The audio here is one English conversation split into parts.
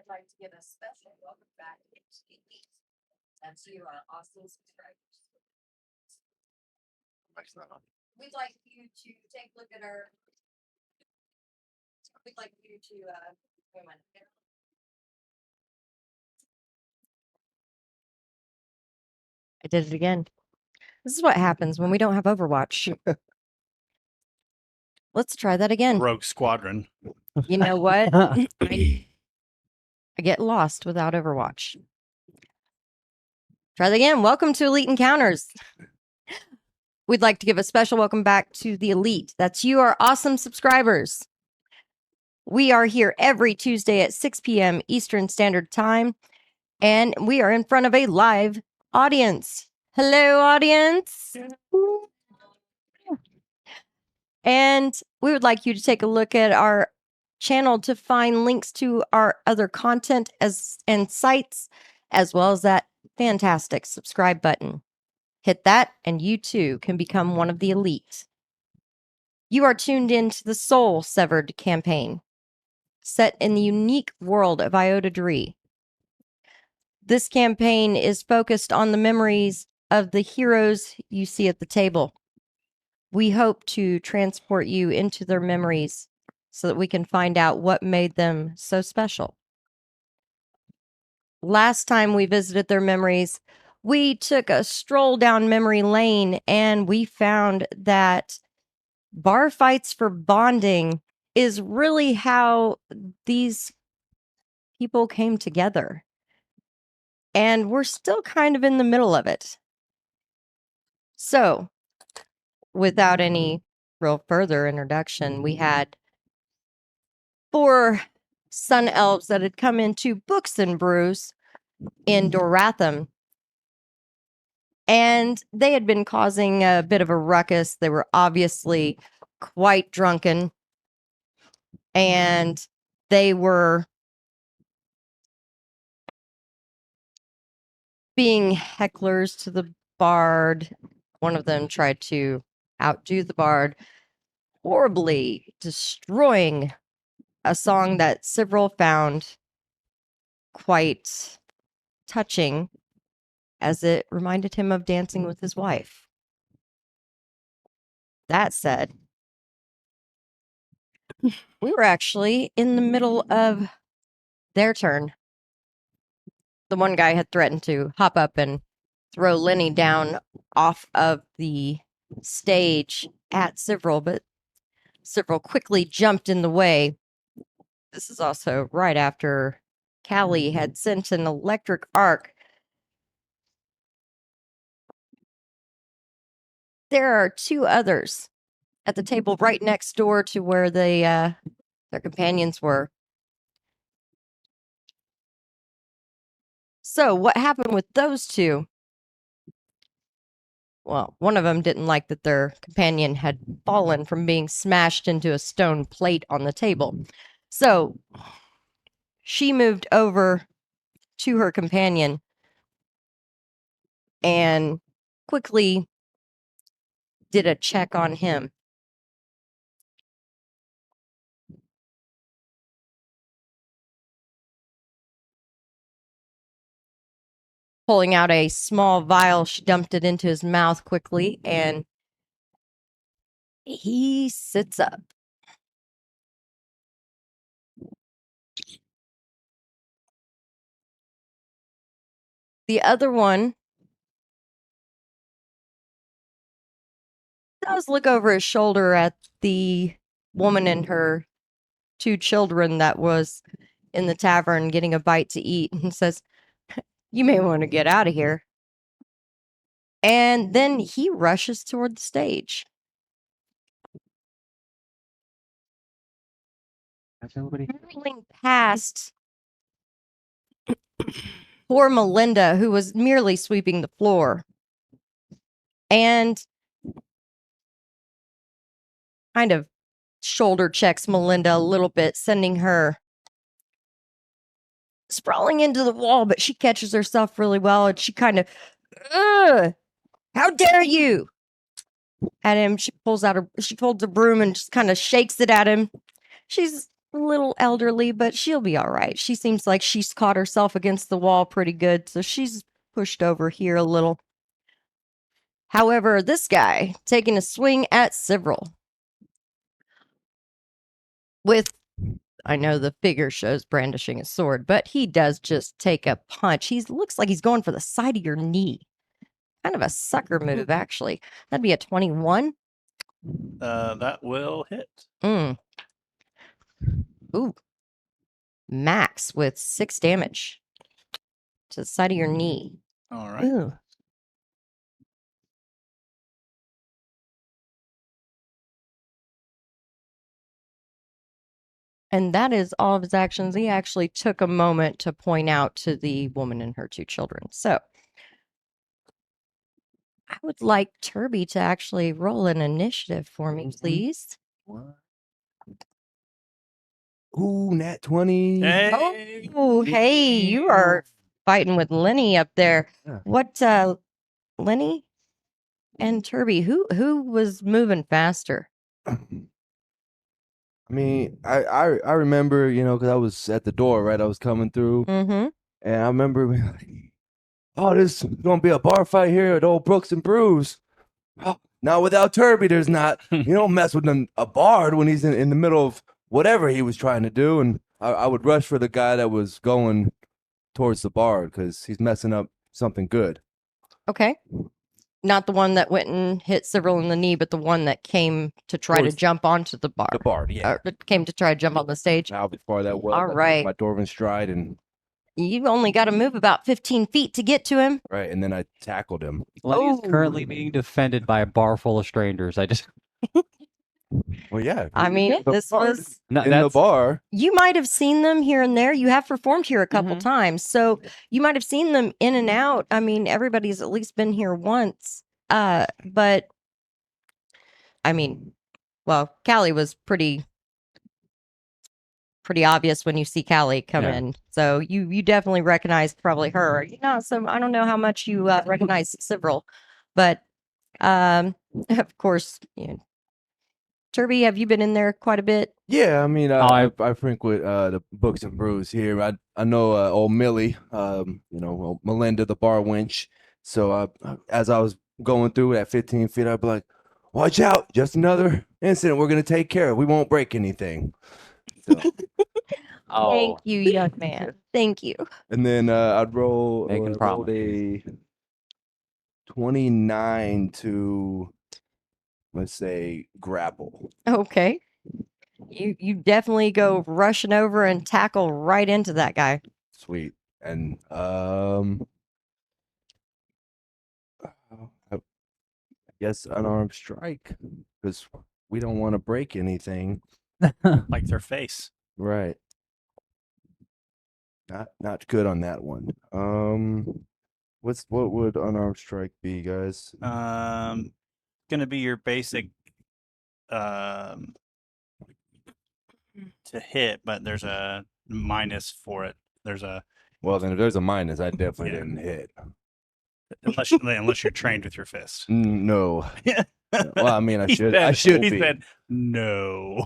I'd like to give a special welcome back to the Elite. That's you, our awesome subscribers. We'd like you to take a look at our. We'd like you to. Wait a minute. I did it again. This is what happens when we don't have Overwatch. Let's try that again. Rogue Squadron. You know what? I get lost without Overwatch. Try that again. Welcome to Elite Encounters. We'd like to give a special welcome back to the Elite. That's you, our awesome subscribers. We are here every Tuesday at 6 p.m. Eastern Standard Time, and we are in front of a live audience. Hello, audience. And we would like you to take a look at our channel to find links to our other content and sites, as well as that fantastic subscribe button. Hit that, and you too can become one of the elite. You are tuned into the Soul Severed campaign, set in the unique world of Iota Dree. This campaign is focused on the memories of the heroes you see at the table. We hope to transport you into their memories so that we can find out what made them so special. Last time we visited their memories, we took a stroll down memory lane and we found that bar fights for bonding is really how these people came together. And we're still kind of in the middle of it. So, without any real further introduction, we had 4 sun elves that had come into Books and Brews in Doratham. And they had been causing a bit of a ruckus. They were obviously quite drunken. And they were being hecklers to the bard. One of them tried to outdo the bard, horribly destroying a song that Several found quite touching, as it reminded him of dancing with his wife. That said, we were actually in the middle of their turn. The one guy had threatened to hop up and throw Lenny down off of the stage at Several, but Several quickly jumped in the way. This is also right after Callie had sent an electric arc. There are 2 others at the table right next door to where their companions were. So what happened with those 2? Well, one of them didn't like that their companion had fallen from being smashed into a stone plate on the table. So she moved over to her companion and quickly did a check on him. Pulling out a small vial, she dumped it into his mouth quickly, and he sits up. The other one does look over his shoulder at the woman and her 2 children that was in the tavern getting a bite to eat and says, "You may want to get out of here." And then he rushes toward the stage. Hurtling past poor Melinda, who was merely sweeping the floor, and kind of shoulder checks Melinda a little bit, sending her sprawling into the wall, but she catches herself really well, and she kind of, "Ugh, how dare you!" At him. She holds a broom and just kind of shakes it at him. She's a little elderly, but she'll be all right. She seems like she's caught herself against the wall pretty good, so she's pushed over here a little. However, this guy taking a swing at Several with, I know the figure shows brandishing a sword, but he does just take a punch. He looks like he's going for the side of your knee. Kind of a sucker move, actually. That'd be a 21. That will hit. Ooh. Max with 6 damage to the side of your knee. All right. Ooh. And that is all of his actions. He actually took a moment to point out to the woman and her 2 children. So I would like Turby to actually roll an initiative for me, please. What? Ooh, nat 20. Hey. Oh, hey, you are fighting with Lenny up there. Yeah. What, Lenny and Turby, who was moving faster? I mean, I remember, you know, because I was at the door, right? I was coming through, Mm-hmm. and I remember being like, oh, this is going to be a bar fight here at Old Brooks and Brews. Oh, now, without Turby, there's not. You don't mess with a bard when he's in the middle of whatever he was trying to do. And I would rush for the guy that was going towards the bard because he's messing up something good. Okay. Not the one that went and hit Several in the knee, but the one that came to try to jump onto the bar. The bard, yeah. Or came to try to jump on the stage. How far that was. All right. My Dwarven stride and. You've only got to move about 15 feet to get to him. Right, and then I tackled him. Lenny is currently being defended by a bar full of strangers. Well, yeah. I mean, this was in the bar. You might have seen them here and there. You have performed here a couple times, so you might have seen them in and out. I mean, everybody's at least been here once. But I mean, well, Callie was pretty obvious when you see Callie come in. So you definitely recognized probably her. You know, so I don't know how much you recognize Several, but of course, you know, Turby, have you been in there quite a bit? Yeah, I mean, I frequent the Books and Brews here. I know old Millie, you know, Melinda, the bar wench. So as I was going through at 15 feet, I'd be like, watch out, just another incident we're going to take care of. We won't break anything. So. Thank you, young man. Thank you. And then I'd roll a 29 to, let's say, grapple. Okay. You definitely go rushing over and tackle right into that guy. Sweet. And I guess unarmed strike because we don't want to break anything. Like their face. Right. Not good on that one. What would unarmed strike be, guys? Gonna be your basic to hit, but there's a minus for it. There's a Well, then if there's a minus, I definitely didn't hit. Unless you're trained with your fist. No. Well, I mean, I should He be. said no.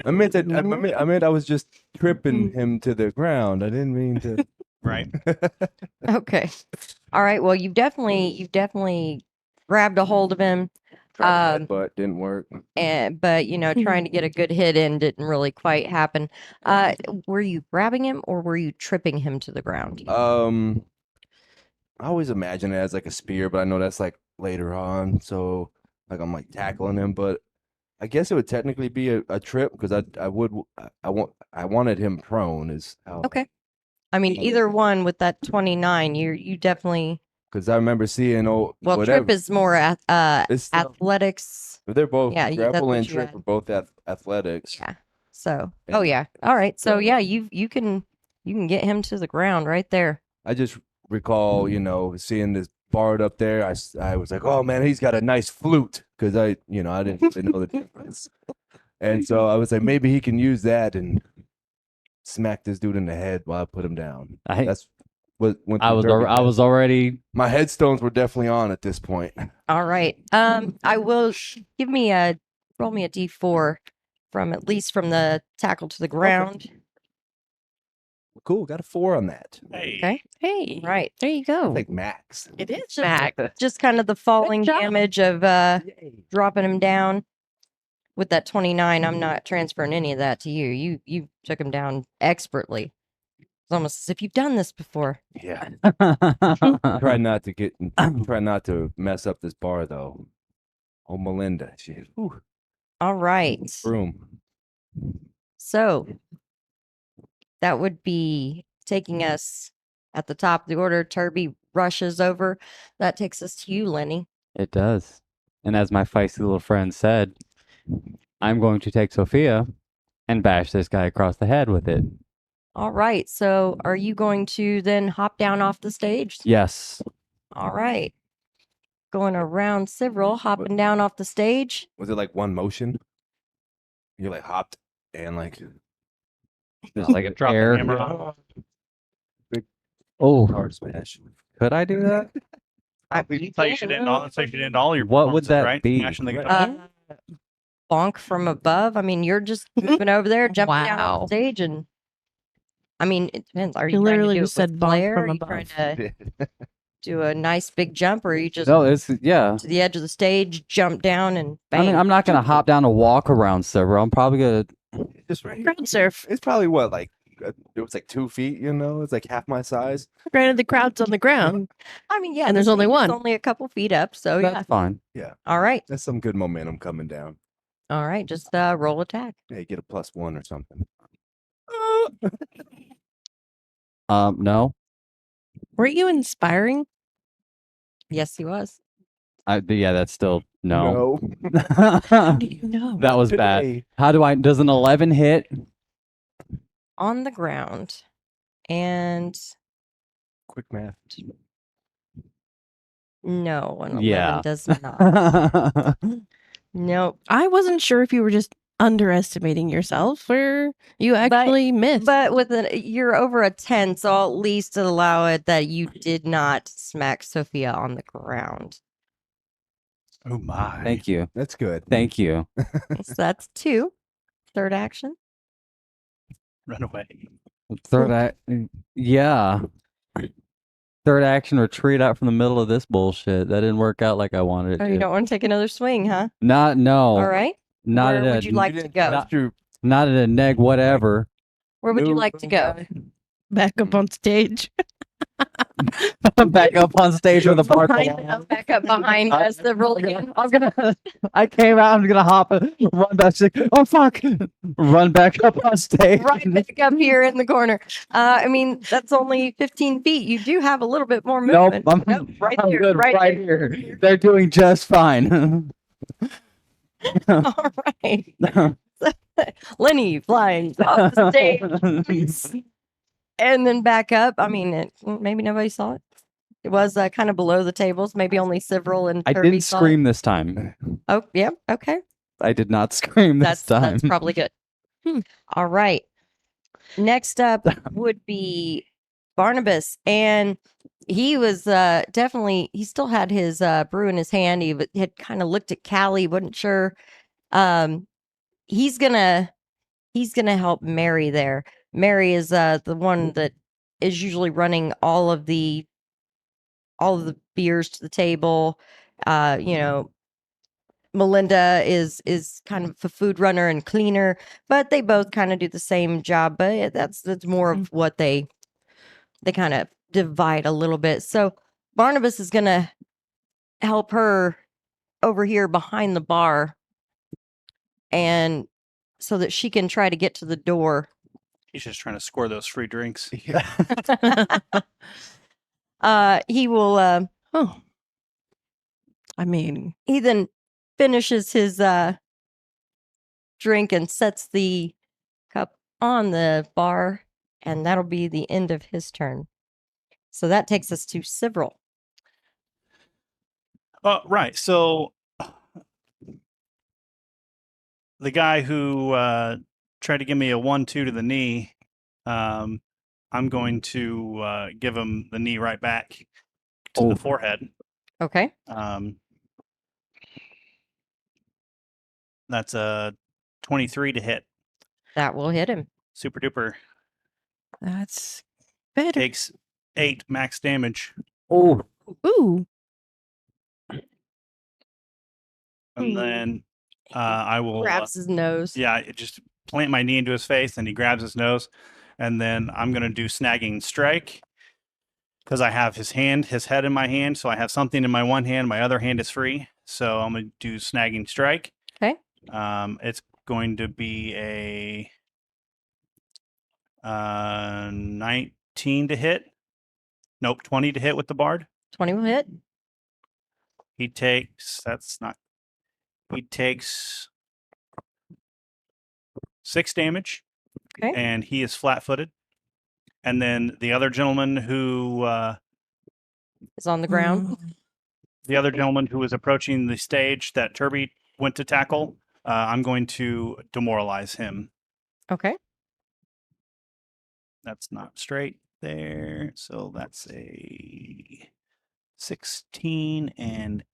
I meant I was just tripping him to the ground. I didn't mean to. Right. Okay. All right. Well, you've definitely grabbed a hold of him. But didn't work. But you know, trying to get a good hit in didn't really quite happen. Were you grabbing him or were you tripping him to the ground? I always imagine it as like a spear, but I know that's like later on. So like I'm like tackling him, but I guess it would technically be a trip because I wanted him prone is how. Okay. I mean, either one with that 29, you definitely. Because I remember seeing trip is more athletics. They're both grapple and trip are both athletics. Yeah. So. Oh yeah. All right. So yeah, you can get him to the ground right there. I just recall, you know, seeing this bard up there. I was like, oh man, he's got a nice flute because I didn't know the difference, and so I was like, maybe he can use that and smack this dude in the head while I put him down. That's what I was already. My headstones were definitely on at this point. All right. I will roll me a D4 for at least from the tackle to the ground. Cool. Got a 4 on that. Hey. Okay. Hey, Right. there you go. Like max. It is Just, Mac. just kind of the falling job. damage of dropping him down. With that 29, I'm not transferring any of that to you. You took him down expertly. It's almost as if you've done this before. Yeah. Try not to mess up this bar though. Oh, Melinda. Whew, All right. broom. So that would be taking us at the top of the order. Turby rushes over. That takes us to you, Lenny. It does. And as my feisty little friend said, I'm going to take Sophia and bash this guy across the head with it. All right. So are you going to then hop down off the stage? Yes. All right. Going around several, hopping down off the stage. Was it like one motion? You like hopped and like Just like an Drop the air. hammer on. Oh, hard smash. could I do that? That's how you should end all. That's how you should end all your. What would performances, that right? be? Smashing the guitar. Bonk from above. I mean, you're just moving over there, jumping down off Wow. the stage, and I mean, it depends. Are You you trying to literally do just it with said bonk flair? from Are you trying above. to do a nice big jump, or are you just No, it's yeah. to the edge of the stage, jump down, and bang? I mean, I'm not gonna hop down a walk around server. I'm probably gonna. Just right here. Crowd surf. It's probably what like it was like 2 feet. You know, it's like half my size. Granted, the crowd's on the ground. I mean, yeah, And the there's only stage is one. only a couple feet up, so That's yeah. fine. All right, That's some good momentum coming down. all right, just roll attack. Yeah, you get a +1 or something. No. Weren't you inspiring? Yes, he was. Yeah, that's still no. How do you know? That was bad. Today. How do I? Does an 11 hit? On the ground, and Quick math. no, an 11 Yeah. does not. Nope. I wasn't sure if you were just underestimating yourself or you actually missed. But you're over a 10, so I'll at least allow it that you did not smack Sophia on the ground. Oh my! Thank you. That's good. Thank you. So that's 2. Third action. Run away. Third act. Yeah. Third action, retreat out from the middle of this bullshit. That didn't work out like I wanted it Oh, to. you don't want to take another swing, huh? No. All right. Not Where at would a you like to go? not at a neg whatever. Where would you No, like to go? Back up on stage. Back up on stage with a bar. Back up behind us. The roll again. I came out. I'm gonna hop, run back. Oh fuck! Run back up on stage. Right back up here in the corner. I mean, that's only 15 feet. You do have a little bit more Nope, movement. I'm there, good right right here. They're doing just fine. All right. Lenny flying off the stage and then back up. I mean, maybe nobody saw it. It was kind of below the tables. Maybe only several and I Kirby didn't saw it. scream this time. Oh, yeah. Okay. I did not scream this time. That's probably good. All right. Next up would be Barnabas. And he was definitely, he still had his brew in his hand. He had kind of looked at Callie, wasn't sure. He's gonna help Mary there. Mary is the one that is usually running all of the beers to the table. Melinda is kind of a food runner and cleaner, but they both kind of do the same job. But that's more of what they kind of divide a little bit. So Barnabas is gonna help her over here behind the bar, and so that she can try to get to the door. He's just trying to score those free drinks. He will. Oh. I mean, He then finishes his drink and sets the cup on the bar, and that'll be the end of his turn. So that takes us to Several. Right. So the guy who tried to give me a 1-2 to the knee, I'm going to give him the knee right back to the forehead. Okay. That's a 23 to hit. That will hit him. Super duper. That's better. Takes 8 max damage. Oh, Ooh. And Ooh. then I will. Grabs his nose. Yeah, it just plant my knee into his face, and he grabs his nose. And then I'm going to do snagging strike because I have his head in my hand. So I have something in my one hand. My other hand is free. So I'm going to do snagging strike. Okay. It's going to be a 19 to hit. Nope, 20 to hit with the bard. 20 will hit. He takes, he takes 6 damage. Okay. And he is flat footed. And then the other gentleman who, Is on the ground. was approaching the stage that Turby went to tackle, I'm going to demoralize him. Okay. That's not straight there. So that's a 16 and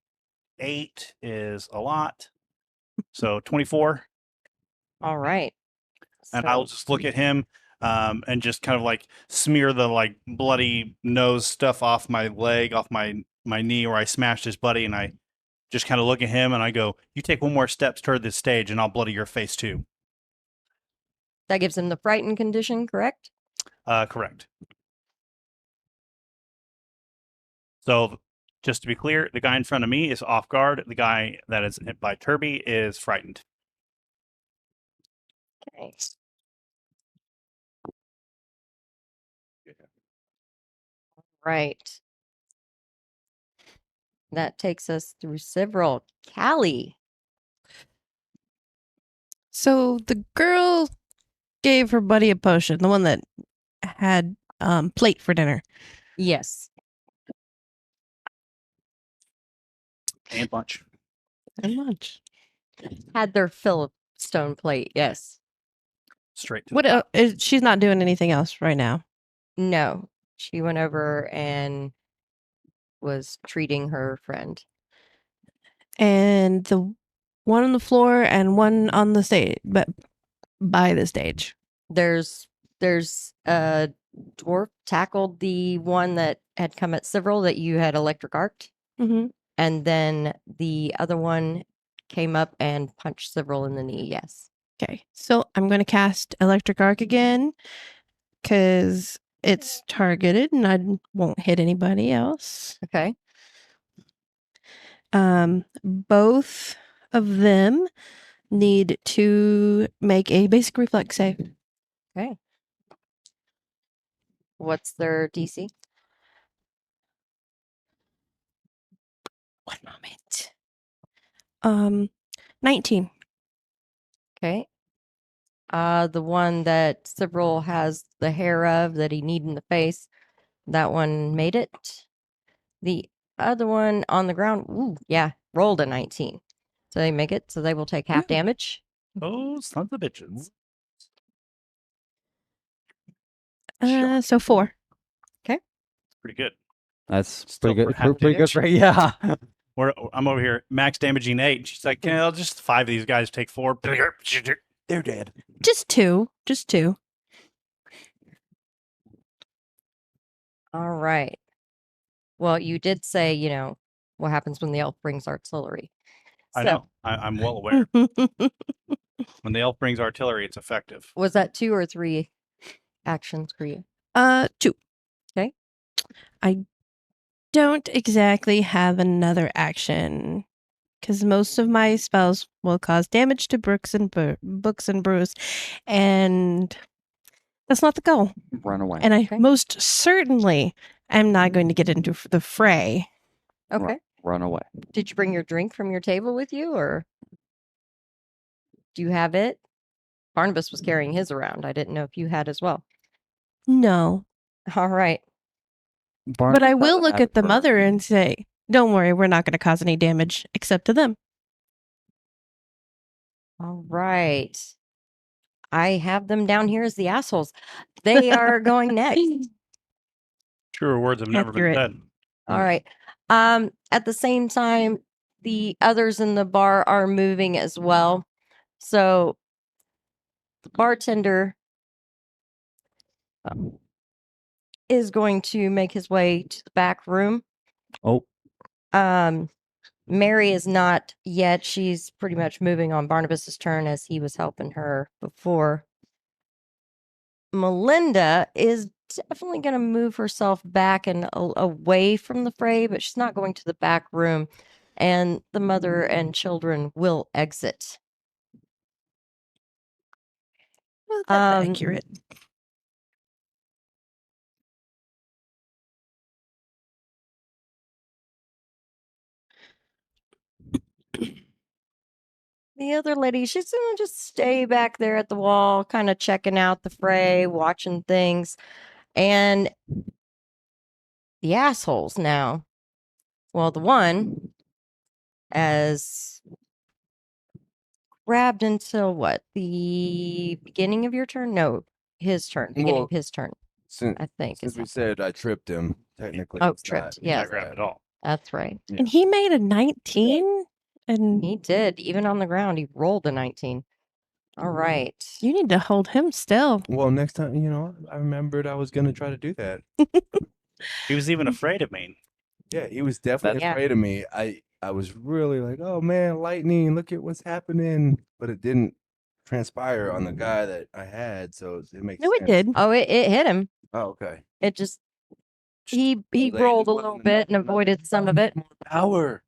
8 is a lot. So 24. All right. And So- I'll just look at him and just kind of like smear the like bloody nose stuff off my leg, off my knee where I smashed his buddy. And I just kind of look at him and I go, you take one more step toward this stage and I'll bloody your face too. that gives him the frightened condition, correct? Correct. So just to be clear, the guy in front of me is off guard. The guy that is by Turby is frightened. Okay. Right. That takes us through several. Callie. So the girl gave her buddy a potion, the one that had plate for dinner. Yes. And lunch. And lunch. Had their fill of stone plate. Yes. Straight to What the top. she's not doing anything else right now. No. She went over and was treating her friend. And the one on the floor and one on the stage, but by the stage. There's a dwarf tackled the one that had come at several that you had electric arced. Mm-hmm. And then the other one came up and punched several in the knee. Yes. Okay, so I'm going to cast Electric Arc again because it's targeted and I won't hit anybody else. Okay. Both of them need to make a basic reflex save. Okay. What's their DC? One moment. 19. Okay. The one that several has the hair of that he need in the face, that one made it. The other one on the ground, ooh, yeah, rolled a 19. So they make it. So they will take half Ooh. damage. Oh, sons of bitches. So 4. Pretty good. that's Still pretty good. for half Pretty good, damage. right? Yeah. I'm over here max damaging 8. And she's like, I'll just 5 of these guys take 4. They're dead. Just 2. Just 2. All right. Well, you did say, what happens when the elf brings artillery. I So, know. I'm well aware. When the elf brings artillery, it's effective. was that 2 or 3 actions for you? 2. Okay. I don't exactly have another action because most of my spells will cause damage to books and brews, and that's not the goal. Run away. And I Okay. most certainly am not going to get into the fray. Okay. Run away. Did you bring your drink from your table with you, or do you have it? Barnabas was carrying his around. I didn't know if you had as well. No, All right. but I will look at the mother and say, "Don't worry, we're not going to cause any damage except to them." All right. I have them down here as the assholes. They are going next. Truer words have never Accurate. been said. All right. At the same time, the others in the bar are moving as well. So The bartender is going to make his way to the back room. Oh, Mary is not yet. She's pretty much moving on Barnabas's turn as he was helping her before. Melinda is definitely going to move herself back and away from the fray, but she's not going to the back room. And the mother and children will exit. Well, that's Um, accurate. The other lady, she's gonna just stay back there at the wall, kind of checking out the fray, watching things. And the assholes now. Well, the one as grabbed until what? The beginning of your turn? No, his turn. Beginning Well, of his turn, Since, I think. since is we how- said I tripped him, technically Oh, it's tripped. not. Yeah, Yes, grab it all. that's right. And he made a 19? And He did. Even on the ground, he rolled a 19. All right. you need to hold him still. Well, next time, I remembered I was gonna try to do that. He was even afraid of me. Yeah, he was definitely Yeah. afraid of me. I was really like, oh man, lightning, look at what's happening. But it didn't transpire on the guy that I had, so it makes No, it sense. did. Oh, it hit him. Oh, okay. It just he Landed rolled a one little in the bit and middle. avoided some of it. More power.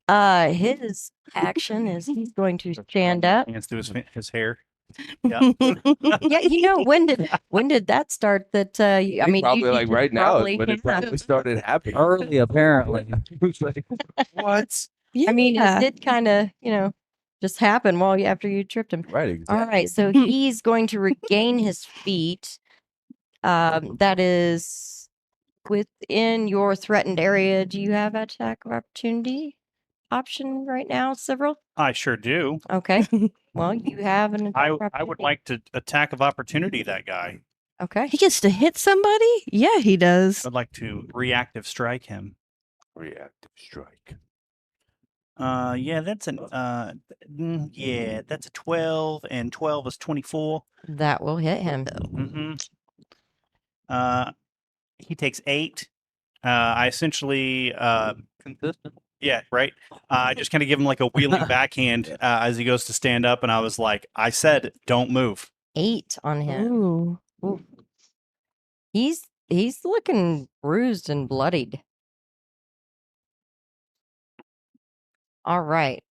His action is he's going to stand up. Hands through his hair. Yeah, when did that start? That I mean, probably you like just right now probably, is when it yeah. probably started happening. early apparently. It was like, what? I mean, it Yeah. did kind of, just happen after you tripped him. Right, exactly. All right, so he's going to regain his feet. That is within your threatened area. Do you have attack of opportunity option right now, Several? I sure do. Okay. Well, you have an attack of I would opportunity. like to attack of opportunity that guy. Okay. He gets to hit somebody? Yeah, he does. I'd like to reactive strike him. Reactive strike. Yeah, that's that's a 12, and 12 is 24. That will hit him. Mm-hmm. He takes 8. I essentially Consistent. yeah, right. I just kind of give him like a wheeling backhand as he goes to stand up, and I was like, I said, don't move. 8 on him. Ooh. Ooh. He's looking bruised and bloodied. All right.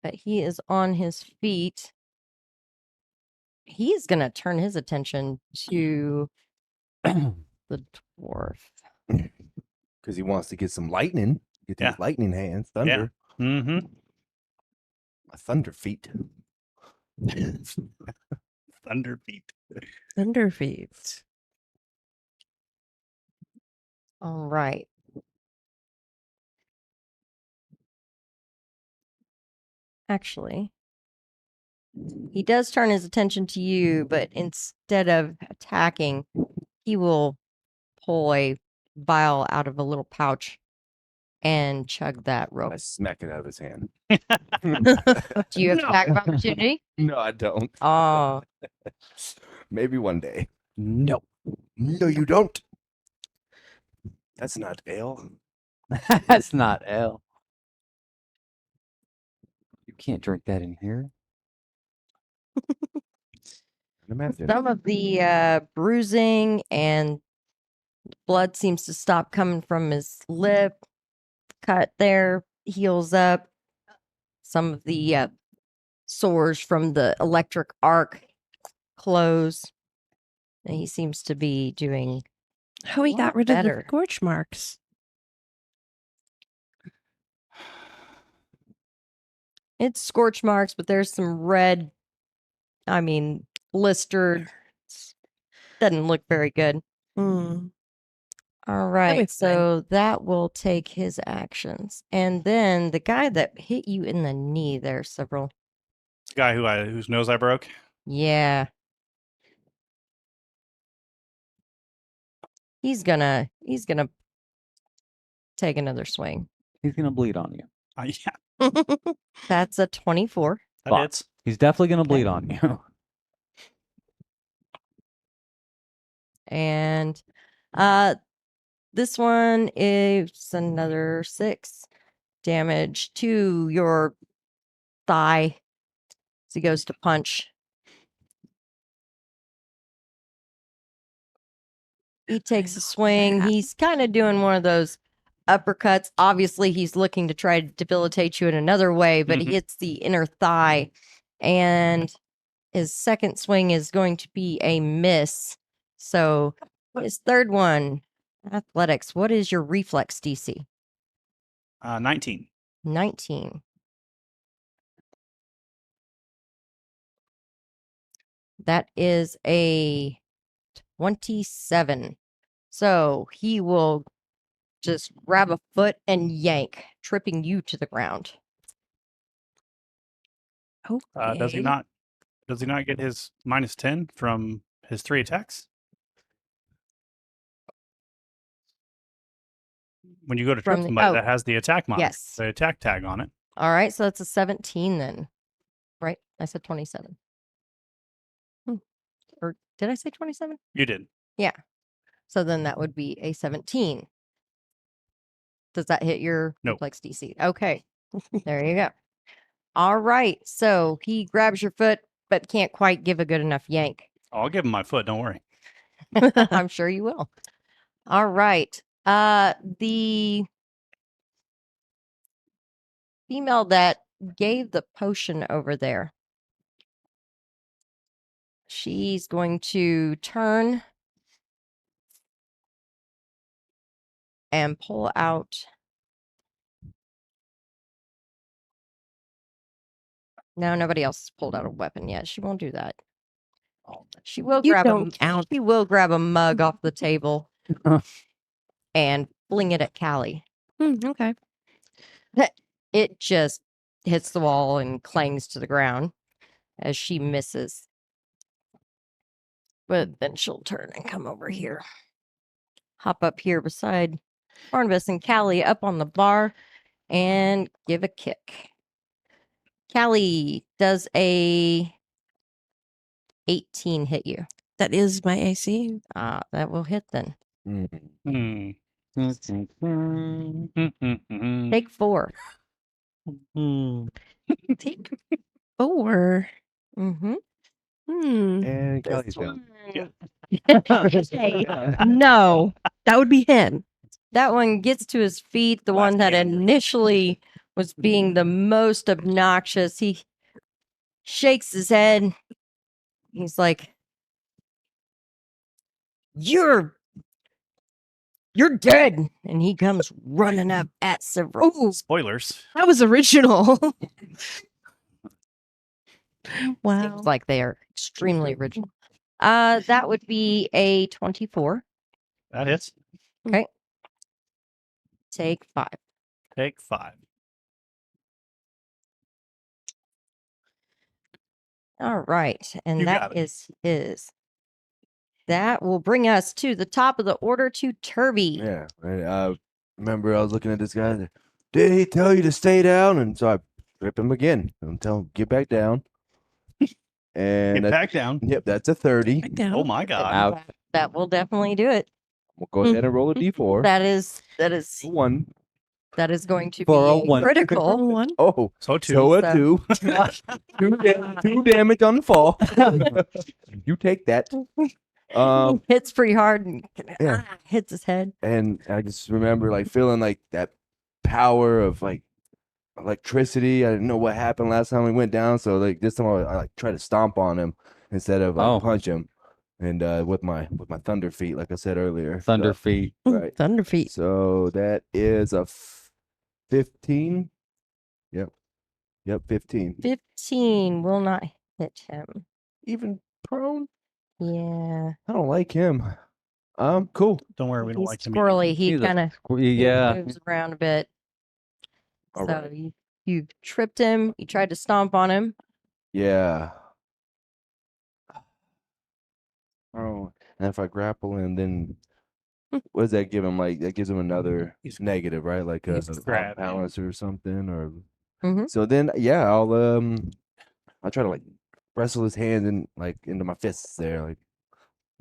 But he is on his feet. He's going to turn his attention to the dwarf. Because he wants to get some lightning. Get these Yeah. lightning hands. Thunder. Mm-hmm. A thunder feet. Thunder feet. Thunder feet. All right. Actually, he does turn his attention to you, but instead of attacking, he will pull a vial out of a little pouch and chug that real. I smack it out of his hand. Do you have No. attack of opportunity? No, I don't. Oh, Maybe one day. No. No, you don't. That's not ale. That's not L. You can't drink that in here. Imagine. some of the bruising and blood seems to stop coming from his lip. Cut there, heals up. Some of the sores from the electric arc close. And he seems to be doing How he lot got rid of better. the scorch marks. it's scorch marks, but there's some red, blistered. Doesn't look very good. Mm. All be right, fine. so that will take his actions. And then the guy that hit you in the knee there, Several. It's the guy whose nose I broke. Yeah. He's gonna take another swing. He's gonna bleed on you. Yeah. That's a 24. That Fuck. hits. He's definitely gonna bleed on you. And this one is another 6 damage to your thigh as he goes to punch. He takes a swing. He's kind of doing one of those uppercuts. Obviously, he's looking to try to debilitate you in another way, but he Mhm. hits the inner thigh. And his second swing is going to be a miss. So his third one, athletics. What is your reflex DC? 19. 19. That is a 27. So he will just grab a foot and yank, tripping you to the ground. Does he Okay. not? Does he not get his -10 from his 3 attacks? When you go to trip From the- somebody, oh, that has the attack yes. the attack tag on it. All right, so that's a 17 then. Right? I said 27. Or did I say 27? You did. Yeah. So then that would be a 17. Does that hit your No. reflex DC? Okay. There you go. All right. So he grabs your foot, but can't quite give a good enough yank. I'll give him my foot. Don't worry. I'm sure you will. All right. The female that gave the potion over there, she's going to turn and pull out. No, nobody else has pulled out a weapon yet. She won't do that. She will You grab don't count. She will grab a mug off the table and fling it at Callie. Okay. It just hits the wall and clangs to the ground as she misses. But then she'll turn and come over here. Hop up here beside Barnabas and Callie up on the bar and give a kick. Callie, does a 18 hit you? That is my AC. That will hit then. Mm. Hmm. Take 4. Take 4. Mm-hmm. And This Kelly's down. one. Hey, no, that would be him. That one gets to his feet. The one that initially was being the most obnoxious. He shakes his head. He's like, You're dead. And he comes running up at Severed. Oh, Spoilers. that was original. Wow. Seems like they are extremely original. That would be a 24. That hits. Take 5. Take 5. All right. And You that got it. is his. That will bring us to the top of the order to Turby. Yeah. Right. Remember, I was looking at this guy. Did he tell you to stay down? And so I rip him again and tell him get back down. And Get back down. yep, that's a 30. Back down. Oh my god. Ouch. That will definitely do it. We'll go ahead and roll a d4. That is One. going to For a be a one. critical. One. Oh, So 2. so a So- 2. Two damage on the fall. You take that. Hits pretty hard and Yeah. hits his head. And I just remember like feeling like that power of like electricity. I didn't know what happened last time we went down, so like this time I like try to stomp on him instead of Oh. punch him, and with my thunder feet, like I said earlier. Thunder So, feet. right. Thunder feet. So that is a 15. Yep, 15. 15 will not hit him. Even prone. Yeah. I don't like him. Cool. Don't worry, we don't He's like him. squirrely. He He's a kind of Yeah. moves around a bit. All So right. you tripped him. You tried to stomp on him. Yeah. Oh, and if I grapple him, then what does that give him? Like that gives him another He's- negative, right? Like a he's grabbed. balance or something, or Mhm. So then, yeah, I'll try to like wrestle his hand and like into my fists there. Like,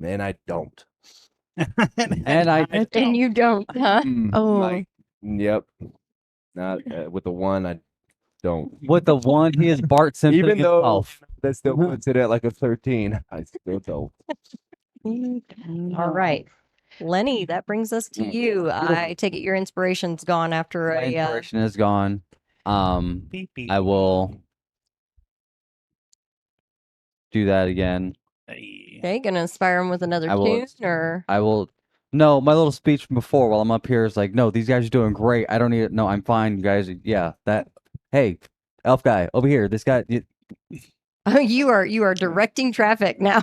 man, I don't. And I And you don't, huh? Oh. Like, yep. Not with the one, I don't. with the one, he is Bart Simpson Even though himself. that still puts it at like a 13, I still don't. All right. Lenny, that brings us to you. I take it your inspiration's gone after My a inspiration is gone. Beep, beep. I will do that again. Hey. okay, gonna inspire him with another I will- tune or I will. No, my little speech from before while I'm up here is like, no, these guys are doing great. I don't need it. No, I'm fine. You guys, yeah, that. Hey, elf guy over here. This guy. oh, you are directing traffic now.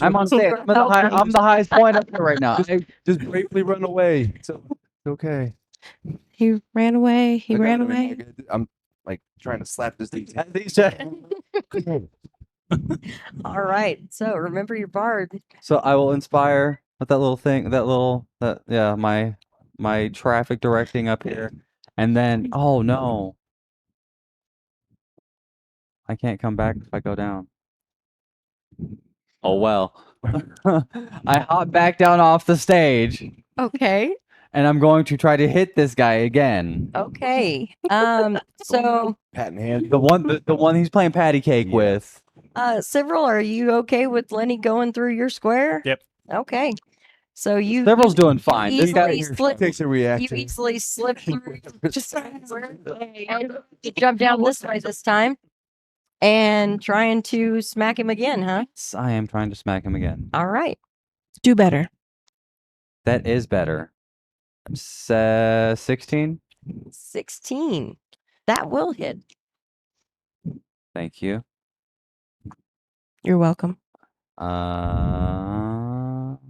I'm on stage. I'm the highest point up here right now. Just bravely run away. So it's okay. He ran away. He Look, ran I mean, away. like, I'm like trying to slap this dude's head. All right. So remember your bard. So I will inspire with that little thing, yeah, my traffic directing up here, and then oh no, I can't come back if I go down. Oh well, I hop back down off the stage, Okay. and I'm going to try to hit this guy again. Okay. So Pat in hand. The one he's playing patty cake Yeah. with. Cyril, are you okay with Lenny going through your square? Yep. Okay. So you Several's doing fine. This guy easily here, slip Takes a you reaction. easily slip through just and you jump down this way this time and trying to smack him again, huh? Yes, I am trying to smack him again. All right. Do better. That is better. 16. 16. That will hit. Thank you. You're welcome.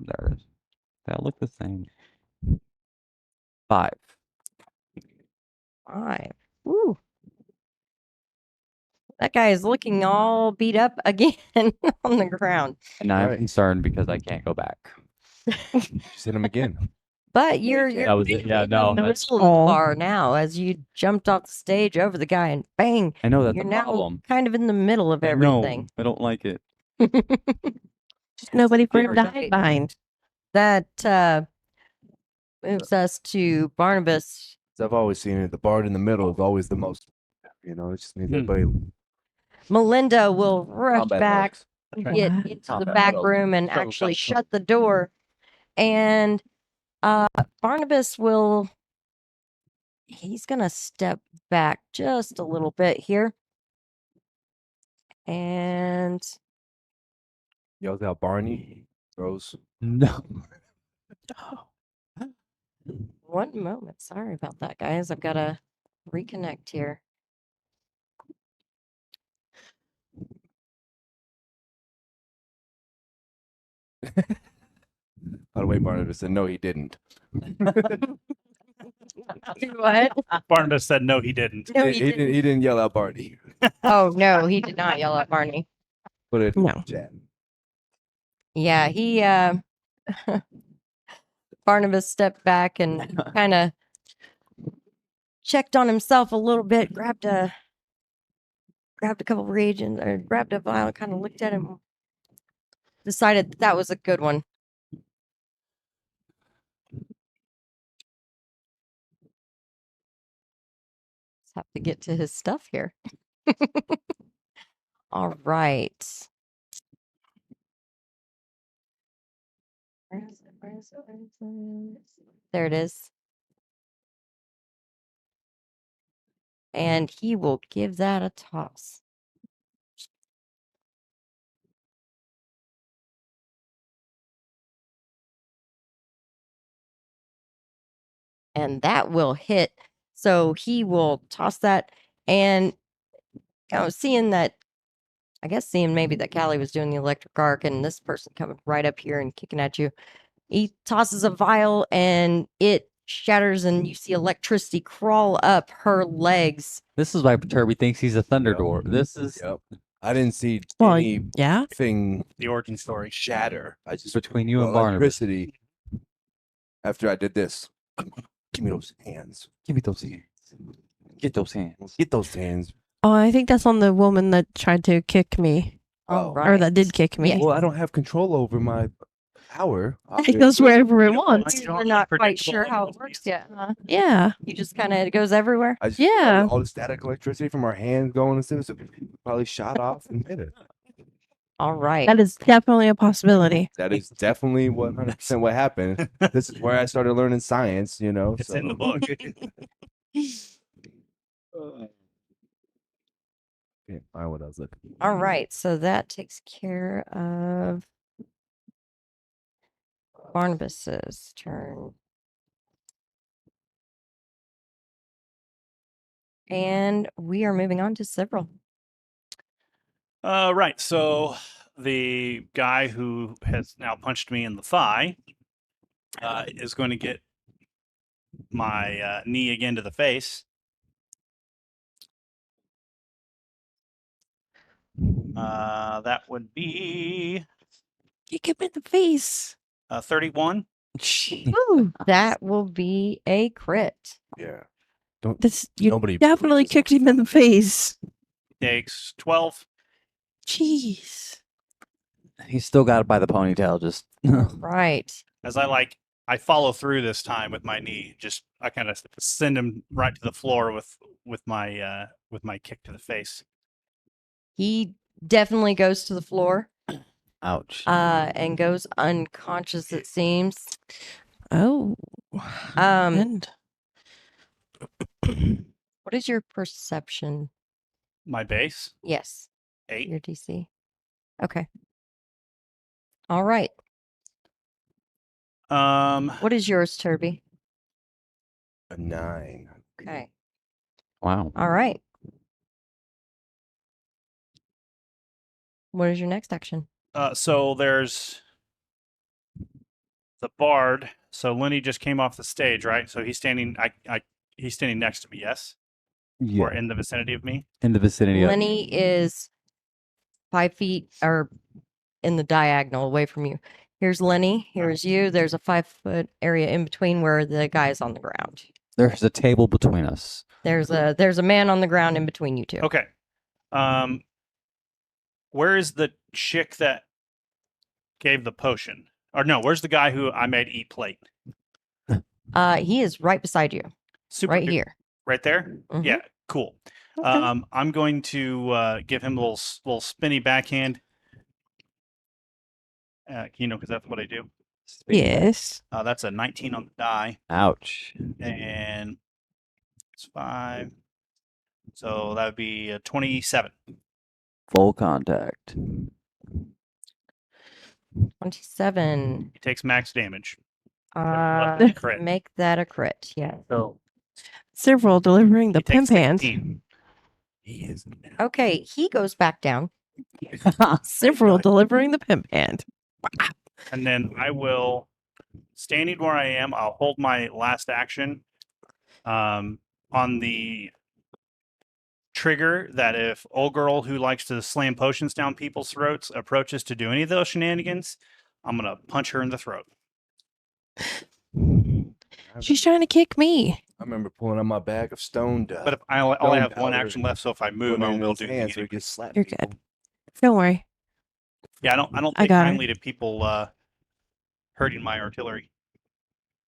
There it is. They all look the same. 5. 5. Woo. That guy is looking all beat up again on the ground. And I'm Right. concerned because I can't go back. Just hit him again. But you're That was it. Yeah, in no. the That's, middle of the Oh. bar now as you jumped off the stage over the guy and bang, I know that's you're the now problem. kind of in the middle of I know. everything. I don't like it. Just nobody for him to Right. hide behind. That moves us to Barnabas. So I've always seen it. The bard in the middle is always the most. You know, it just means everybody. Melinda will rush Combat back, dogs. get What? into the Combat back dogs. room and Trouble, actually trouble, shut the door. And Barnabas he's going to step back just a little bit here. And Yells out Barney. Throws. No. one moment. Sorry about that, guys. I've got to reconnect here. By the way, Barnabas said no, he didn't. What? Barnabas said no, he didn't. No, he didn't. He didn't yell out Barney. Oh, no, he did not yell at Barney. Put it. No. Chat. Yeah, he Barnabas stepped back and kind of checked on himself a little bit, grabbed a couple reagents or grabbed a vial, kind of looked at him, decided that was a good one. Let's have to get to his stuff here. All right. Where is it? Where is it? Where is it? There it is. And he will give that a toss. And that will hit. So he will toss that. And seeing that, I guess seeing maybe that Callie was doing the electric arc and this person coming right up here and kicking at you, he tosses a vial and it shatters and you see electricity crawl up her legs. This is why Turby thinks he's a thunder door. This is Yep. I didn't see Well, anything yeah. The origin story. shatter. I just between you the and Barnabas. electricity. After I did this, give me those hands. Give me those hands. Get those hands. Get those hands. Oh, I think that's on the woman that tried to kick me, All Oh. right. or that did kick me. Yes. Well, I don't have control over my power. It goes wherever it You don't wants. want- You're not quite Predictable sure how it abilities. works yet, huh? Yeah. You just kind of, it goes everywhere. I just, Yeah. all the static electricity from our hands going and stuff, so probably shot off and hit it. All right. That is definitely a possibility. That is definitely 100% what happened. This is where I started learning science, you know. It's so. in the book. Can't find what I was looking for. All right. So that takes care of Barnabas's turn. And we are moving on to several. Right. So the guy who has now punched me in the thigh is going to get my knee again to the face. That would be Kick him in the face. 31. Ooh, That will be a crit. Yeah. this you Nobody definitely pushes kicked us him in the face. Takes 12. Jeez. He's still got it by the ponytail. Just Right. As I follow through this time with my knee. Just I kind of send him right to the floor with my kick to the face. He definitely goes to the floor ouch. and goes unconscious, it seems. Oh. Um, And what is your perception? My base Yes. 8. Your DC. Okay. All right. What is yours, Turby? A 9. Okay. Wow. All right. What is your next action? So there's the bard. So Lenny just came off the stage, right? So he's standing. He's standing next to me. Yes, Yeah. or in the vicinity of me. In the vicinity of. Lenny is 5 feet or in the diagonal away from you. Here's Lenny. Here's you. There's a 5-foot area in between where the guy is on the ground. There's a table between us. There's a man on the ground in between you two. Okay. Where is the chick that gave the potion? Or no, where's the guy who I made eat plate? He is right beside you, Super right good. here. Right there. Mhm. Yeah. Cool. Okay. I'm going to give him a little spinny backhand. Because that's what I do. Yes. That's a 19 on the die, Ouch. and it's 5. So that would be a 27. Full contact. 27. He takes max damage. Less than a crit. Make that a crit. Yeah. So Several delivering the he takes pimp hand. 16. He is. Okay. He goes back down. Several delivering the pimp hand. And then I will, standing where I am, I'll hold my last action on the trigger that if old girl who likes to slam potions down people's throats approaches to do any of those shenanigans, I'm going to punch her in the throat. She's trying to kick me. I remember pulling out my bag of stone dust. But if I only have one powder, action left, so if I move, putting I it won't in be able his to do hand anything. so he gets slapped. You're good. Don't worry. Yeah, I don't I take got it. kindly to people hurting my artillery.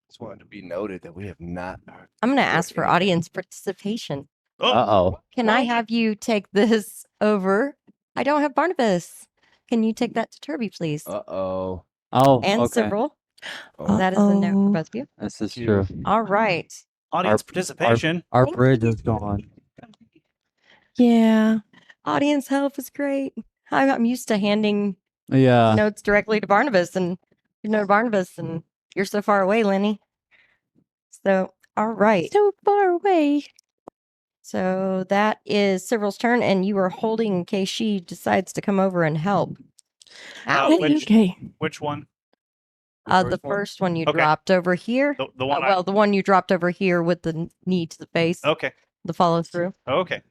Just wanted to be noted that we have not. I'm going to ask for audience participation. Oh, Uh-oh. Can I have you take this over? I don't have Barnabas. Can you take that to Turby, please? Uh-oh. Oh, And okay. several. Oh. That is a no for Uh-oh. both of you. This is Cute. true. All right. audience participation. Our Thank bridge you. is gone. Yeah. Audience help is great. I'm used to handing Yeah. notes directly to Barnabas, and you know Barnabas, and you're so far away, Lenny. So, all right. So far away. So that is Cyril's turn, and you are holding in case she decides to come over and help. Oh, Okay, okay. Which one? The first one you Okay. dropped over here. The one Well, the one you dropped over here with the knee to the face, Okay. the follow through. Okay.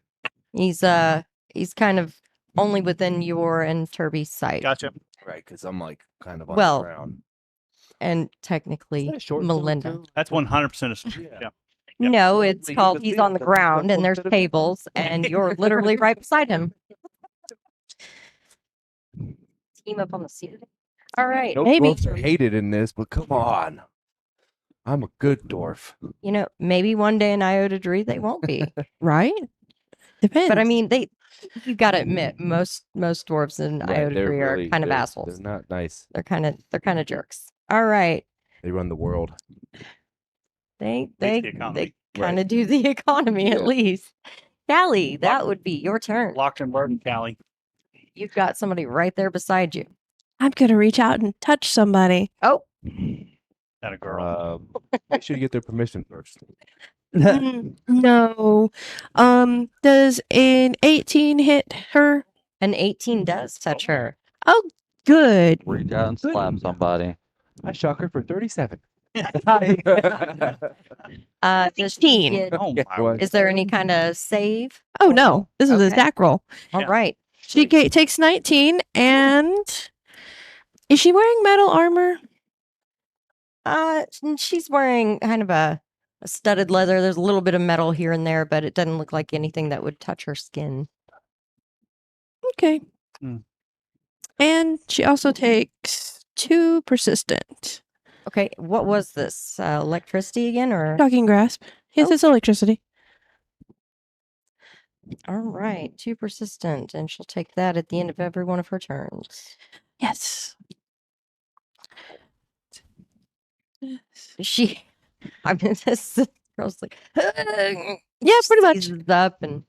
He's kind of only within your and Turby's sight, Gotcha. Right, because I'm like kind of on Well, the ground. and Is technically that a short sword, Melinda. too? That's 100%. Yeah. Yeah. Yep. No, it's Leave called the he's field, on the that's ground and one there's bit of- tables and you're literally right beside him. Team up on the seat. All right. No Maybe. dwarfs are hated in this, but come on. I'm a good dwarf. You know, maybe one day in Iota Dree they won't be. Right? Depends. But I mean, you got to admit, most dwarves in Iota they're Dree are really- kind of they're- assholes. They're not nice. They're kind of jerks. All right. They run the world. They the economy. kind of do the economy at Yeah. least. Callie, that would be your turn. Locked and burdened, Callie. You've got somebody right there beside you. I'm gonna reach out and touch somebody. Oh, That a girl. Make sure you get their permission first. No. Does an 18 hit her? an 18 does touch her. Oh, good. Reach out and slap somebody. I shock her for 37. Does she 16. get- Oh Yeah, my well, is there any kind of save? Oh no, this is a Okay. attack roll. All Yeah. right. She takes 19, and is she wearing metal armor? She's wearing kind of a studded leather. There's a little bit of metal here and there, but it doesn't look like anything that would touch her skin. Okay. Hmm. And she also takes 2 persistent. Okay, what was this? Electricity again, or Shocking grasp. Yes, Oh. it's electricity. all right, 2 persistent, and she'll take that at the end of every one of her turns. Yes. She, I mean, this girl's like, Yeah, pretty much. seizes up and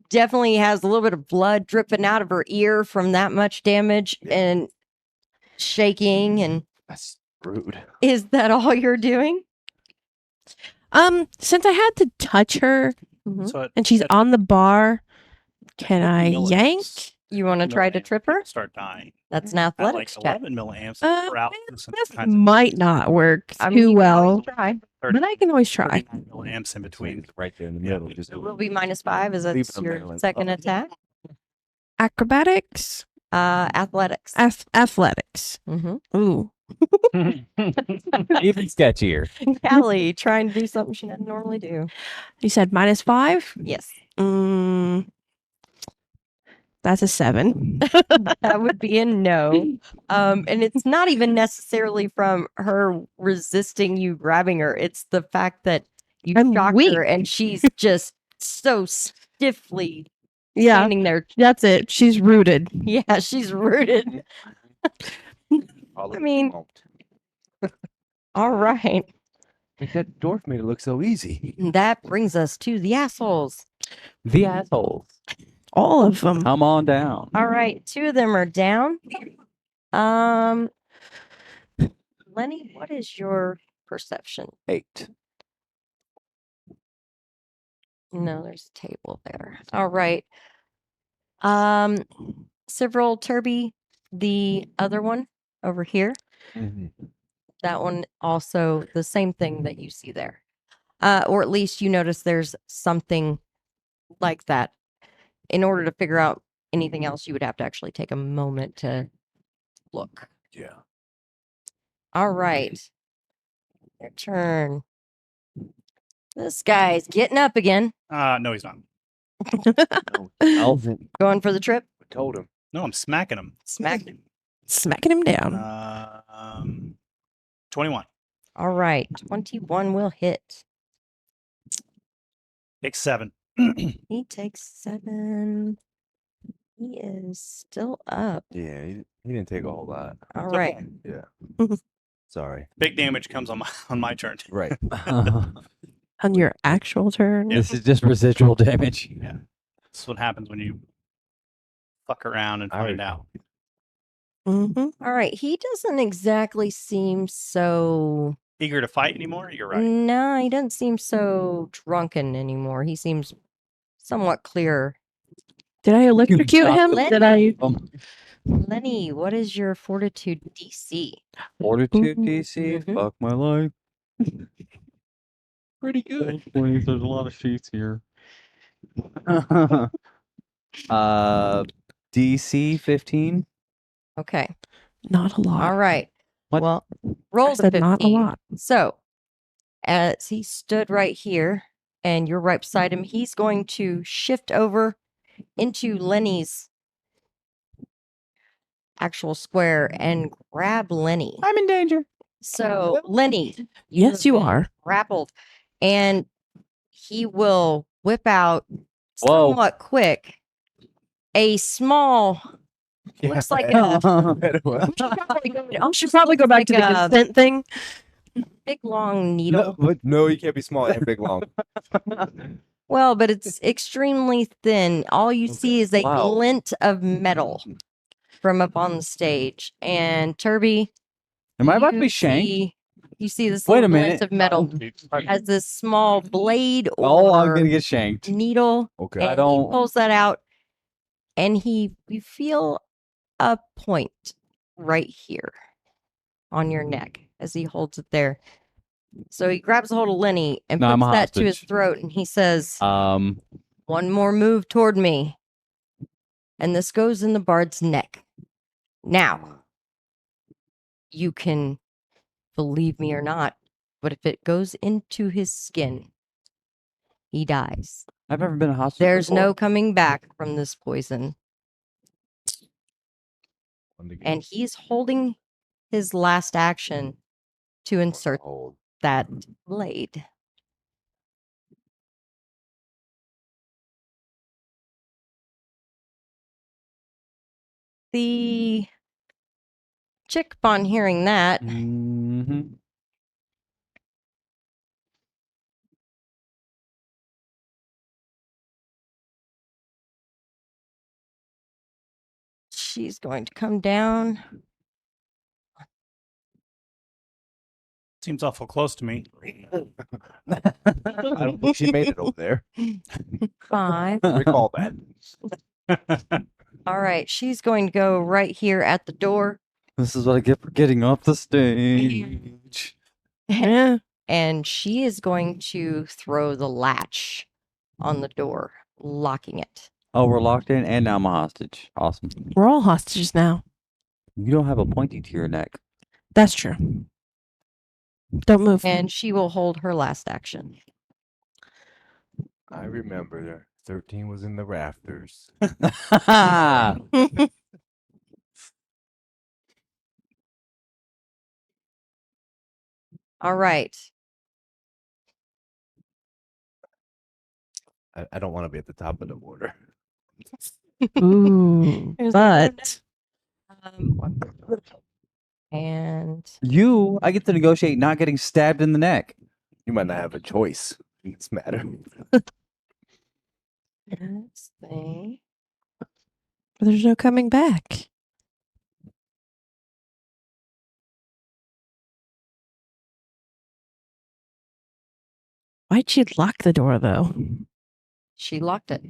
definitely has a little bit of blood dripping out of her ear from that much damage and shaking. And That's rude. is that all you're doing? Since I had to touch her Mhm. So and she's on the bar, can I yank? You want to try to trip her? Start dying. That's an At like athletics check. 11 milliamps Uh, per hour. This might not work I too mean, you can always well, try. but I can always try. 39 milliamps in between. It's right there in the Yeah. middle. Just It will be -5 as Leave that's it on your there, like, second oh. attack. Acrobatics, Athletics. athletics. hmm Ooh, Even sketchier. Callie trying to do something she doesn't normally do. you said -5. Yes, That's a 7. that would be a no. And it's not even necessarily from her resisting you grabbing her. It's the fact that you I'm shocked weak. her and she's just so stiffly Yeah, standing there. that's it. She's rooted. Yeah, she's rooted. I mean- All right. that dwarf made it look so easy. That brings us to the assholes. The assholes. All of them. Come on down. All right, 2 of them are down. Lenny, what is your perception? 8. No, there's a table there. All right. Several Turby, the other one over here. That one also the same thing that you see there. Or at least you notice there's something like that. In order to figure out anything else, you would have to actually take a moment to look. Yeah. All right. Your turn. This guy's getting up again. No, he's not. No, Alvin. Going for the trip. I told him. No, I'm smacking him. Smack him. Smacking him down. 21. All right. 21 will hit. Takes 7. He takes 7. He is still up. Yeah, he didn't take a whole lot. All It's okay. right. Yeah. Sorry. Big damage comes on my turn. Right. On your actual turn. This is just residual damage. That's what happens when you fuck around and I find already- out. Mm-hmm. All right. He doesn't exactly seem so. Eager to fight anymore? You're right. No, he doesn't seem so drunken anymore. He seems somewhat clearer. Did I electrocute shot him? the Did I? Lenny, what is your fortitude DC? Fortitude Mhm. DC. Mhm. Fuck my life. Pretty good. Please, there's a lot of sheets here. DC 15. Okay. Not a lot. All right. What? Well, roll I the said not a 15. lot. So as he stood right here and you're right beside him, he's going to shift over into Lenny's actual square and grab Lenny. I'm in danger. So, Lenny, Yes, you have been are. grappled, and he will whip out Whoa. somewhat quick a small, looks like a I should probably go back to the like a- consent thing. big long needle. No, you can't be small and big long. Well, but it's extremely thin. All you see is a Wow. glint of metal from up on the stage. And Turby, Am I about to you be shanked? you see this Wait a little glint minute. of metal has this small blade or Oh, I'm gonna get shanked. needle, Okay. and I he don't- pulls that out, and you feel a point right here on your neck as he holds it there. So he grabs a hold of Lenny and No, I'm puts a that to his hostage. throat, and he says, Um, "One more move toward me, and this goes in the bard's neck. Now, you can believe me or not, but if it goes into his skin, he dies. I've never been a hostage. There's before. no coming back from this poison." And he's holding his last action to insert that blade. The chick, upon hearing that, Mhm. she's going to come down. Seems awful close to me. I don't think she made it over there. 5. Recall that. All right, she's going to go right here at the door. This is what I get for getting off the stage. Yeah. And she is going to throw the latch on the door, locking it. Oh, we're locked in, and now I'm a hostage. Awesome. We're all hostages now. You don't have a pointy to your neck. That's true. Don't move. And she will hold her last action. I remember 13 was in the rafters. All right. I don't want to be at the top of the order. Ooh. Here's the But And I get to negotiate not getting stabbed in the neck. You might not have a choice in this matter. let's see. there's no coming back. Why'd she lock the door, though? She locked it.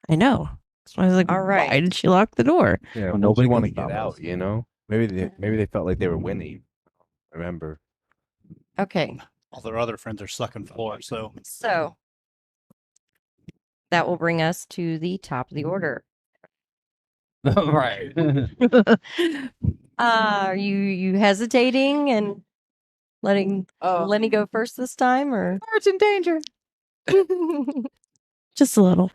I know. So I was like, All right. why did she lock the door? Yeah, Well, nobody nobody want to can get stop out, us. you know? Maybe they felt like they were winning. Remember. Okay. All their other friends are sucking floor, so So that will bring us to the top of the order. Right. Are you hesitating and letting Lenny go first this time, or Bard's in danger. Just a little.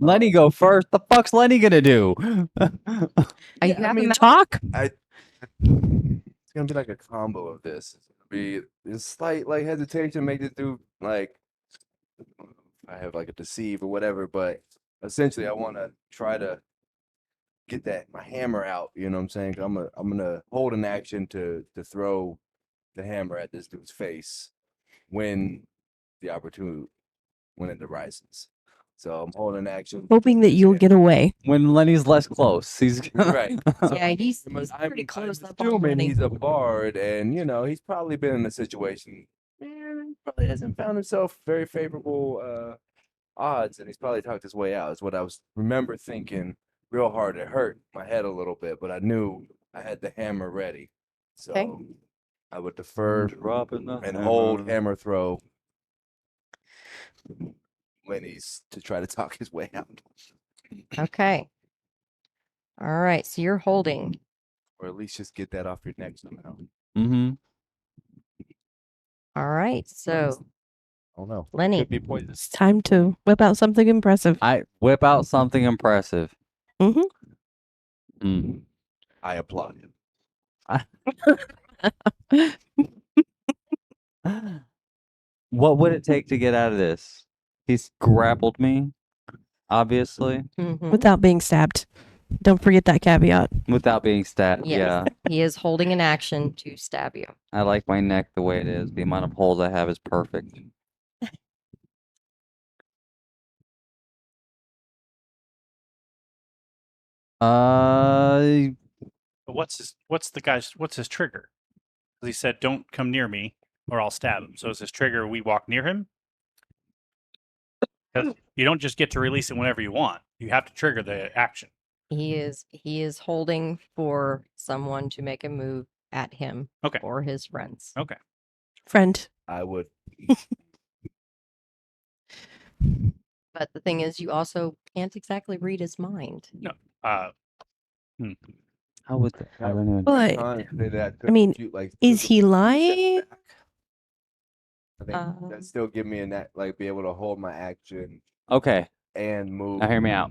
Lenny go first. The fuck's Lenny gonna do? are you having mouth- Talk. It's gonna be like a combo of this. It's gonna be a slight like hesitation, make it do like I have like a deceive or whatever, but essentially I want to try to get my hammer out. You know what I'm saying? I'm gonna hold an action to throw the hammer at this dude's face when the opportunity when it arises. So I'm holding action, Hoping that you'll get away. When Lenny's less close, he's right. So Yeah, he's I'm pretty close up on assuming Lenny. he's a bard, and he's probably been in a situation. Probably hasn't found himself very favorable odds, and he's probably talked his way out. Is what I remember thinking. Real hard. It hurt my head a little bit, but I knew I had the hammer ready. So Okay. I would defer dropping the and hold hammer throw when he's to try to talk his way out, Okay. All right. So you're holding. or at least just get that off your neck somehow. Mm-hmm. All right. So, Oh no. Lenny. Could be poisonous. It's time to whip out something impressive. I whip out something impressive. Mhm. Mm. I applaud him. What would it take to get out of this? He's grappled me, obviously, Mhm. Without being stabbed. Don't forget that caveat. without being stabbed. Yes. Yeah, He is holding an action to stab you. I like my neck the way it is. The amount of holes I have is perfect. Uh, But what's his trigger? 'Cause he said, "Don't come near me, or I'll stab him." So is his trigger we walk near him? 'Cause you don't just get to release it whenever you want. You have to trigger the action. He is holding for someone to make a move at him Okay. or his friends. Okay. Friend. I would. But the thing is, you also can't exactly read his mind. Uh, how would that? I don't know. But I mean, shoot, like, is to he the lying? step back. I think that Um, still give me a net, like, be able to hold my action Okay, and move now hear me out.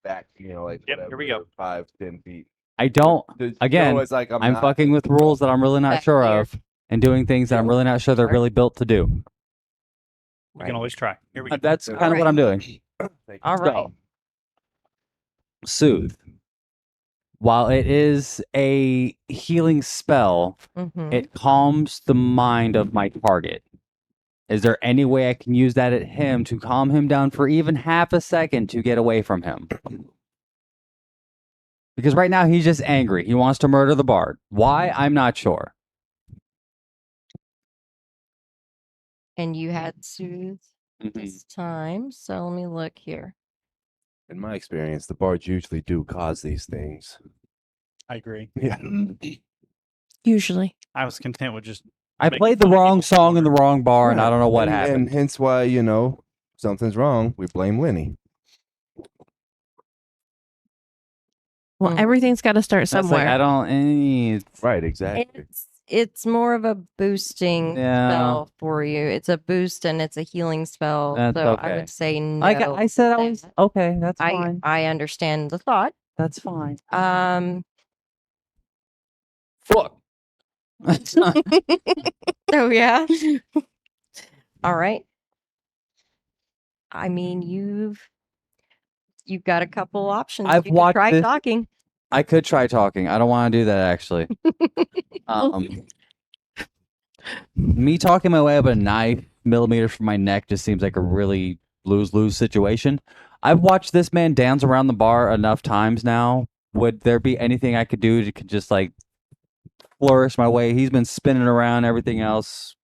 back. Like Yep, here we go. 5-10 feet. I don't. There's Again, it's like I'm not- fucking with rules that I'm really not Back sure here. of, and doing things that I'm really not sure they're Sorry. really built to do. you Right. can always try. Here we go. That's All kind of what I'm doing. All right. So, soothe. While it is a healing spell, Mhm. it calms the mind of my target. Is there any way I can use that at him to calm him down for even half a second to get away from him? Because right now he's just angry. He wants to murder the bard. Why? I'm not sure. And you had soothe this time. So let me look here. In my experience, the bards usually do cause these things. I agree. Yeah. Usually. I was content with just. I making played the fun of wrong people song in the before. wrong bar, and I don't know what and happened. hence why, something's wrong. We blame Lenny. Well, Mhm. everything's got to start That's like, somewhere. I don't. Right, exactly. It's more of a boosting Yeah. spell for you. It's a boost and it's a healing spell. That's so I okay. would say no. Like I said, I was that. okay. That's fine. I understand the thought. That's fine. Fuck. Oh yeah. All right. I mean, you've got a couple options. I've you can watched try this- talking. I could try talking. I don't want to do that actually. Me talking my way up a knife millimeters from my neck just seems like a really lose-lose situation. I've watched this man dance around the bar enough times now. Would there be anything I could do to just like flourish my way? He's been spinning around everything else.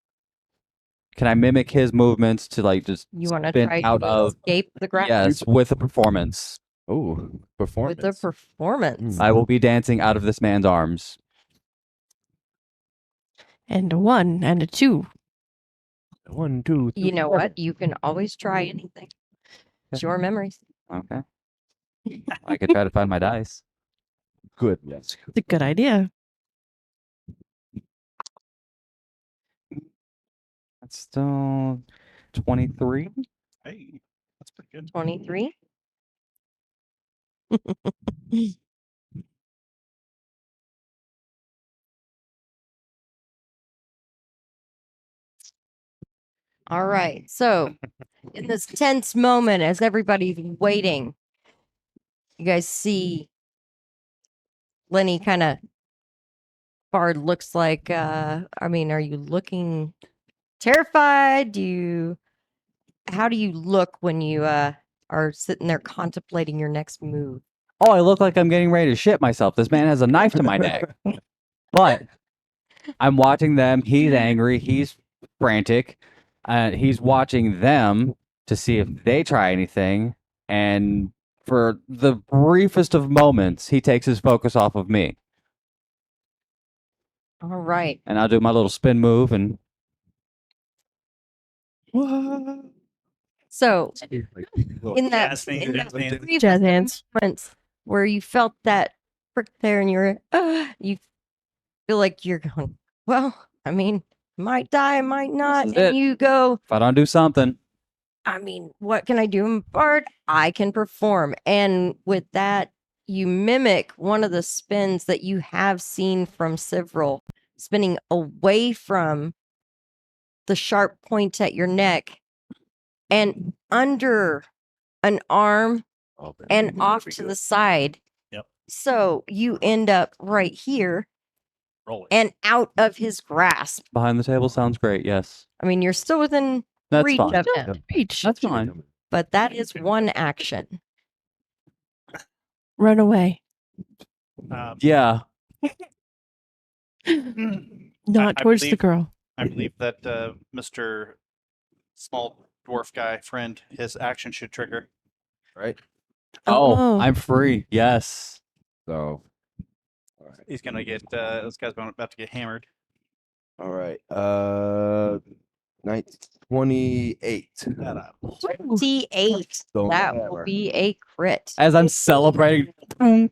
Can I mimic his movements to like just You want to spin try out to of escape the ground? yes with a performance? Oh, performance. With the performance. I will be dancing out of this man's arms. And a 1 and a 2. 1, 2, 3. You know what? You can always try anything. It's your memories. Okay. I could try to find my dice. Good. Yes. It's a good idea. That's still 23. Hey, that's pretty good. 23. All right. So, in this tense moment, as everybody's waiting, you guys see Lenny kind of Bard looks like. I mean, are you looking terrified? How do you look when you are sitting there contemplating your next move? Oh, I look like I'm getting ready to shit myself. This man has a knife to my neck. But I'm watching them. He's angry. He's frantic. He's watching them to see if they try anything. And for the briefest of moments, he takes his focus off of me. All right. And I'll do my little spin move and So, Little in that, Jazz thing, in jazz that hands. brief Jazz hands. moments where you felt that prick there and you feel like you're going, well, I mean, Might die, might not. is And it. you go, If I don't do something, I mean, what can I do, Bard? I can perform. And with that, you mimic one of the spins that you have seen from Several, spinning away from the sharp point at your neck and under an arm Oh, man. and That'd off be to good. the side. Yep. So you end up right here Roll it. and out of his grasp. behind the table sounds great. Yes, I mean, you're still within that's reach fine. of him, Reach. That's fine. but that is one action. Run away. Yeah, Not I towards the believe- girl. I believe that Mr. Small Dwarf guy friend, his action should trigger. Right. Oh, I'm free. Yes. So. He's gonna get this guy's about to get hammered. All right. 28. 28. Don't That hammer. will be a crit. As I'm celebrating. You're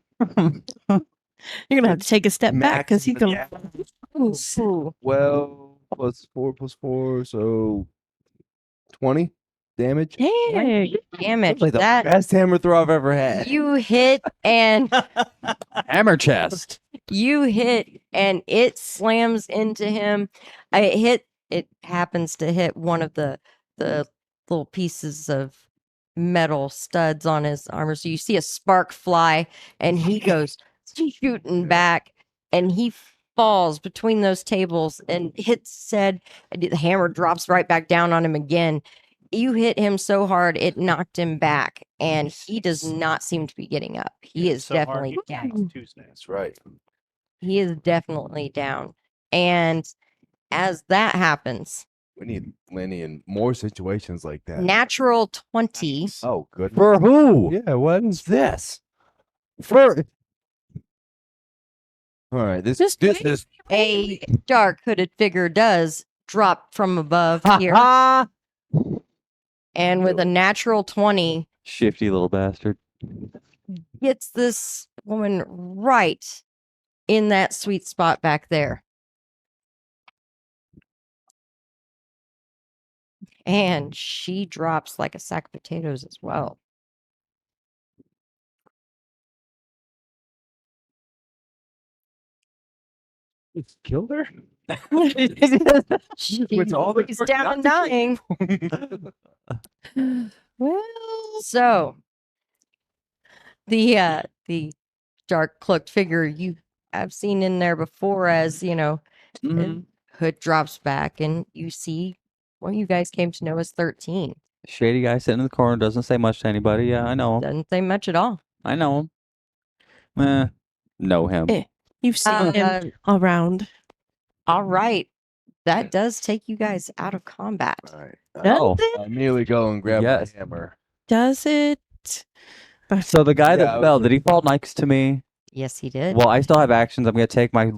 gonna have to take a step back because he's gonna. Yeah. Ooh. 12 plus 4, so 20 damage. Hey, Damage. That's like the That best hammer throw I've ever had. you hit and Hammer chest. it slams into him. It happens to hit one of the little pieces of metal studs on his armor. So you see a spark fly and he goes shooting back and he falls between those tables and hits said the hammer drops right back down on him again. You hit him so hard it knocked him back and he does not seem to be getting up. He is So hard, definitely he down. takes Tuesday. That's right. He is definitely down. And as that happens, We need Lenny in more situations like that. natural 20. Oh, good. For who? Yeah, what is this? For All right, this Just this wait. is A dark hooded figure does drop from above here. ha. And with a natural 20, Shifty little bastard. gets this woman right in that sweet spot back there. And she drops like a sack of potatoes as well. killed her. She With all the is down to dying. well, So the dark cloaked figure you have seen in there before, as you know, Mhm. hood drops back and you see what you guys came to know as 13. Shady guy sitting in the corner doesn't say much to anybody. Yeah, I know him. Doesn't say much at all. I know him. Know him. Eh. You've seen him Uh, around. all right. That does take you guys out of combat. All right. Does Oh. it? I immediately go and grab Yes. my hammer. Does it? So the guy Yeah, that fell, did he fall next to me? Yes, he did. Well, I still have actions. I'm gonna take my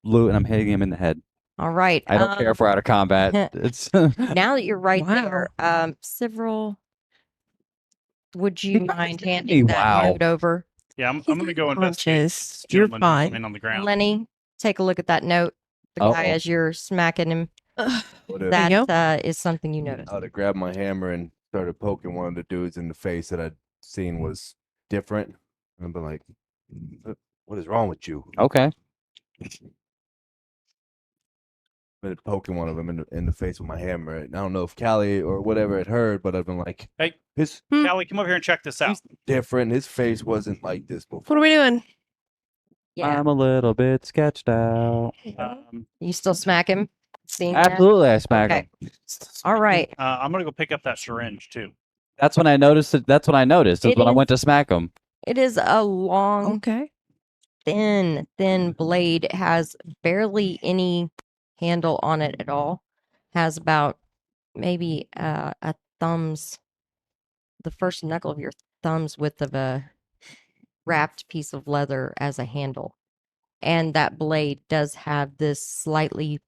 loot and I'm hitting him in the head. All right. I don't care if we're out of combat. It's Now that you're right Wow. there, Several, would you He mind knows me. handing that Wow. note over? Yeah, I'm gonna go investigate. Conscious. this You're gentleman who's fine. laying on the ground. Lenny, take a look at that note. The guy, Uh-oh. as you're smacking him, Would have, There you that is something you notice. I would have grabbed my hammer and started poking one of the dudes in the face that I'd seen was different. And I'd be like, what is wrong with you? okay. Been poking one of them in the face with my hammer. And I don't know if Callie or whatever had heard, but I've been like, Hey. his Callie, come over here and check this out. he's different. His face wasn't like this before. What are we doing? Yeah. I'm a little bit sketched out. You still smack him? Seeing that? Absolutely, I smack Okay. him. All right. I'm gonna go pick up that syringe too. That's when I noticed it. That's when I noticed. Is It when I is- went to smack him. It is a long, Okay. thin blade. It has barely any handle on it at all. Has about maybe a thumb's, the first knuckle of your thumb's width of a wrapped piece of leather as a handle. And that blade does have this slightly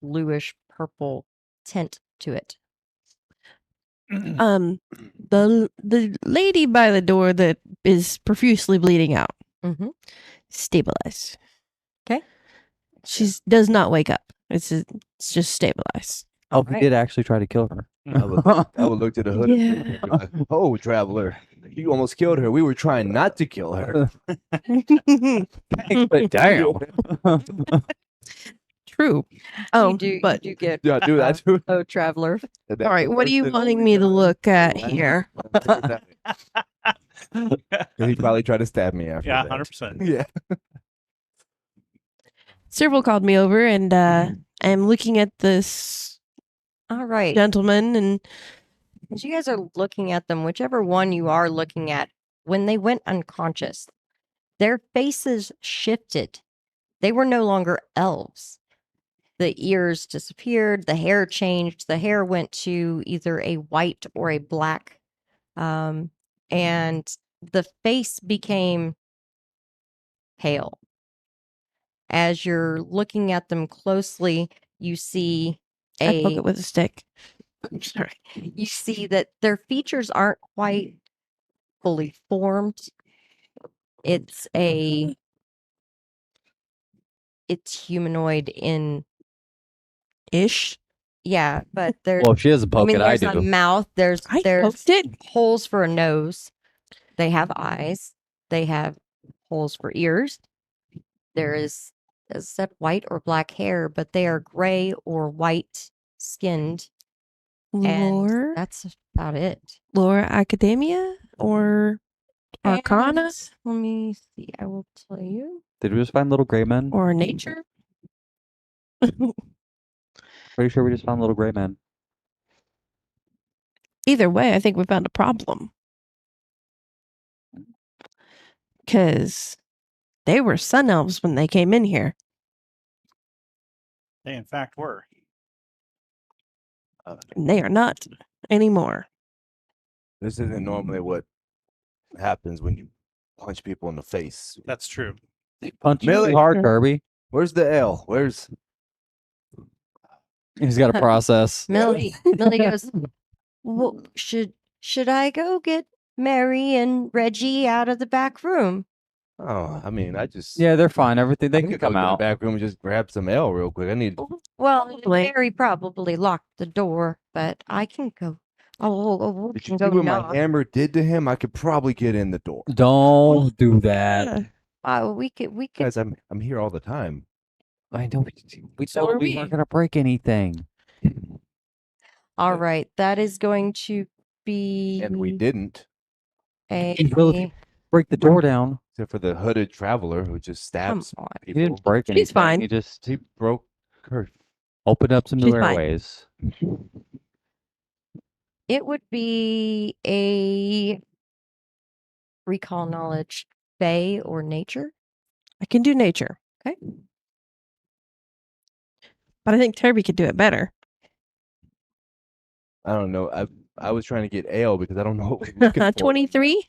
bluish purple tint to it. The lady by the door that is profusely bleeding out. Mm-hmm. Stabilized. 'Kay. She does not wake up. It's It's just stabilize. Oh, he Right. did actually try to kill her. I would look to the hood. Yeah. And be like, oh, traveler, you almost killed her. We were trying not to kill her. But damn. True. Oh, you but do get Yeah, dude, I do. oh traveler. all right. What are you wanting me to look at here? He probably tried to stab me after Yeah, that. 100%. Yeah. Serval called me over, and I am looking at this All right. gentleman, and As you guys are looking at them, whichever one you are looking at, when they went unconscious, their faces shifted. They were no longer elves. The ears disappeared, the hair changed, the hair went to either a white or a black. And the face became pale. As you're looking at them closely, you see I poke a it with a stick. I'm sorry. you see that their features aren't quite fully formed. It's humanoid in Ish. yeah, but there's Well, if she doesn't poke it, I there's a do. mouth, there's I poked it. holes for a nose. They have eyes. They have holes for ears. There is, as I said, white or black hair, but they are gray or white skinned. And Lore, that's about it. lore, academia, or arcana, And let me see. I will tell you. Did we just find little gray men? or nature. Pretty sure we just found little gray men. Either way, I think we found a problem. Because they were sun elves when they came in here. They, in fact, were. And they are not anymore. This isn't normally what happens when you punch people in the face. That's true. They punch you Millie. too hard, Kirby. Where's the L? Where's He's got a process. Millie goes, well, should I go get Mary and Reggie out of the back room? Oh, I mean, I just Yeah, they're fine. Everything they I can could go come to the out. back room and just grab some L real quick. I need Well, Like- Mary probably locked the door, but I can go. Oh, Did can you go see what knock. my hammer did to him? I could probably get in the door. Don't do that. We could. Guys, I'm here all the time. I know. We So told are we we. weren't gonna break anything. All right, that is going to be And we didn't, You will if you a. break the door down. except for the hooded traveler who just Come stabs on. He people. didn't break She's anything. fine. He just He broke her. opened up some new She's fine. airways. It would be a recall knowledge, Fey or nature. I can do nature. Okay. But I think Toby could do it better. I don't know. I was trying to get ale because I don't know what we're looking for. 23?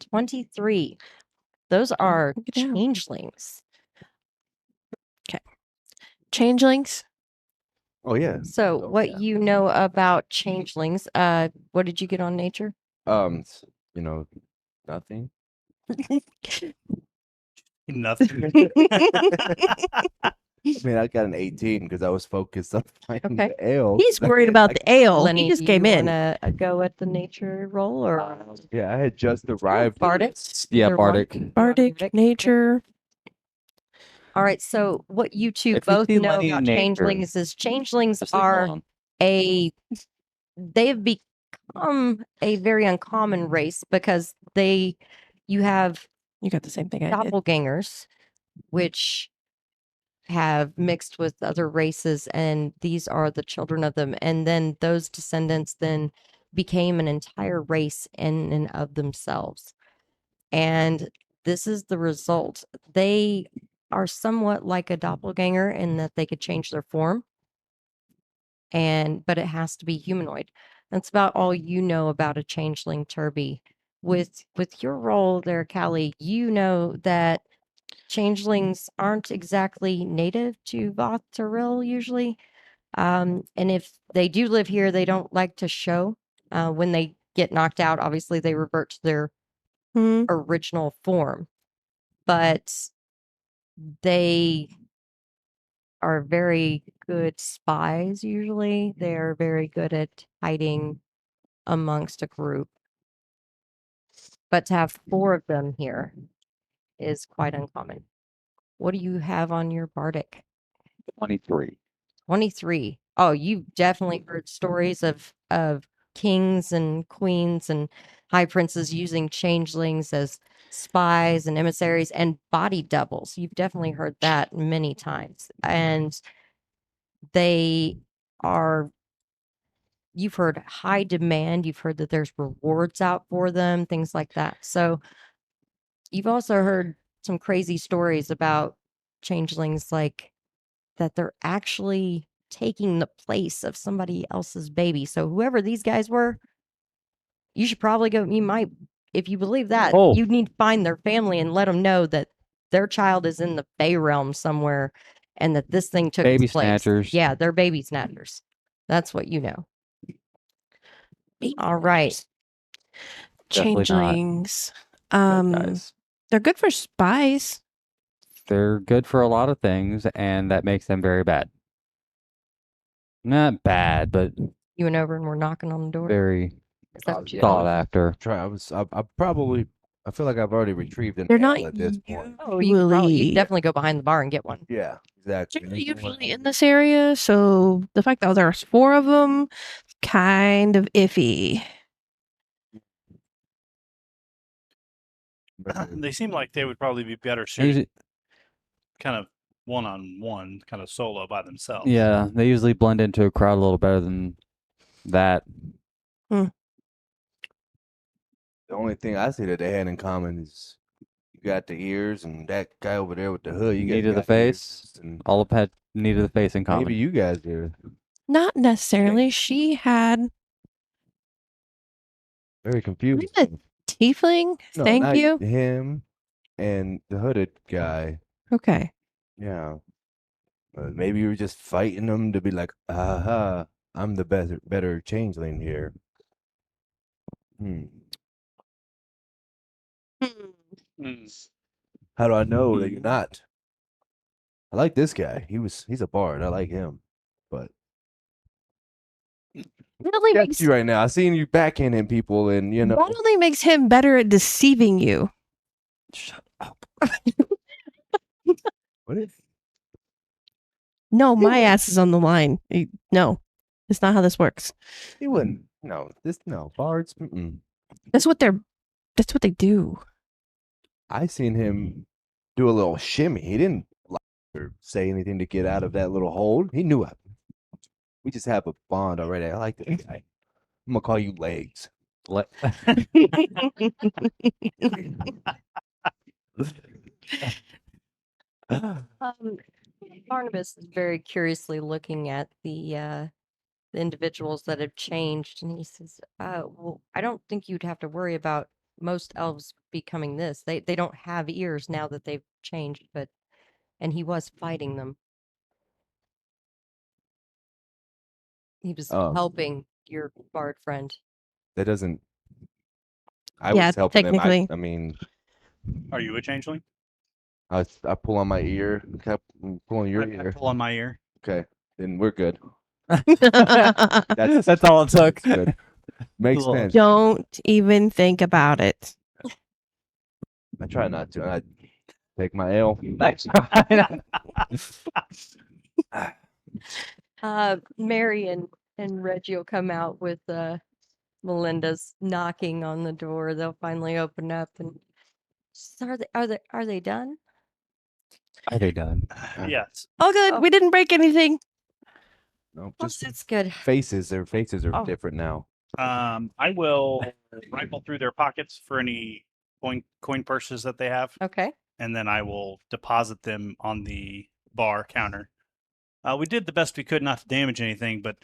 23. Those are Look it down. changelings. Changelings? Oh yeah. So, Oh, what yeah. you know about changelings? What did you get on nature? You know, nothing. Nothing. I mean, I got an 18 because I was focused on finding Okay. the ale. He's worried about the ale. Lenny, He just do came you in. wanna, go at the nature roll or Yeah, I had just arrived. Bardic? Yeah, Either one. Bardic. Bardic, nature. All right. So, what you two If we both see know Lenny about in nature, changelings is changelings Just leave him are alone. they've become a very uncommon race because you have You got the same thing I did. doppelgangers, which have mixed with other races, and these are the children of them. And then those descendants then became an entire race in and of themselves. And this is the result. They are somewhat like a doppelganger in that they could change their form, but it has to be humanoid. That's about all you know about a changeling, Turby. With your role there, Callie, you know that changelings aren't exactly native to Voth Terrell usually. And if they do live here, they don't like to show. When they get knocked out, obviously they revert to their Hmm. original form. But they are very good spies usually. They're very good at hiding amongst a group. But to have 4 of them here is quite uncommon. What do you have on your bardic? 23. 23. Oh, you've definitely heard stories of kings and queens and high princes using changelings as spies and emissaries and body doubles. You've definitely heard that many times. And they are, you've heard high demand, you've heard that there's rewards out for them, things like that. So you've also heard some crazy stories about changelings, like that they're actually taking the place of somebody else's baby. So whoever these guys were, you should probably go. You might, if you believe that, Oh. you need to find their family and let them know that their child is in the Fey realm somewhere, and that this thing took Baby its place. snatchers. Yeah, they're baby snatchers. That's what you know. All right. Definitely not. Changelings. Good guys. They're good for spies. They're good for a lot of things, and that makes them very bad. Not bad, but You went over and we're knocking on the door. very Is that what you sought did? after. I feel like I've already retrieved an They're ale not at this point. Oh, you could probably, you usually. could definitely go behind the bar and get one. Yeah, They're exactly. not usually in this area, so the fact that there's 4 of them, kind of iffy. They seem like they would probably be better They suited, usually- kind of one-on-one, kind of solo by themselves. yeah, they usually blend into a crowd a little better than that. The only thing I see that they had in common is you got the ears, and that guy over there with the hood. You Knee guys to the got face. ears, and All of had knee to the face in common. maybe you guys do. Not necessarily. She had Very confused. a tiefling. No, Thank not you. him and the hooded guy. Okay. Yeah. Maybe you were just fighting them to be like, aha, I'm the better changeling here. Hmm. Mm. How do I know that you're not? I like this guy. He's a bard. I like him. But That only that's makes, you right now. I seen you backhanding people, and you know. that only makes him better at deceiving you. Shut up. What is? No, my ass is on the line. No, that's not how this works. He wouldn't. No, bards. That's what they do. I seen him do a little shimmy. He didn't lie or say anything to get out of that little hold. He knew it. We just have a bond already. I like this guy. I'm gonna call you Legs. Le- Barnabas is very curiously looking at the individuals that have changed, and he says, "Well, I don't think you'd have to worry about most elves becoming this. They don't have ears now that they've changed, but and he was fighting them. He was Oh. helping your bard friend. That doesn't. I Yeah, was helping them. technically. I mean, Are you a changeling? I pull on my ear. Kept pulling your I ear. pull on my ear. Okay, then we're good. That's all it took. Good. Makes Cool. sense. Don't even think about it. I try not to. I take my L. Mary and Reggie will come out with Melinda's knocking on the door. They'll finally open up and she says, are they done? Are they done? Yes. Oh, good. Oh. We didn't break anything. No, Oh, just that's good. faces. Their faces are Oh. different now. I will rifle through their pockets for any coin purses that they have, Okay. and then I will deposit them on the bar counter. We did the best we could not to damage anything, but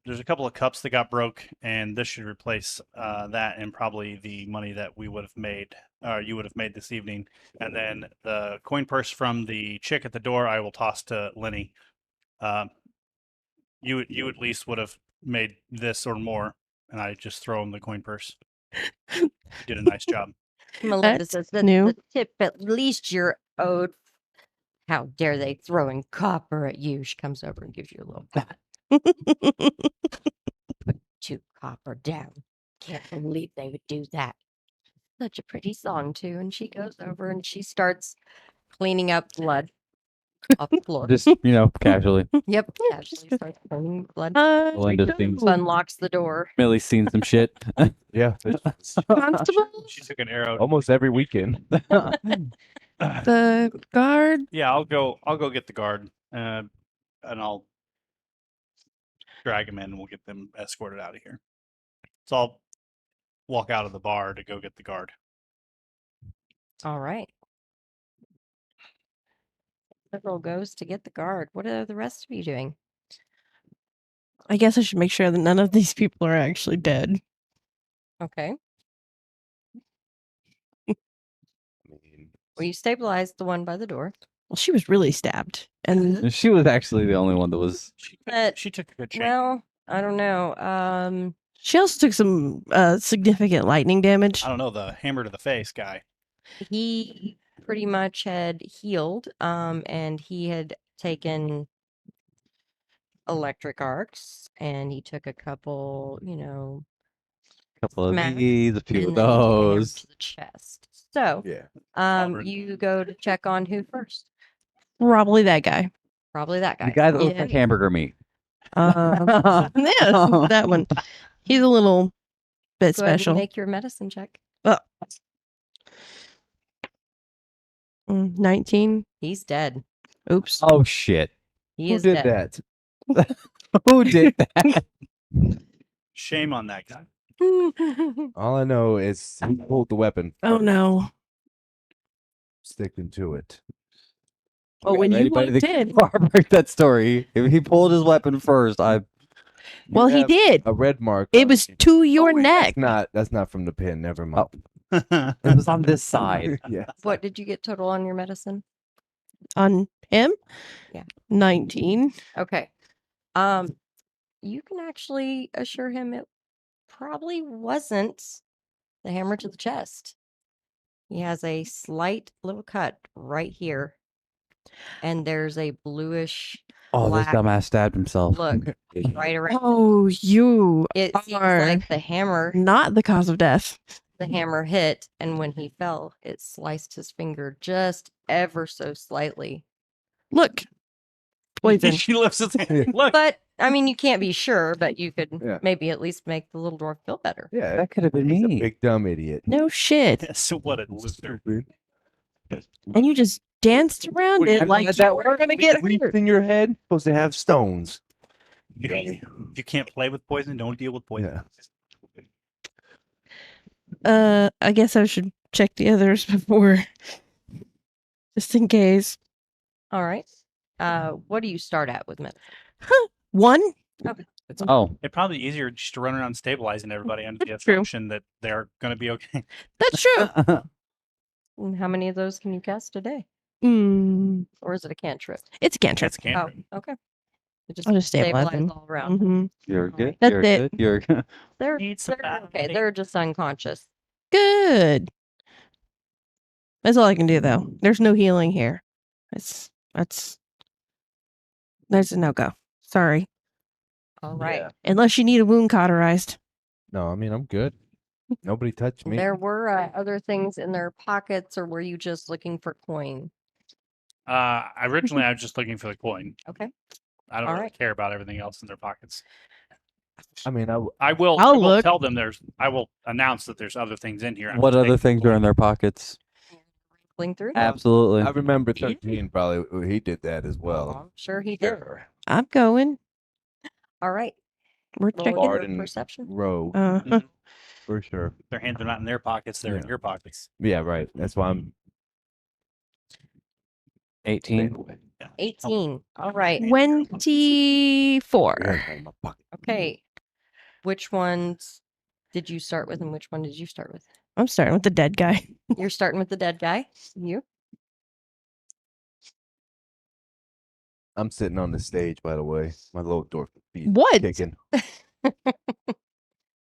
there's a couple of cups that got broke, and this should replace that and probably the money that we would have made, or you would have made this evening. And then the coin purse from the chick at the door, I will toss to Lenny. You at least would have made this or more, and I just throw him the coin purse. You did a nice job. Melinda That's says that new. the tip at least you're owed How dare they throwing copper at you? She comes over and gives you a little pat. 2 copper down. Can't believe they would do that. Such a pretty song too. And she goes over and she starts cleaning up blood off the floor. Just, casually. Yep. Casually starts cleaning blood. Belinda's being Unlocks the door. Millie's seen some shit. Yeah, that's Constable, She took an arrow. almost every weekend. the guard. Yeah, I'll go get the guard, and I'll drag him in, and we'll get them escorted out of here. So I'll walk out of the bar to go get the guard. All right. Several goes to get the guard. What are the rest of you doing? I guess I should make sure that none of these people are actually dead. Okay. I mean, Well, you stabilized the one by the door. Well, she was really stabbed, and She was actually the only one that was. She took a good chance. Well, I don't know. she also took some significant lightning damage. I don't know, the hammer to the face guy. He pretty much had healed, and he had taken electric arcs, and he took a couple, Couple of Smack. these, a few of and then he took a hammer those. to the chest. So, yeah. Auburn. you go to check on who first? Probably that guy. Probably that guy. The guy that looks Yeah. like hamburger meat. Yeah, that one. He's a little bit Go ahead and special. make your medicine check. 19. He's dead. Oops. Oh shit! He Who is did dead. that? Who did that? Shame on that guy. All I know is he pulled the weapon. Oh first, no. Sticking to it. Oh, when you Anybody walked that can in. corroborate that story, if he pulled his weapon first, You Well, he have did. a red mark. It on was you. to your Oh, wait, neck. That's not from the pin. Never mind. it was on this side. yeah. What did you get total on your medicine? On him? Yeah. 19. Okay. You can actually assure him it probably wasn't the hammer to the chest. He has a slight little cut right here, and there's a bluish Oh, this black dumbass stabbed himself. look right around. Oh, you It seems are like the hammer not the cause of death. hit, and when he fell, it sliced his finger just ever so slightly. Look. Poison. She lifts his hand. Look. But I mean, you can't be sure, but you could Yeah. maybe at least make the little dwarf feel better. Yeah. That could have been He's a me. big dumb idiot. No shit. So what a loser. And you just danced around Would it you like let you that were work? going to get Leaves hurt. in your head. Supposed to have stones. If you can't play with poison, don't deal with poison. I guess I should check the others before, just in case. All right. What do you start at with medicine? 1. Oh, It'd probably be easier just to run around stabilizing everybody under the That's true. assumption that they're going to be okay. That's true. And how many of those can you cast a day? Or is it a cantrip? It's a cantrip. That's cantrip. Oh, okay. It I'll just stabilize them. all around. hmm you're All good. right. That's You're it. good. You're good. They're, Need they're okay. somebody. They're just unconscious. Good. That's all I can do, though. There's no healing here. There's a no go. Sorry. All right. Yeah. Unless you need a wound cauterized. No, I mean I'm good. Nobody touched me. There were other things in their pockets, or were you just looking for coin? Originally, I was just looking for the coin. Okay. I don't All really right. care about everything else in their pockets. I mean, I will I'll look. tell them I will announce that there's other things in here. I'm What just other taking the things are coin. in their pockets? Fling through? Absolutely. I remember 13 probably. He did that as well. I'm sure he did. I'm going. All right. We're Roll checking. your Bard and perception. Rogue Uh, for sure. Their hands are not in their pockets; they're in Yeah. your pockets. Yeah, right. That's why I'm 18. staying away. 18. All right. 24. Yeah, in my pocket. Okay. Which ones did you start with, and which one did you start with? I'm starting with the dead guy. You're starting with the dead guy. You? I'm sitting on the stage, by the way. My little dwarf feet What? kicking.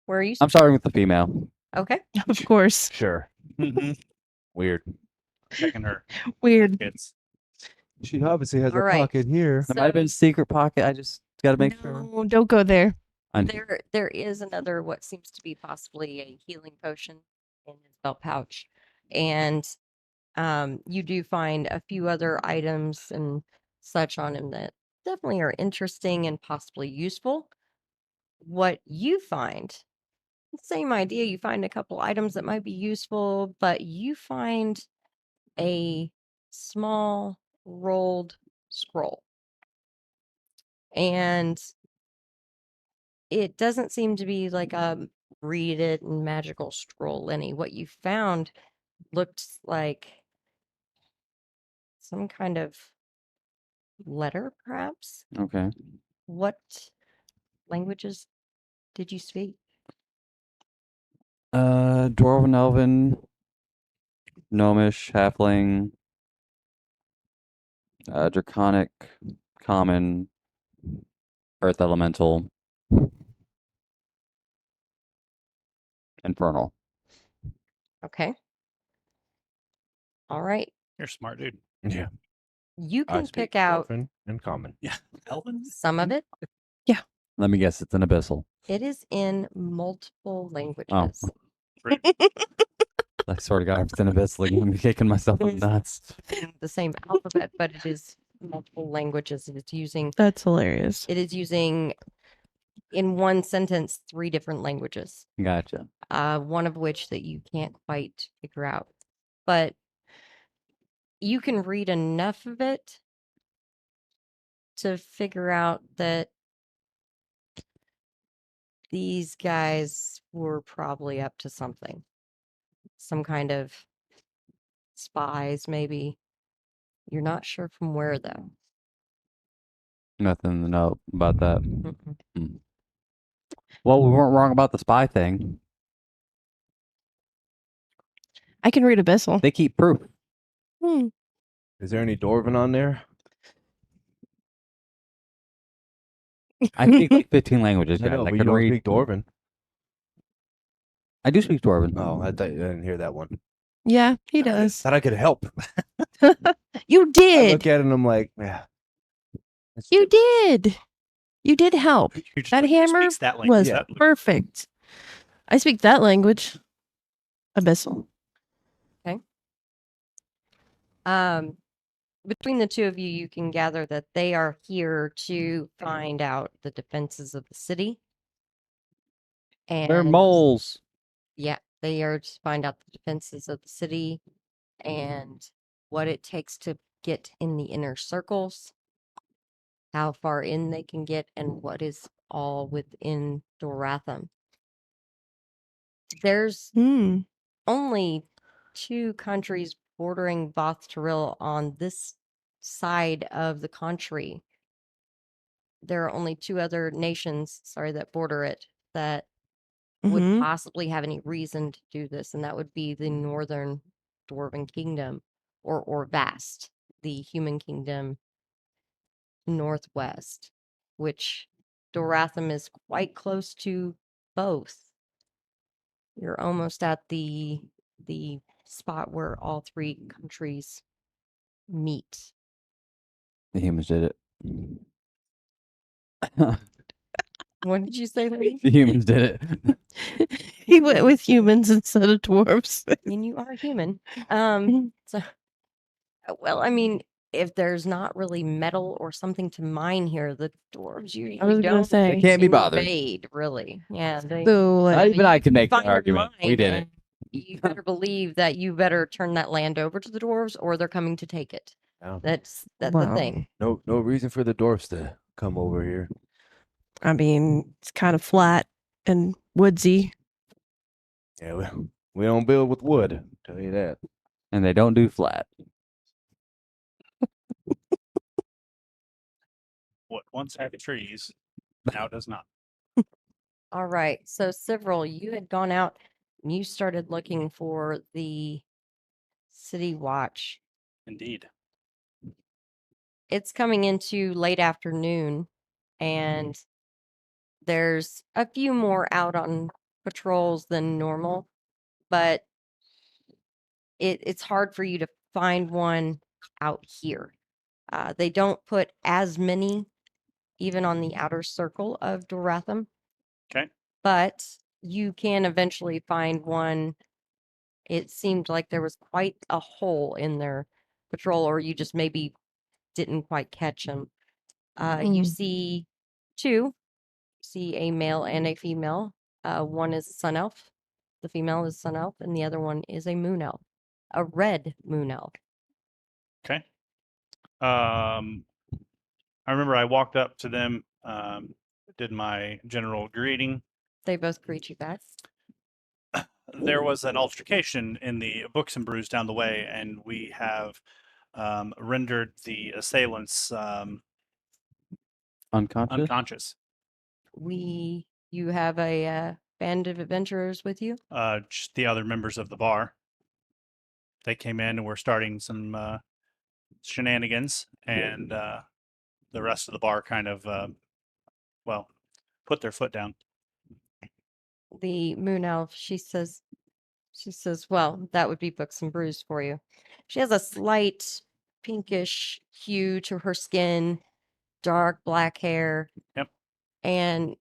Where are you? I'm starting with the female. Okay. Of course. Sure. Mhm. Weird. Checking her Weird. kids. She obviously has All a right. pocket here. There might have been a secret pocket. I just got to make sure. No, don't go there. There is another what seems to be possibly a healing potion in his belt pouch, and you do find a few other items and such on him that definitely are interesting and possibly useful. What you find, same idea. You find a couple items that might be useful, but you find a small rolled scroll, and it doesn't seem to be like a read it and magical scroll any. What you found looked like some kind of letter, perhaps. Okay. What languages did you speak? Dwarven, Elven, Gnomish, Halfling, Draconic, Common, Earth Elemental, Infernal. Okay. All right. You're a smart dude. Yeah. You I can speak pick out Dwarven and Common. Elven? some of it. Let me guess, it's an abyssal. It is in multiple Oh, languages. I sort of got it's an abyssal. I'm kicking myself in the nuts. In the same alphabet, but it is multiple languages. That's hilarious. It is using in one sentence 3 different languages. Gotcha. One of which that you can't quite figure out. But you can read enough of it to figure out that these guys were probably up to something. Some kind of spies, maybe. You're not sure from where, though. Nothing to know about that. Mm-mm. Well, we weren't wrong about the spy thing. I can read abyssal. They keep proof. Hmm. Is there any Dwarven on there? I speak like 15 languages. I Yeah, know, I but you can don't read. speak Dwarven. I do speak Dwarven. Oh, I didn't hear that one. Yeah, he does. Thought I could help. You I did. look at it and I'm like, yeah. that's You different. did. You did help. You're just That like, "Who hammer speaks that language?" was That- perfect. I speak that language. Abyssal. Between the two of you, you can gather that they are here to find out the defenses of the city. They're And moles. yeah, they are to find out the defenses of the city and what it takes to get in the inner circles, how far in they can get, and what is all within Doratham. There's Hmm. only 2 countries bordering Voth Tyril on this side of the country. There are only 2 other nations, that border it that would Mhm. possibly have any reason to do this, and that would be the Northern Dwarven Kingdom or Vast, the human kingdom northwest, which Doratham is quite close to both. You're almost at the spot where all 3 countries meet. The humans did it. What did you say, Lee? The humans did it. He went with humans instead of dwarves. I mean, you are human. So, well, I mean, if there's not really metal or something to mine here, the dwarves I usually was gonna don't say. They can't be bothered. invade, really. Yeah, they. So, I Not like, mean, even I you can make that find a argument. We mine did it. and You better believe that you better turn that land over to the dwarves, or they're coming to take it. Yeah. That's the Wow. thing. No reason for the dwarfs to come over here. I mean, it's kind of flat and woodsy. Yeah, we don't build with wood. Tell you that. And they don't do flat. What once had trees now does not. All right. So, Several, you had gone out and you started looking for the city watch. Indeed. It's coming into late afternoon, and there's a few more out on patrols than normal, but it's hard for you to find one out here. They don't put as many even on the outer circle of Doratham, Okay. but you can eventually find one. It seemed like there was quite a hole in their patrol, or you just maybe didn't quite catch them. You Mm. see two. See a male and a female. One is a sun elf. The female is sun elf, and the other one is a moon elf, a red moon elf. Okay. I remember I walked up to them, did my general greeting. They both greet you back. There was an altercation in the Books and Brews down the way, and we have rendered the assailants Unconscious? unconscious. You have a band of adventurers with you. Just the other members of the bar. They came in and were starting some shenanigans, and the rest of the bar kind of, well, put their foot down. The moon elf, she says, well, that would be Books and Brews for you. She has a slight pinkish hue to her skin, dark black hair. Yep. And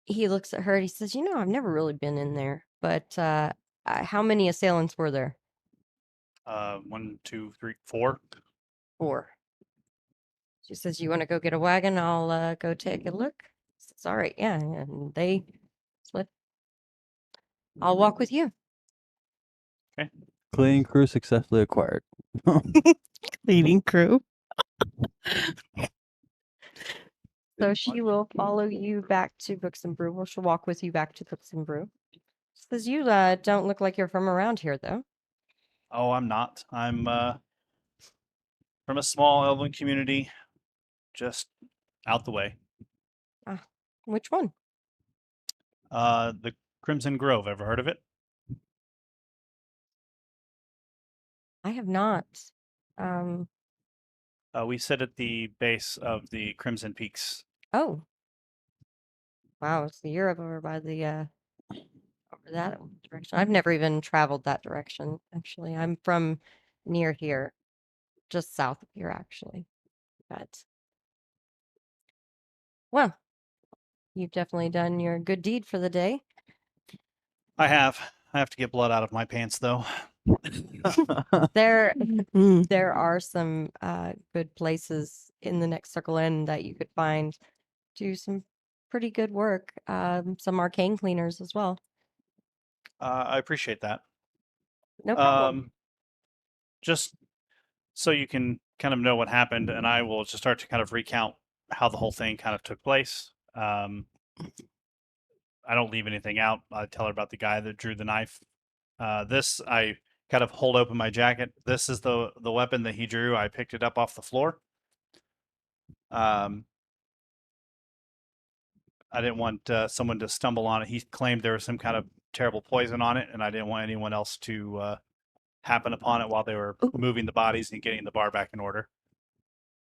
he looks at her and he says, I've never really been in there, but how many assailants were there? 1, 2, 3, 4. 4. She says, you want to go get a wagon? I'll go take a look. Says, all right, yeah. And they split. I'll walk with you. Cleaning crew successfully acquired. Leading crew. So she will follow you back to Books and Brew. Well, she'll walk with you back to Books and Brew. She says, you don't look like you're from around here, though. Oh, I'm not. I'm from a small elven community, just out the way. Which one? The Crimson Grove. Ever heard of it? I have not. We sit at the base of the Crimson Peaks. Oh. Wow, it's the Europe over by the over that direction. I've never even traveled that direction, actually. I'm from near here, just south of here, actually. But well, you've definitely done your good deed for the day. I have. I have to get blood out of my pants, though. There Mm. there are some good places in the next circle in that you could find do some pretty good work. Some arcane cleaners as well. I appreciate that. No problem. Just so you can kind of know what happened, and I will just start to kind of recount how the whole thing kind of took place. I don't leave anything out. I tell her about the guy that drew the knife. This I kind of hold open my jacket. This is the weapon that he drew. I picked it up off the floor. I didn't want someone to stumble on it. He claimed there was some kind of terrible poison on it, and I didn't want anyone else to happen upon it while they were Ooh. moving the bodies and getting the bar back in order.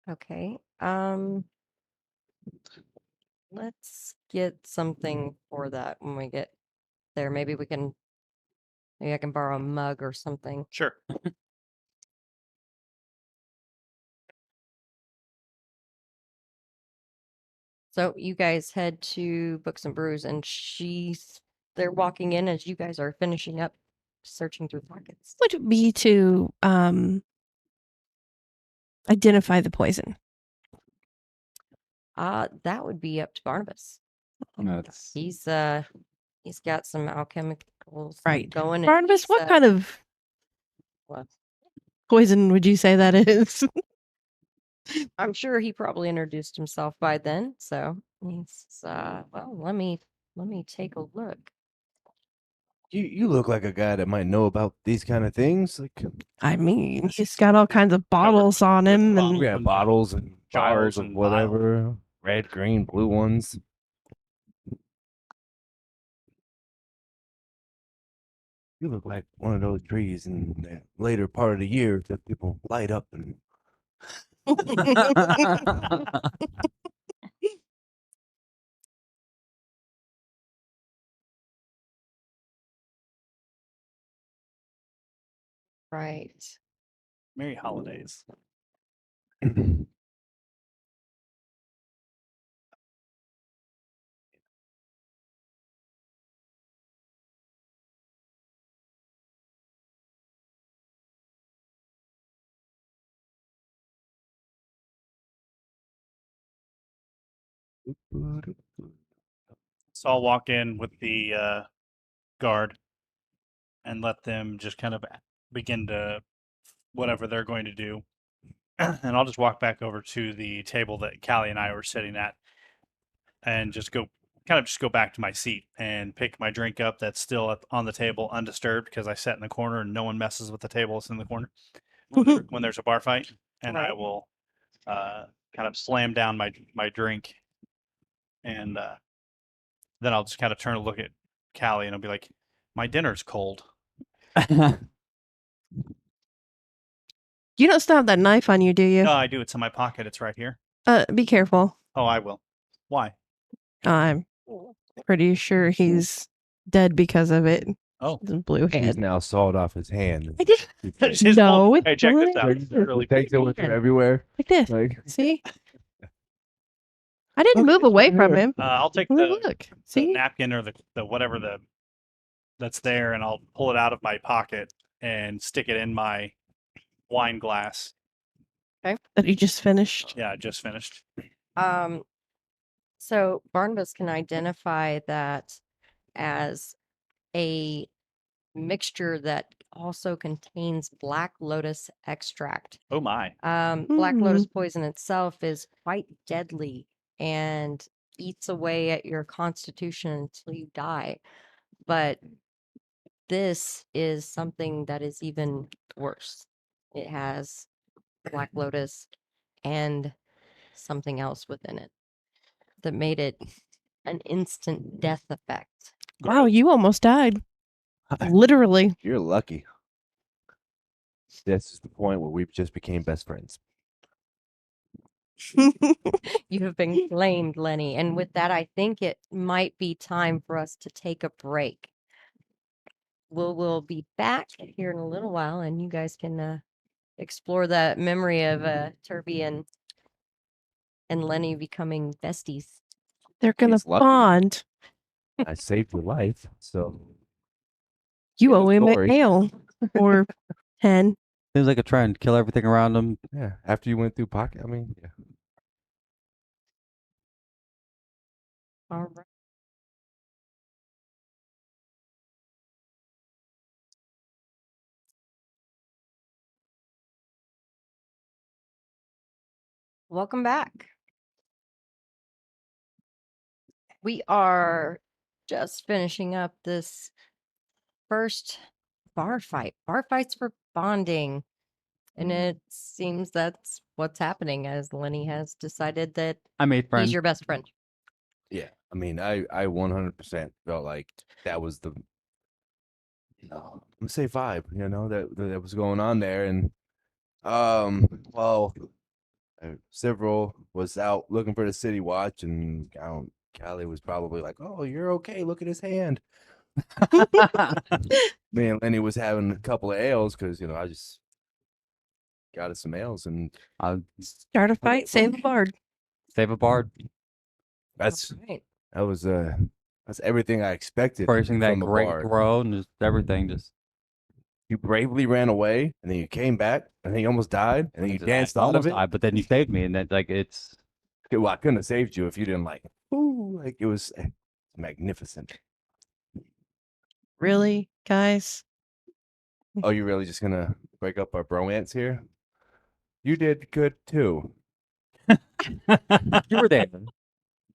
Okay. Let's get something for that when we get there. Maybe I can borrow a mug or something. Sure. So you guys head to Books and Brews, and they're walking in as you guys are finishing up searching through pockets. Would it be to identify the poison? That would be up to Barnabas. That's He's got some alchemicals Right. going. And Barnabas, he's, what kind of what? poison would you say that is? I'm sure he probably introduced himself by then. So he's well, let me take a look. You look like a guy that might know about these kind of things. Like I mean, he's got all kinds of bottles on him, bottle. and we have bottles and Vials jars of and whatever, red, green, blue ones. You look like one of those trees in the later part of the year that people light up and Right. Merry holidays. So I'll walk in with the guard and let them just kind of begin to whatever they're going to do. And I'll just walk back over to the table that Callie and I were sitting at and just go back to my seat and pick my drink up that's still on the table undisturbed because I sat in the corner and no one messes with the table that's in the corner when there's a bar fight. And I Right. will kind of slam down my drink and then I'll just kind of turn and look at Callie and I'll be like, my dinner's cold. You don't still have that knife on you, do you? No, I do. It's in my pocket. It's right here. Be careful. Oh, I will. Why? I'm pretty sure he's dead because of it. Oh. The blue He's head. now sawed off his hand. I did. It's his No, fault. it's Hey, check this not. out. It's really Takes it with him everywhere. Like this. Like See? I didn't move away from him. I'll take Look. the See? napkin or the whatever that's there, and I'll pull it out of my pocket and stick it in my wine glass. That he just finished. Yeah, I just finished. So Barnabas can identify that as a mixture that also contains black lotus extract. Oh my! Black lotus poison itself is quite deadly and eats away at your constitution until you die. But this is something that is even worse. It has black lotus and something else within it that made it an instant death effect. Wow, you almost died. Literally. you're lucky. This is the point where we just became best friends. You have been claimed, Lenny. And with that, I think it might be time for us to take a break. We'll be back here in a little while, and you guys can explore that memory of Turby and Lenny becoming besties. They're gonna He's lucky. bond. I saved your life, so You Good owe him story. an ale or 10. Seems like a trend. Kill everything around him. yeah. After you went through pocket, I mean, yeah. All right. Welcome back. We are just finishing up this first bar fight. Bar fights for bonding. And it seems that's what's happening as Lenny has decided that I made friends. he's your best friend. Yeah. I mean, I 100% felt like that was the I'm gonna say vibe, that was going on there, and well, several was out looking for the city watch, and Callie was probably like, "Oh, you're okay. Look at his hand." Me and Lenny was having a couple of ales because I just got us some ales, and Start a fight, save a bard. Save a bard. that's All right. that was that's everything I expected Pricing that from a great bard. throw and just everything. Just You bravely ran away, and then you came back, and then you almost died, and then you danced I out of almost it. died, but then you saved me, and then it's Well, I couldn't have saved you if you didn't it was magnificent. Really, guys? Oh, you really just gonna break up our bromance here? You did good too. you were there.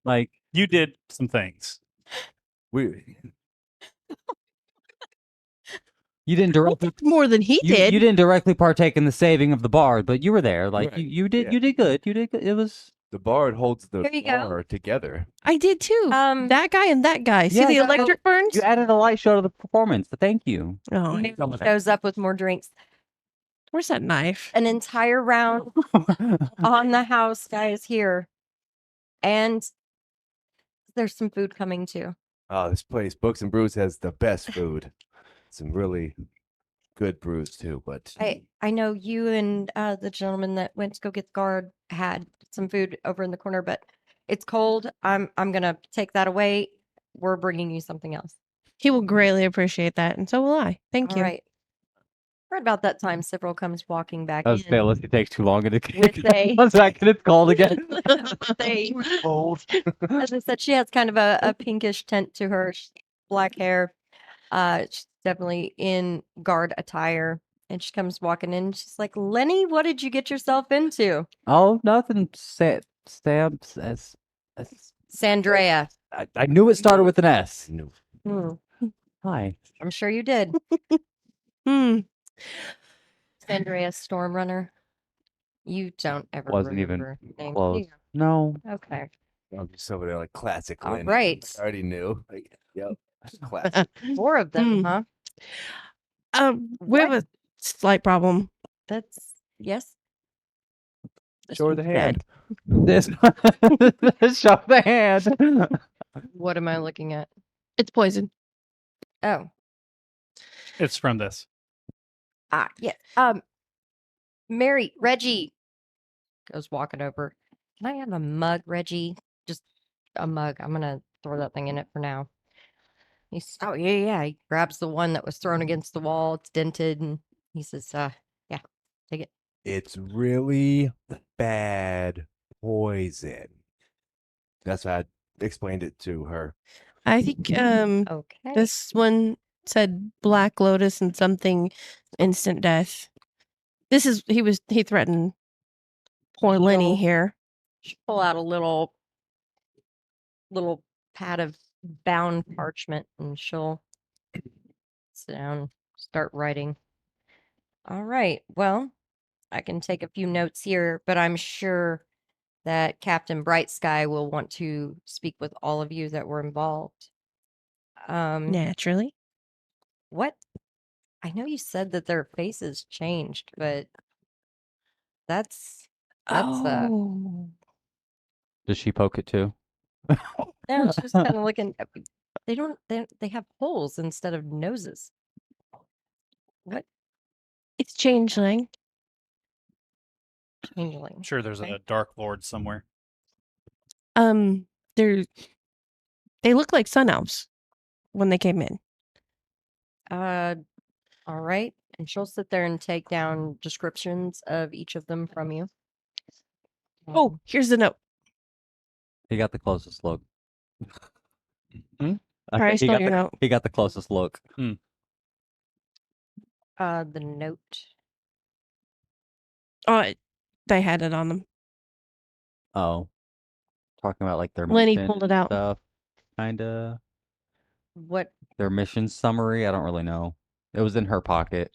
Like You did some things. We you didn't directly More than he you, did. you didn't directly partake in the saving of the bard, but you were there. Like Right, you did yeah. you did good. You did good. It was the bard holds the Here you go. bar together. I did too. That guy and that guy. See Yeah, the you- electric burns? you added a light show to the performance. But thank you. Oh, Nick shows up with more drinks. where's that knife? An entire round on the house, guys, here. And there's some food coming too. Oh, this place, Books and Brews, has the best food. Some really good brews too, but I know you and the gentleman that went to go get the guard had some food over in the corner, but it's cold. I'm gonna take that away. We're bringing you something else. He will greatly appreciate that, and so will I. Thank All you. right. Right about that time, Cyril comes walking back I was saying, in unless it takes too long to with a one second, it's cold again. with a cold. as I said, she has kind of a pinkish tint to her black hair. She's definitely in guard attire. And she comes walking in. She's like, Lenny, what did you get yourself into? Oh, nothing. Stamps. Sandrea. I knew it started with an S. No. Hmm, Hi. I'm sure you did. Hmm. Sandrea Stormrunner. You don't ever Wasn't even remember names. do close. you? No. Okay. I'm just over there like classic. All Lenny. right. I already knew. Like, yep. Classic. 4 of them, Hmm. huh? We have What? a slight problem. That's yes. Show her the hand. This. Show the hand. What am I looking at? It's poison. Oh. It's from this. Yeah. Mary, Reggie goes walking over. Can I have a mug, Reggie? Just a mug. I'm gonna throw that thing in it for now. Oh yeah. He grabs the one that was thrown against the wall. It's dented, and he says, yeah, take it. It's really bad poison. That's why I explained it to her. I think Okay. this one said Black Lotus and something instant death. He threatened poor Lenny She'll- here. she'll pull out a little pad of bound parchment, and she'll sit down, start writing. All right. Well, I can take a few notes here, but I'm sure that Captain Bright Sky will want to speak with all of you that were involved. Naturally. What? I know you said that their faces changed, but that's Oh. Does she poke it too? no, it's just kind of looking. They have holes instead of noses. What It's changeling. changeling? I'm sure there's Okay. a Dark Lord somewhere. They look like sun elves when they came in. All right. And she'll sit there and take down descriptions of each of them from you. Oh, here's the note. He got the closest look. Hmm? I Sorry, I think stole your note. he got the closest look. The note. Oh, they had it on them. Oh. Talking about like their Lenny mission pulled it out. stuff. Kinda. What? Their mission summary. I don't really know. It was in her pocket.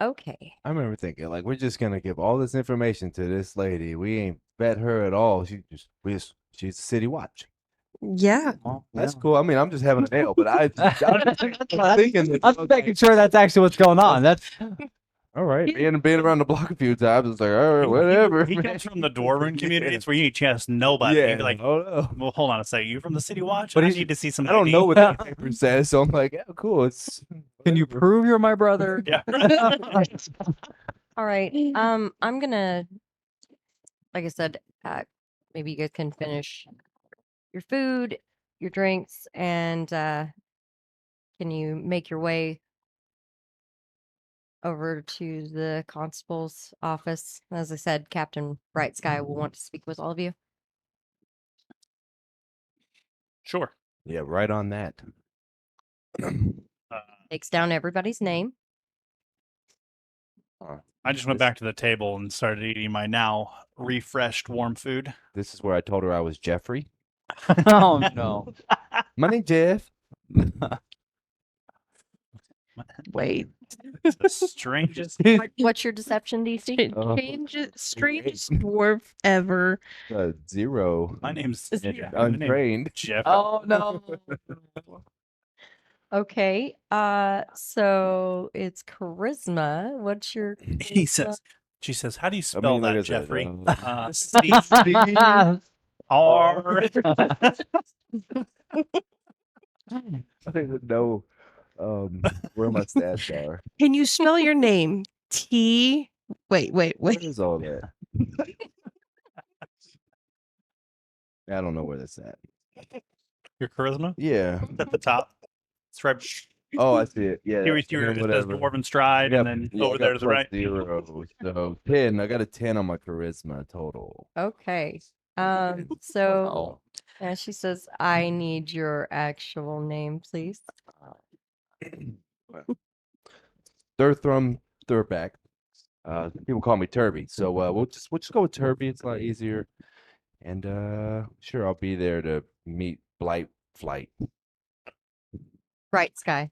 Okay. I remember thinking, like, we're just gonna give all this information to this lady. We ain't vet her at all. She's city watch. Yeah. That's cool. I mean, I'm just having a nail, but I'm thinking that, I'm making sure that's actually what's going on. That's all right. Being around the block a few times, it's like, all right, whatever. He comes from the Dwarven community. It's where you chance nobody. Yeah. He'd be like, oh no. well, hold on a second. You from the City Watch? But I he's- need to see some I don't ID." know what that paper says, so I'm like, yeah, cool. It's Can you whatever. prove you're my brother? Yeah. All right. I'm gonna, like I said, maybe you guys can finish your food, your drinks, and can you make your way over to the constable's office? As I said, Captain Bright Sky will want to speak with all of you. Sure. Yeah, right on that. Takes down everybody's name. I just went back to the table and started eating my now refreshed warm food. This is where I told her I was Jeffrey. Oh no. My name's Jeff. Wait. The strangest. What's your deception DC? Strangest dwarf ever. 0. My name's Is- my name's Untrained. Jeff. Oh no. Okay. So it's charisma. What's your He charisma? says. She says, "How do you I spell mean, like that, I said, Jeffrey?" I think no. Where my stats are. Can you spell your name? T. Wait. What is all that? I don't know where that's at. Your charisma? Yeah. It's at the top. It's right Oh, I see it. Yeah. here. that's It says whatever. Dwarven Stride, I and got- then yeah, I over got there to the plus right. 0. So 10. I got a 10 on my charisma total. Okay. So she says, I need your actual name, please. Thurthrum Thurback. People call me Turby, so we'll just go with Turby. It's a lot easier. And sure, I'll be there to meet Blight Flight. Bright Sky.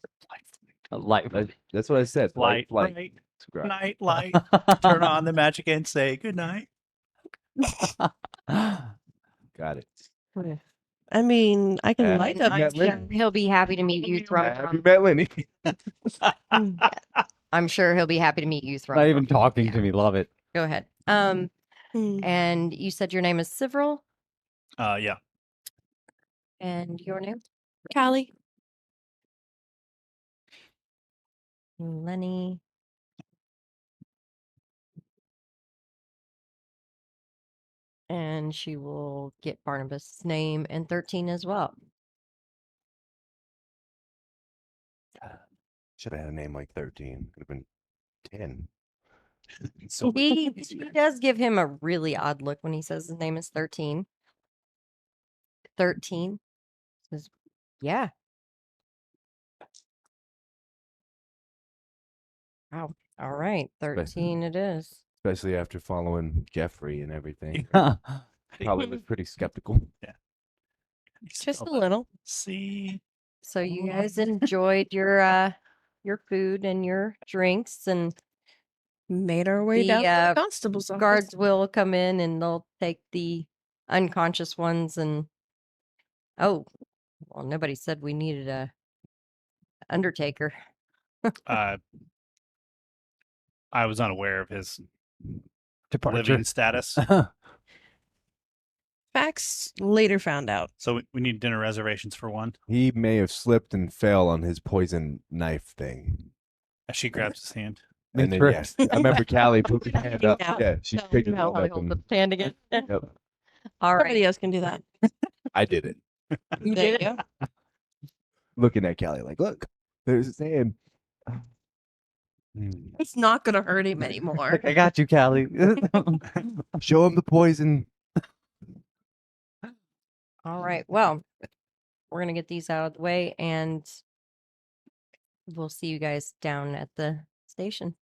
Light. That's what I said. Blight Light, Flight. bright, night, light. Turn on the magic and say good night. Got it. I mean, I can Yeah. light up. Yeah, Lenny. He'll be happy to meet you, Happy Thrum. met Lenny. I'm sure he'll be happy to meet you, Thrum. Not even talking Yeah. to me. Love it. Go ahead. Hmm. And you said your name is Several, Yeah. and your name? Callie. Lenny. And she will get Barnabas' name and 13 as well. Should have had a name like 13. Could have been 10. So He does give him a really odd look when he says his name is 13. 13 says, yeah. Wow. All right. 13 it is. Especially after following Jeffrey and everything. That's Probably was pretty skeptical. Just a little. See. So you guys enjoyed your food and your drinks, and Made our way The, down to the constable's office. guards will come in and they'll take the unconscious ones and well, nobody said we needed a undertaker. I was unaware of his departure. living status, Fax later found out. so we need dinner reservations for one. He may have slipped and fell on his poison knife thing. As she grabs his hand. And then, That's yes, I remember Callie put her hand up. Now. Yeah, she No, picked it no, up Hold and the hand again. yep, All right. Somebody else can do that. I did it. There you go. Looking at Callie like, look, there's his hand. It's not gonna hurt him anymore. I got you, Callie. Show him the poison. All right. Well, we're going to get these out of the way and we'll see you guys down at the station.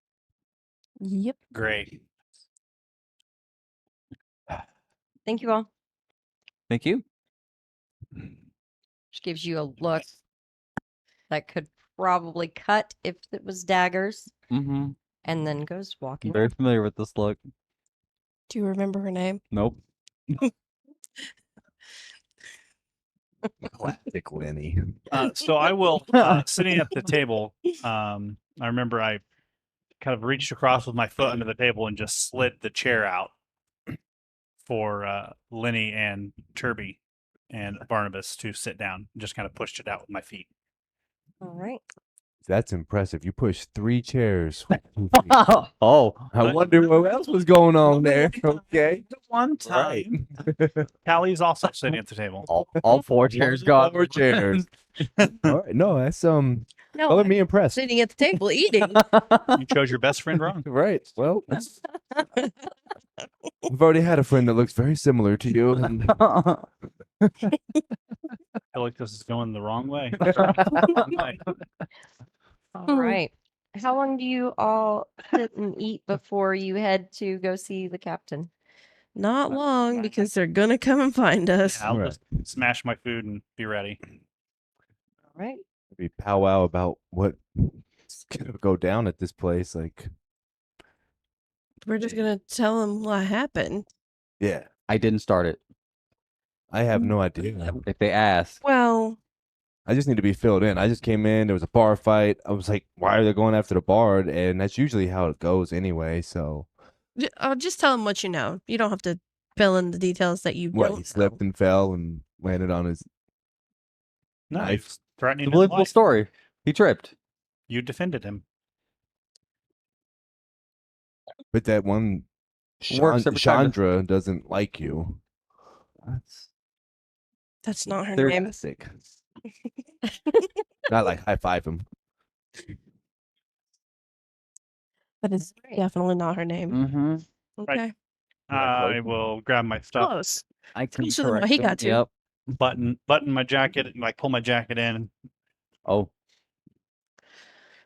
Yep. Great. Thank you all. Thank you. Which gives you a look that could probably cut if it was daggers, Mm-hmm. and then goes walking. I'm very familiar with this look. Do you remember her name? Nope. Classic Lenny. So I will sitting at the table. I remember I kind of reached across with my foot under the table and just slid the chair out for Lenny and Turby and Barnabas to sit down. Just kind of pushed it out with my feet. All right. That's impressive. You pushed 3 chairs. Oh. I wonder what else was going on there. Okay. One Right. time, Callie's also sitting at the table. All 4 chairs gone. 4 chairs. All right. No, that's No, color me impressed. sitting at the table eating. You chose your best friend wrong. Right. Well, we've already had a friend that looks very similar to you. And I feel like this is going the wrong way. All right. How long do you all sit and eat before you head to go see the captain? Not long because they're gonna come and find us. I'll Right. just smash my food and be ready. All right. we powwow about what's gonna go down at this place. Like, We're just gonna tell them what happened. yeah, I didn't start it. I have no idea. If they ask. Well, I just need to be filled in. I just came in. There was a bar fight. I was like, why are they going after the bard? And that's usually how it goes anyway. So, I'll just tell them what you know. You don't have to fill in the details that you what? don't He slipped know. and fell and landed on his No, knife. it's threatening It's a his believable life. story. He tripped. You defended him. But that one Works every time. Chandra doesn't like you. That's not her They're- name. Classic. Not like high five him. That is definitely not her name. Mm-hmm. Okay. I will grab my stuff, Close. I can Closer than what correct he him. got to. Yep. button my jacket, and like pull my jacket in. Oh,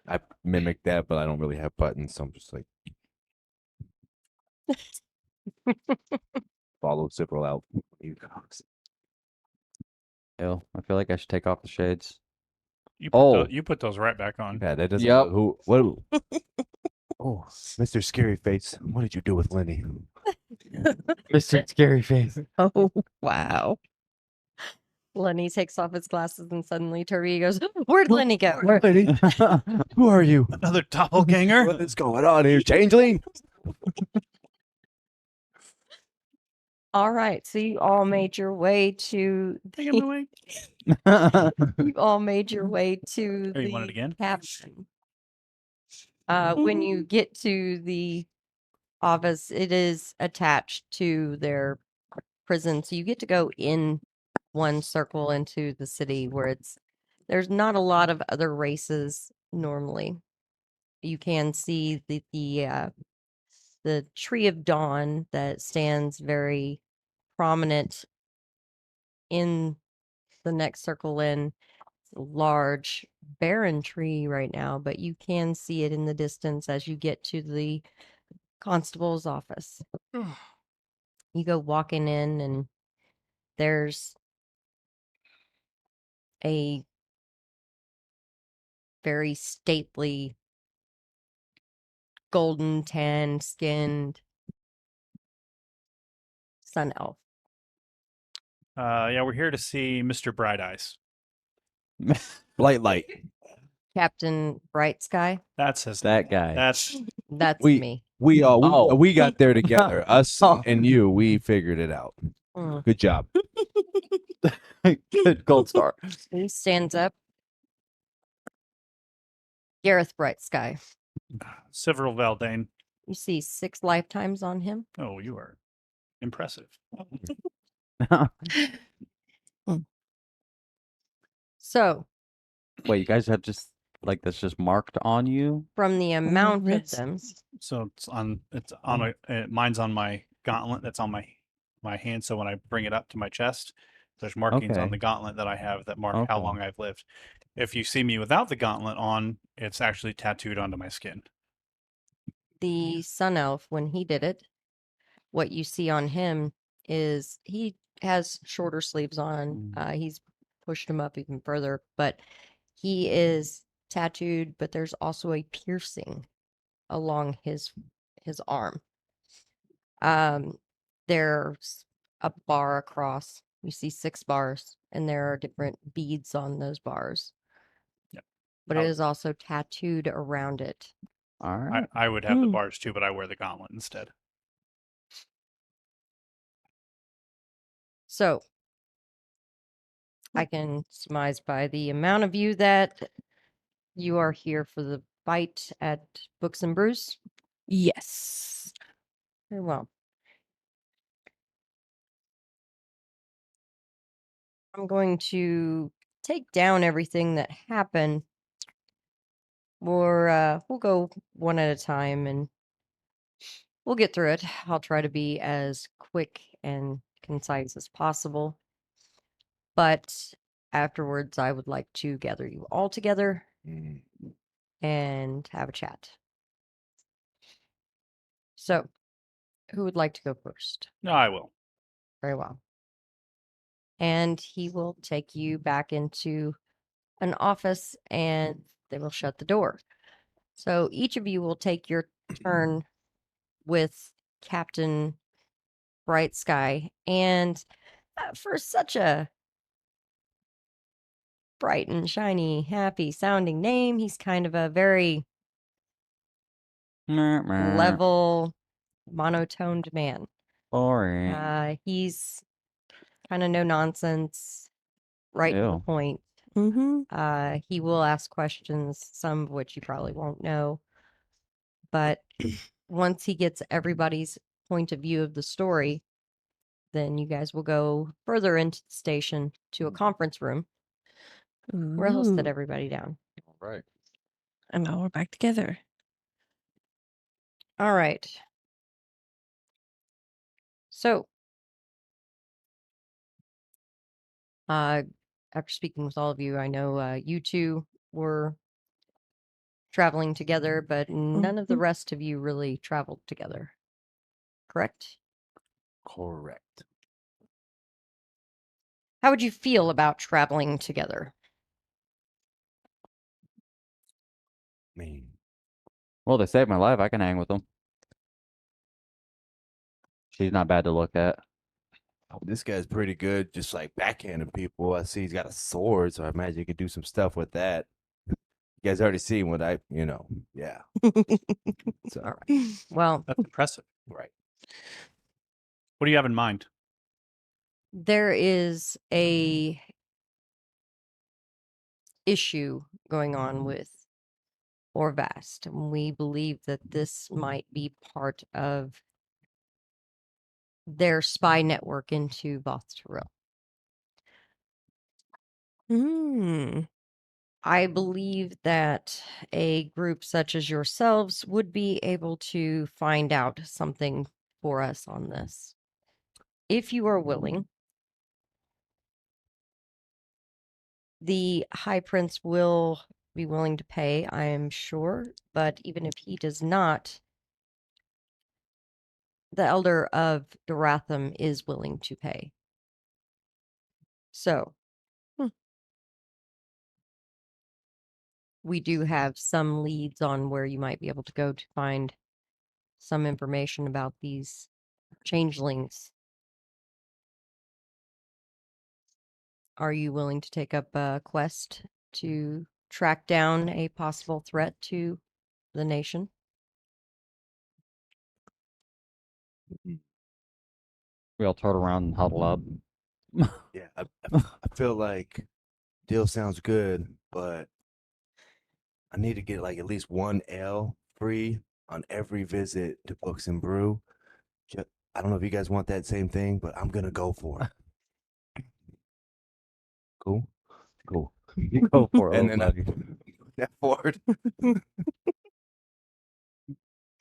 I mimic that, but I don't really have buttons, so I'm just like follow Cyril out. You guys. ew. I feel like I should take off the shades. You put, Oh. you put those right back on. Yeah, that doesn't. Yep. Who? What? Oh, Mr. Scary Face. What did you do with Lenny? Mr. Scary Face. Oh, wow. Lenny takes off his glasses and suddenly Tori goes, "Where'd Lenny go?" Lenny, who are you? Another doppelganger. What is going on here, changeling? All right, so you all made your way to Take him away. you all made your way to Oh, you the want it again? cabin. When you get to the office, it is attached to their prison, so you get to go in one circle into the city where there's not a lot of other races normally. You can see the tree of dawn that stands very prominent in the next circle in. It's a large barren tree right now, but you can see it in the distance as you get to the constable's office. You go walking in and there's a very stately golden tan skinned sun elf. Yeah, we're here to see Mr. Bright Eyes. Light. Captain Bright Sky. That's his That name. guy. That's That's We- me. We got there together. Us Oh. and you, we figured it out. Mm. Good job. Good gold star. He stands up. Gareth Bright Sky. Several Valdane. You see 6 lifetimes on him. Oh, you are impressive. So, Wait, you guys have just like that's just marked on you? from the amount of wrist. them, So it's on mine's on my gauntlet that's on my hand. So when I bring it up to my chest, there's markings on Okay. the gauntlet that I have that mark how Okay. long I've lived. If you see me without the gauntlet on, it's actually tattooed onto my skin. the sun elf, when he did it, what you see on him is he has shorter sleeves on. He's pushed him up even further, but he is tattooed, but there's also a piercing along his arm. There's a bar across. You see 6 bars, and there are different beads on those bars. Yep. But it is also tattooed around it. All right. I would have the Hmm. bars too, but I wear the gauntlet instead. So I can surmise by the amount of you that you are here for the fight at Books and Brews. Yes. Very well. I'm going to take down everything that happened. We'll go one at a time and we'll get through it. I'll try to be as quick and concise as possible. But afterwards, I would like to gather you all together Mm. and have a chat. So, who would like to go first? No, I will. Very well. And he will take you back into an office and they will shut the door. So each of you will take your turn with Captain Bright Sky. And for such a bright and shiny, happy sounding name, he's kind of a very level, monotoned man. Boring. He's kind of no nonsense, right to the Ew. point. Mm-hmm. He will ask questions, some of which you probably won't know. But once he gets everybody's point of view of the story, then you guys will go further into the station to a conference room where he'll sit Ooh. everybody down. All right. And now we're back together. All right. So, after speaking with all of you, I know you two were traveling together, but none of the Mhm. rest of you really traveled together. Correct? Correct. How would you feel about traveling together? Man, Well, they saved my life. I can hang with them. She's not bad to look at. this guy's pretty good, just like backhanding people. I see he's got a sword, so I imagine he could do some stuff with that. You guys already seen what yeah. So, All right. Well, That's impressive. right. What do you have in mind? there is a issue going on with Orvast, and we believe that this might be part of their spy network into Voth Tyrell. Mm. I believe that a group such as yourselves would be able to find out something for us on this. If you are willing, the High Prince will be willing to pay, I am sure, but even if he does not, the Elder of Doratham is willing to pay. So, Hmm. we do have some leads on where you might be able to go to find some information about these changelings. Are you willing to take up a quest to track down a possible threat to the nation? We all turn around and huddle up. Yeah, I feel like deal sounds good, but I need to get like at least one L free on every visit to Books and Brew. I don't know if you guys want that same thing, but I'm gonna go for it. Cool, cool. You go for it, And little then I buddy. put that forward.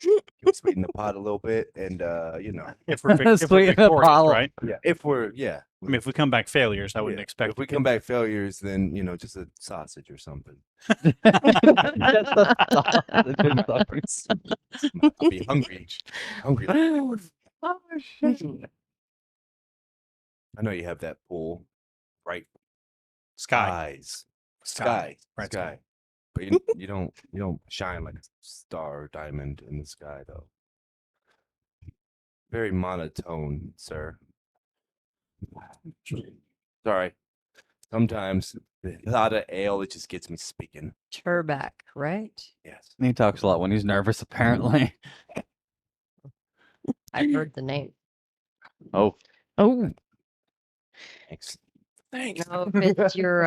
Can we sweeten the pot a little bit? And If we're Sweeten the victorious, bottle. right? yeah, if we're yeah, I mean, if we come back failures, I wouldn't yeah. expect. If we come back failures, then just a sausage or something. Just a sausage and suckers. I'll be hungry. Hungry. Oh, shit. I know you have that pool, bright Sky, eyes, bright sky. But you don't shine like a star or diamond in the sky though. Very monotone, sir. Sorry. Sometimes a lot of ale it just gets me speaking. Turback, right? Yes. He talks a lot when he's nervous, apparently. I've heard the name. Oh, Oh. Thanks. No, if it's your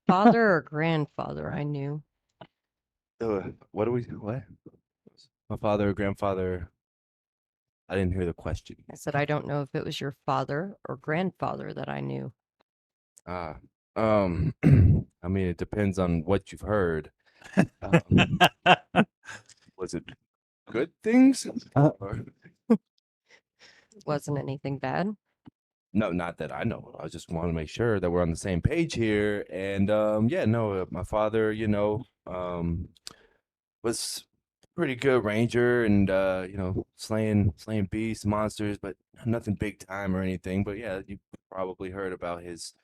father or grandfather, I knew. What? My father or grandfather. I didn't hear the question. I said I don't know if it was your father or grandfather that I knew. Ah, I mean, it depends on what you've heard. Um, was it good things? Or- Wasn't anything bad. no, not that I know. I just want to make sure that we're on the same page here. And yeah, no, my father, was pretty good ranger and slaying beasts, monsters, but nothing big time or anything. But yeah, you probably heard about his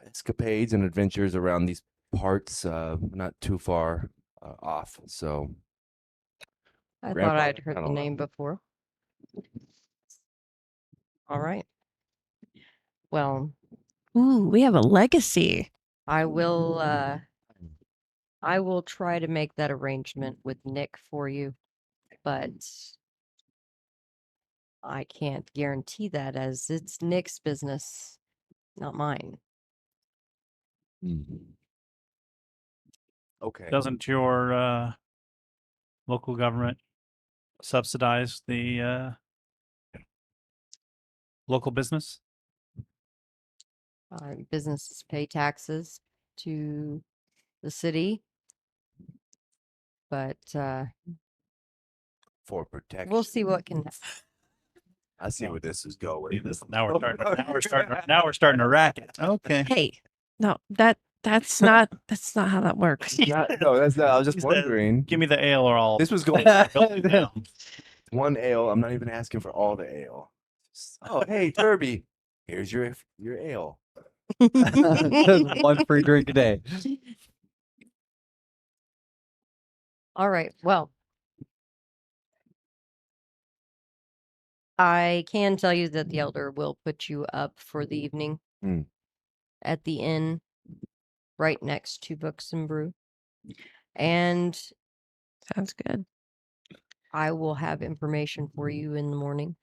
escapades and adventures around these parts, not too far off. So I thought grandfather, I'd heard I the don't know. name before. All right. Well, Ooh, we have a legacy. I will try to make that arrangement with Nick for you, but I can't guarantee that as it's Nick's business, not mine. Okay. Doesn't your local government subsidize the local business? Businesses pay taxes to the city, but For protection. we'll see what can. I see where this is going. Now we're starting to racket. Okay. Hey, no, that's not how that works. No, that's not. I was just He said, wondering. Give me the ale or I'll This was going melt it down. one ale. I'm not even asking for all the ale. Oh, hey, Turby, here's your ale. Just one free drink a day. All right. Well, I can tell you that the elder will put you up for the evening Hmm. at the inn right next to Books and Brew. And Sounds good. I will have information for you in the morning,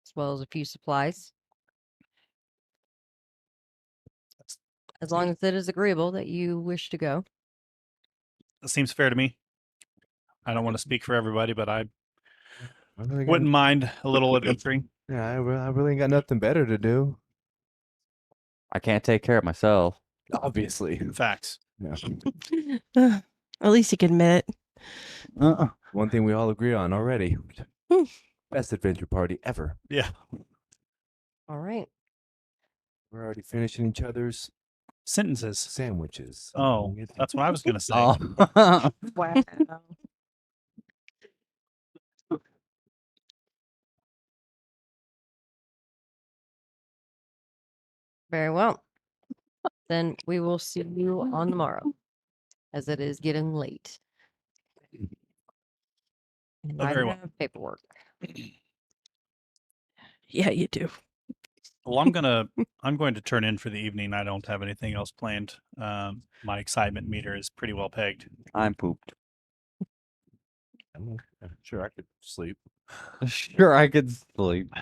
as well as a few supplies. As long as it is agreeable that you wish to go. That seems fair to me. I don't want to speak for everybody, but I I really got, wouldn't mind a little adventuring. yeah, I really ain't got nothing better to do. I can't take care of myself. Obviously. Facts. Yeah. At least you can admit it. Uh-uh. One thing we all agree on already. Hmm. Best adventure party ever. Yeah. All right. We're already finishing each other's Sentences. sandwiches. Oh, that's what I was going to say. Oh. Wow. Very well. Then we will see you on the morrow, as it is getting late. And Oh, I very well. have paperwork. Yeah, you do. Well, I'm going to turn in for the evening. I don't have anything else planned. My excitement meter is pretty well pegged. I'm pooped. I'm sure I could sleep. Sure, I could sleep.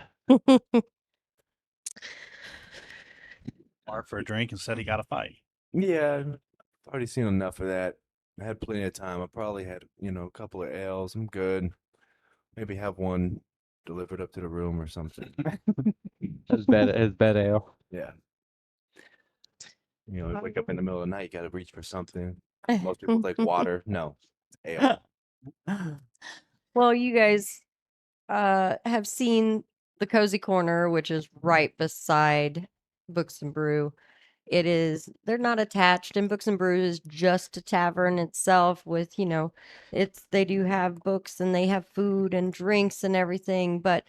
Or for a drink and said he got a fight. Yeah, I've already seen enough of that. I had plenty of time. I probably had, a couple of ales. I'm good. Maybe have one delivered up to the room or something. His bed ale. Yeah. Wake up in the middle of the night, you gotta reach for something. Most people like water. No, ale. Well, you guys have seen the Cozy Corner, which is right beside Books and Brew. They're not attached, and Books and Brew is just a tavern itself with, they do have books and they have food and drinks and everything, but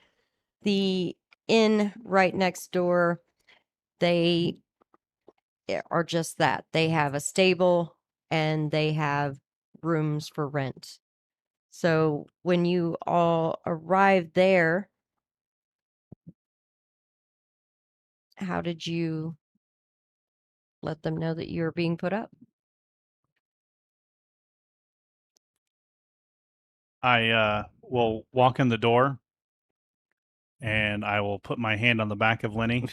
the inn right next door, they are just that. They have a stable and they have rooms for rent. So when you all arrived there, how did you let them know that you were being put up? I will walk in the door and I will put my hand on the back of Lenny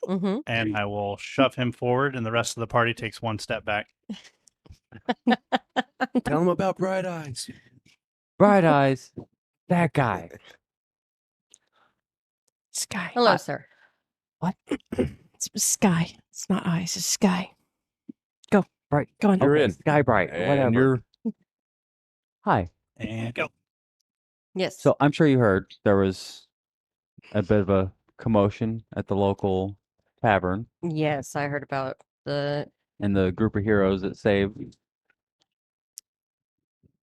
Mm-hmm. and I will shove him forward, and the rest of the party takes one step back. Tell them about Bright Eyes. Bright eyes. That guy. Sky. Hello, sir. It's sky. It's not eyes. It's sky. Bright. Go on. You're Okay, in. Sky Bright. And Whatever. you're Hi. And go. Yes. So I'm sure you heard there was a bit of a commotion at the local tavern Yes, I heard about the. and the group of heroes that saved.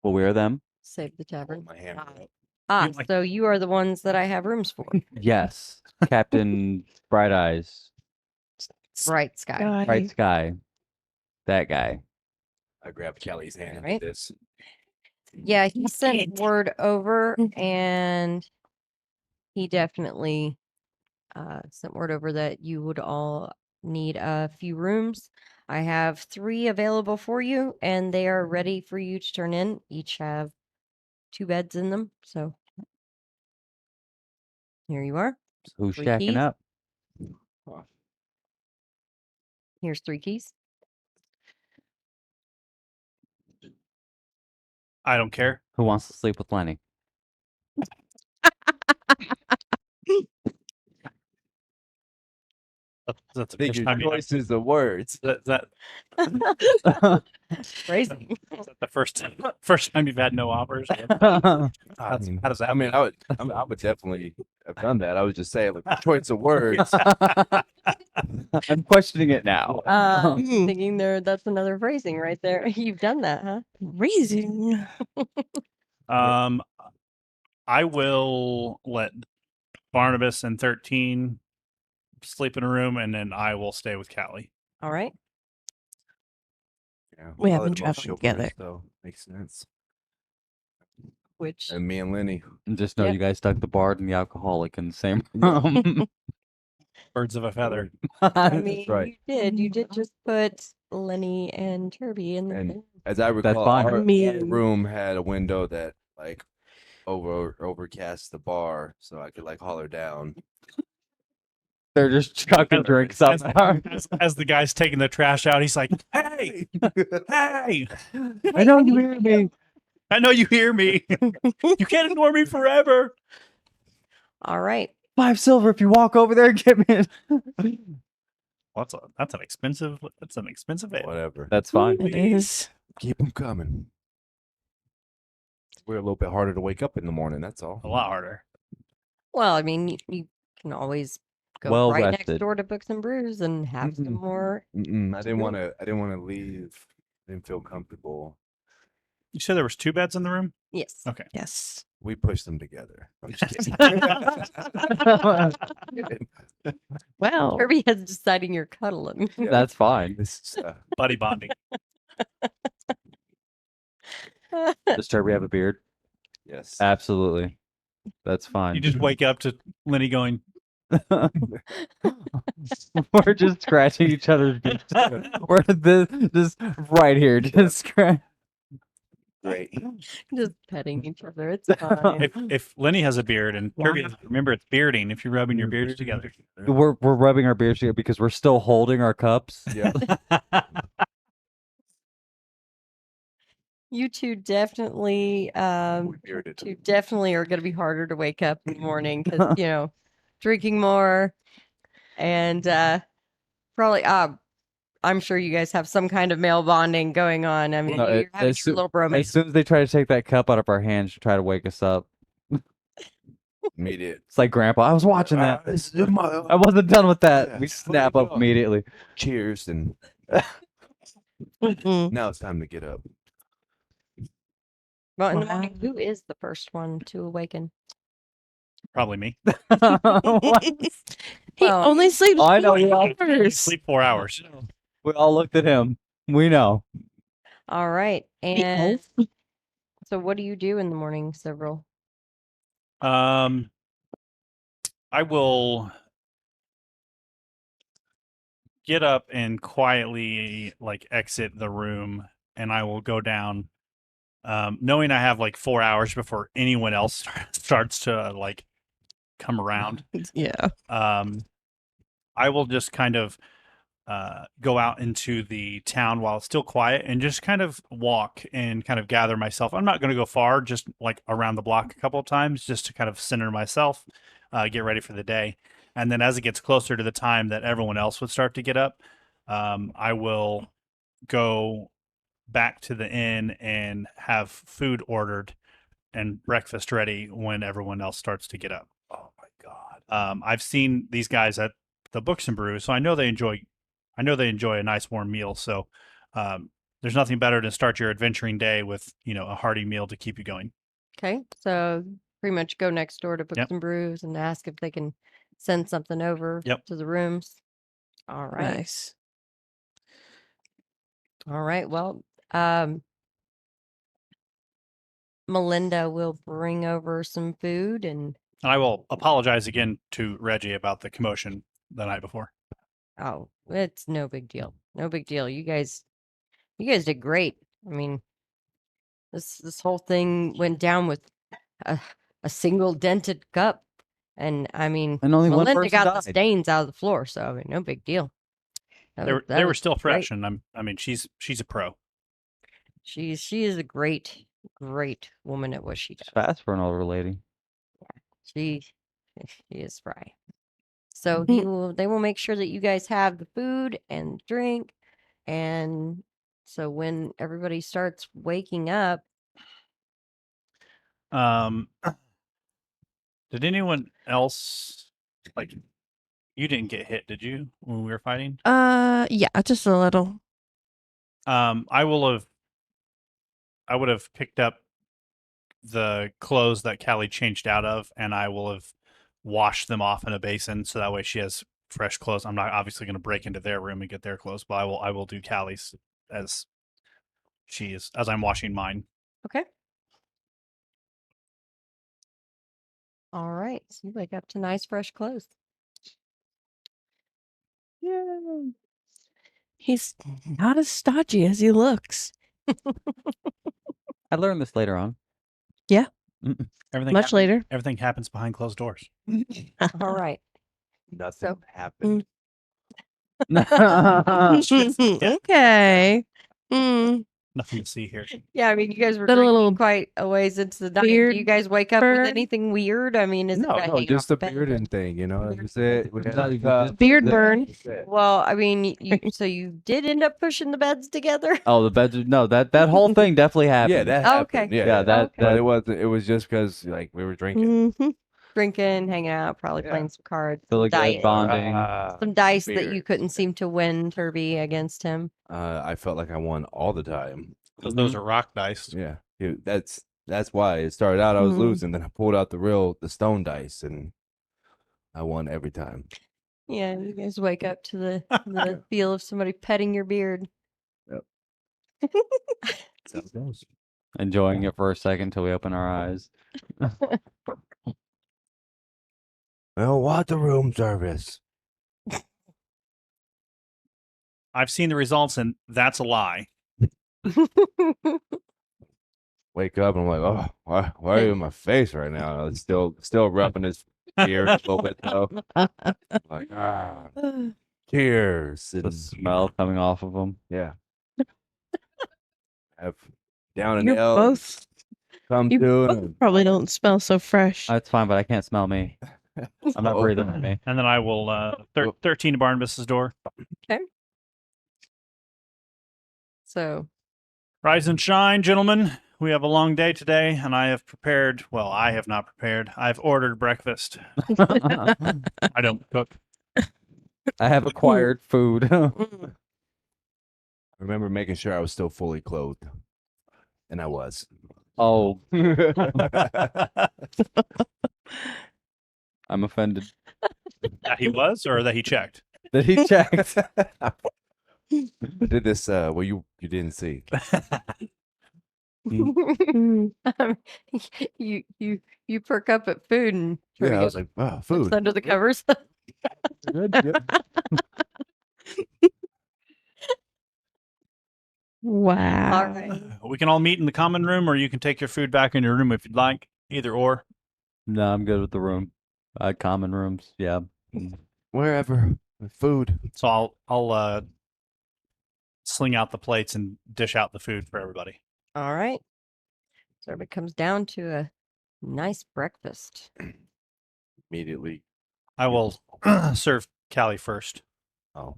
Well, we are them. Save the tavern. my hand. Ah, You like- so you are the ones that I have rooms for. Yes. Captain Bright Eyes. Bright Sky. Sky. Bright Sky. That guy. I grabbed Kelly's hand and Right. did this. Yeah, he sent It. word over, and he definitely sent word over that you would all need a few rooms. I have 3 available for you, and they are ready for you to turn in. Each have 2 beds in them. So here you are. Who's 3 shacking keys. up? Here's 3 keys. I don't care. Who wants to sleep with Lenny? That's the Think first your time you choices of words. that Crazy. is that the first time you've had no offers. I How mean, does that? I mean, I would definitely have done that. I was just saying, like, choice of words. I'm questioning it now. Thinking that's another phrasing right there. You've done that, huh? Reason. I will let Barnabas and 13 sleep in a room, and then I will stay with Callie. All right. Yeah, We probably haven't the most traveled chivalrous, together. though. Makes sense. Which And me and Lenny. And just know Yep. you guys stuck the bard and the alcoholic in the same room. Birds of a feather. I mean, right. you did just put Lenny and Turby in And the as I recall, fine. our Mean. room had a window that like overcast the bar, so I could like holler down. They're just chucking drinks up there. As the guy's taking the trash out, he's like, "Hey, hey! I know you hear me. I know you hear me. You can't ignore me forever." All right. 5 silver if you walk over there and get me. That's an expensive ale. Whatever. That's fine. It is. Keep them coming. We're a little bit harder to wake up in the morning. That's all. A lot harder. Well, I mean, you can always go Well right next rested. door to Books and Brews and have some Mm-mm. more. I didn't want to. I didn't want to leave. I didn't feel comfortable. You said there was 2 beds in the room. Yes. Okay. Yes. We pushed them together. I'm just kidding. Well, Turby has deciding you're cuddling. That's fine. This is, Buddy bonding. Does Turby have a beard? yes. Absolutely. That's fine. You just wake up to Lenny going, We're just scratching each other's beards. We're just right here, just scratch. Great. Just petting each other. It's fine. if Lenny has a beard and Turby, remember it's bearding if you're rubbing your beards together. We're rubbing our beards together because we're still holding our cups. Yeah. You two definitely, We bearded. are going to be harder to wake up in the morning because drinking more, and probably I'm sure you guys have some kind of male bonding going on. I mean, No, you're having as your little As bromance. soon as they try to take that cup out of our hands to try to wake us up, Immediate. it's like, Grandpa, I was watching that. This is my I wasn't done with that. Yeah, We what snap are you up doing? immediately. cheers, and Mm-mm. now it's time to get up. Well, in the morning, Wow. who is the first one to awaken? Probably me. What? He Well, only sleeps I know 4 you all- I hours. sleep 4 hours. We all looked at him. We know. All right. The And elf. so what do you do in the morning, Several? I will get up and quietly like exit the room, and I will go down, knowing I have like 4 hours before anyone else starts to like come around. Yeah. I will just kind of go out into the town while it's still quiet and just kind of walk and kind of gather myself. I'm not going to go far, just like around the block a couple of times, just to kind of center myself, get ready for the day. And then as it gets closer to the time that everyone else would start to get up, I will go back to the inn and have food ordered and breakfast ready when everyone else starts to get up. Oh my god. I've seen these guys at the Books and Brews, so I know they enjoy a nice warm meal. So there's nothing better to start your adventuring day with, a hearty meal to keep you going. Okay. So pretty much go next door to Books Yep. and Brews and ask if they can send something over Yep. to the rooms. All right. Nice. All right. Well, Melinda will bring over some food and And I will apologize again to Reggie about the commotion the night before. oh, it's no big deal. No big deal. You guys did great. I mean, this whole thing went down with a single dented cup. And I mean, And only one Melinda person got the died. stains out of the floor, so I mean, no big deal. They were was still great. fresh, and she's a pro. She is a great great woman at what she She's does. fast for an older lady. She is spry. So they will make sure that you guys have the food and drink. And so when everybody starts waking up, Did anyone else like? You didn't get hit, did you, when we were fighting? Yeah, just a little. I would have picked up the clothes that Callie changed out of, and I will have washed them off in a basin so that way she has fresh clothes. I'm not obviously going to break into their room and get their clothes, but I will do Callie's as I'm washing mine. okay. All right. So you wake up to nice fresh clothes. He's not as stodgy as he looks. I learned this later on. Yeah. Mm-mm. Much later. Everything happens behind closed doors. All right. Nothing So- happened. Okay. Mm. Nothing to see here. Yeah, I mean, you guys were Got a drinking little quite a ways into the night. Do beard you guys wake up with burn? anything weird? I mean, is it No, kinda no, hanging just off the bed? bearding thing, you know. That was Beard it. We had No, like, you beard burn. that's it. Well, I mean, so you did end up pushing the beds together? Oh, the beds. No, that whole thing definitely happened. Yeah, that Oh, happened. okay. Yeah, Yeah, yeah. that Okay. But it wasn't. It was just because like we were drinking. Mhm. Drinking, hanging out, probably Yeah. playing some cards, Feel some like good dice, bonding. some dice that beer. you couldn't seem to win, Turby, against him. I felt like I won all the time. Because those are rock dice. Yeah, dude, that's why it started out. I was Mhm. losing, then I pulled out the stone dice, and I won every time. Yeah, you guys wake up to the feel of somebody petting your beard. Yep. So it goes. Enjoying it for a second till we open our eyes. Well, what the room service? I've seen the results, and that's a lie. Wake up and I'm like, oh, why are you in my face right now? It's still rubbing his beard a little bit though. Like tears The and smell coming off of them. yeah. Have down an You're L both. come You to both probably don't smell so fresh. That's fine, but I can't smell me. I'm not Oh. breathing at me. And then I will 13 to Barnabas's door. So, Rise and shine, gentlemen. We have a long day today, and I have prepared. Well, I have not prepared. I've ordered breakfast. I don't cook. I have acquired food. Mm. I remember making sure I was still fully clothed. And I was. Oh, I'm offended That he was, or that he checked. that he checked. I did this well you didn't see. you perk up at food and Yeah, I goes, was like, oh, "What's food. under the covers." Good. Yep. Wow. All right. We can all meet in the common room, or you can take your food back in your room if you'd like. Either or. No, I'm good with the room. Common rooms. Yeah. Wherever. Food. So I'll sling out the plates and dish out the food for everybody. All right. So it comes down to a nice breakfast. Immediately. I will serve Callie first, Oh.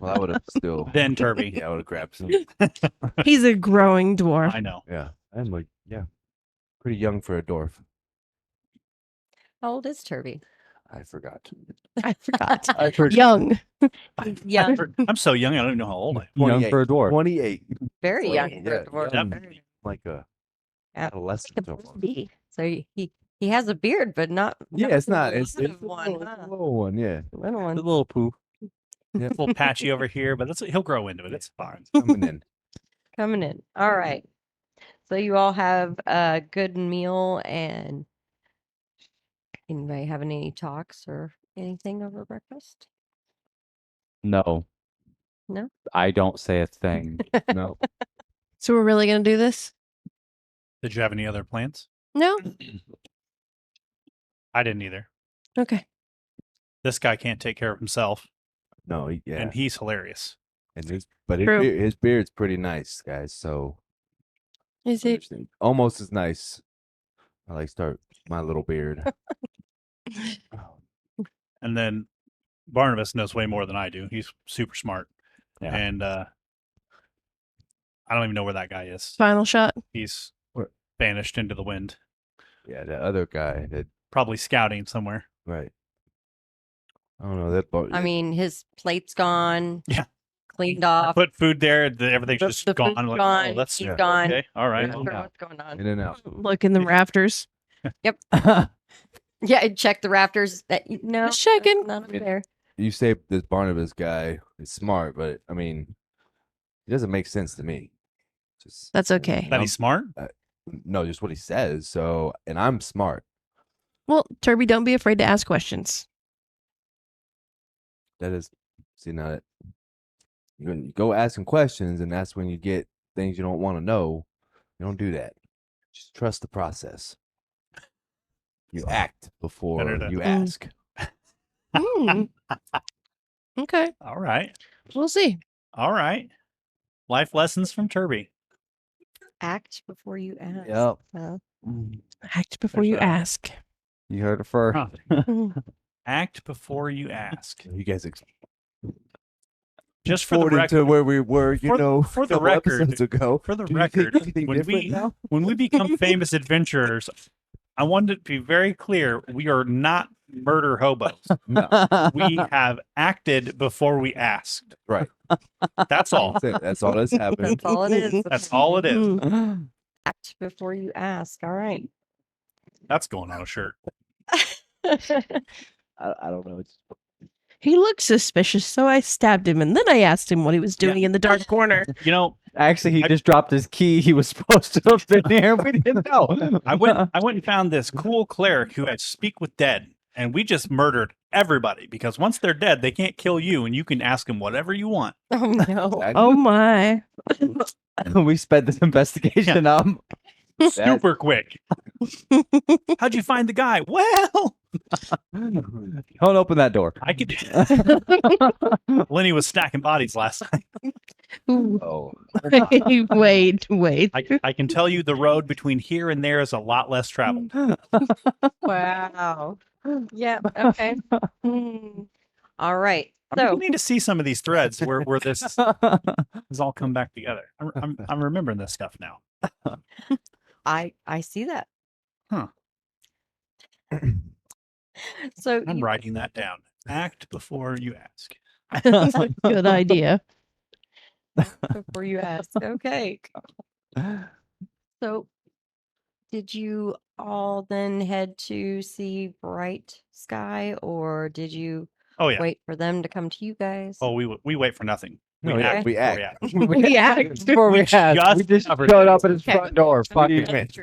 Well, I would have still. then Turby. Yeah, I would have grabbed some. He's a growing dwarf. I know. Yeah. I'm like, yeah. Pretty young for a dwarf. How old is Turby? I forgot. I forgot. I've heard Young. Young, I'm so young, I don't even know how old I am. young for a dwarf. 28. very young. Yeah, for a dwarf. young. Very- Like a Yeah, adolescent. like a almost. baby. So he has a beard, but not. Yeah, it's a not. It's lot a of one. little one. Yeah. Little A one. little poo. A little patchy over here, but he'll grow into it. It's fine. Coming in. Coming in. All right. So you all have a good meal, and anybody having any talks or anything over breakfast? No. No? I don't say a thing. No. So we're really gonna do this? Did you have any other plans? No. I didn't either. Okay. This guy can't take care of himself, No. Yeah. and he's hilarious. And his True. his beard's pretty nice, guys. So Is it? Interesting. Almost as nice. I like start my little beard. And then Barnabas knows way more than I do. He's super smart. Yeah. And I don't even know where that guy is. Final shot. He's Where? vanished into the wind. Yeah, the other guy that Probably scouting somewhere. right. I don't know that part. I mean, his plate's gone. Yeah. Cleaned I off. put food there. Everything's The- just the gone. food's I'm like, gone, oh, that's he's yeah. gone. okay. All right. Not Yeah. sure what's going on. in and out. Look in the rafters. Yeah, and check the rafters. That no, Just checking. Not up there. You say this Barnabas guy is smart, but I mean, it doesn't make sense to me. Just That's okay. That he's smart. no, just what he says. So, and I'm smart. Well, Turby, don't be afraid to ask questions. That is, see now that you go asking questions, and that's when you get things you don't want to know. You don't do that. Just trust the process. You act before Better to- you ask. Hmm. Okay, All right. we'll see. All right. Life lessons from Turby. Act before you ask. Yep. Act before There's you that. ask. You heard it first. Huh. Act before you ask. You guys Just for the forward record. into where we were, For the couple record- episodes ago. For the Do you think record, anything when different we now? when we become famous adventurers, I wanted to be very clear: we are not murder hobos. No, We have acted before we asked. right. That's all. That's it. That's all that's happened. That's all it is. That's all it is. Mm. Act before you ask. All right. That's going on a shirt. I don't know. It's He looked suspicious, so I stabbed him, and then I asked him what he was doing in the dark corner. You know, Actually, he I- just dropped his key. He was supposed to have been here. We didn't know. I went and found this cool cleric who had speak with dead, and we just murdered everybody because once they're dead, they can't kill you, and you can ask them whatever you want. Oh no. Oh my. We sped this investigation up. Super quick. How'd you find the guy? Well, Don't open that door. I could. Lenny was stacking bodies last night. Ooh. oh, Wait. I can tell you the road between here and there is a lot less traveled. Wow. Yeah. Okay. All right. I So need to see some of these threads where this has all come back together. I'm remembering this stuff now. I see that. Huh. So I'm you- writing that down. Act before you ask. That's a good idea. before you ask. Okay. So did you all then head to see Bright Sky, or did you Oh yeah. wait for them to come to you guys? Oh, we wait for nothing. No, yeah, we before act. We act. Before we We asked, we just just covered showed it. up at his Okay. front door. Fuck you it. meant?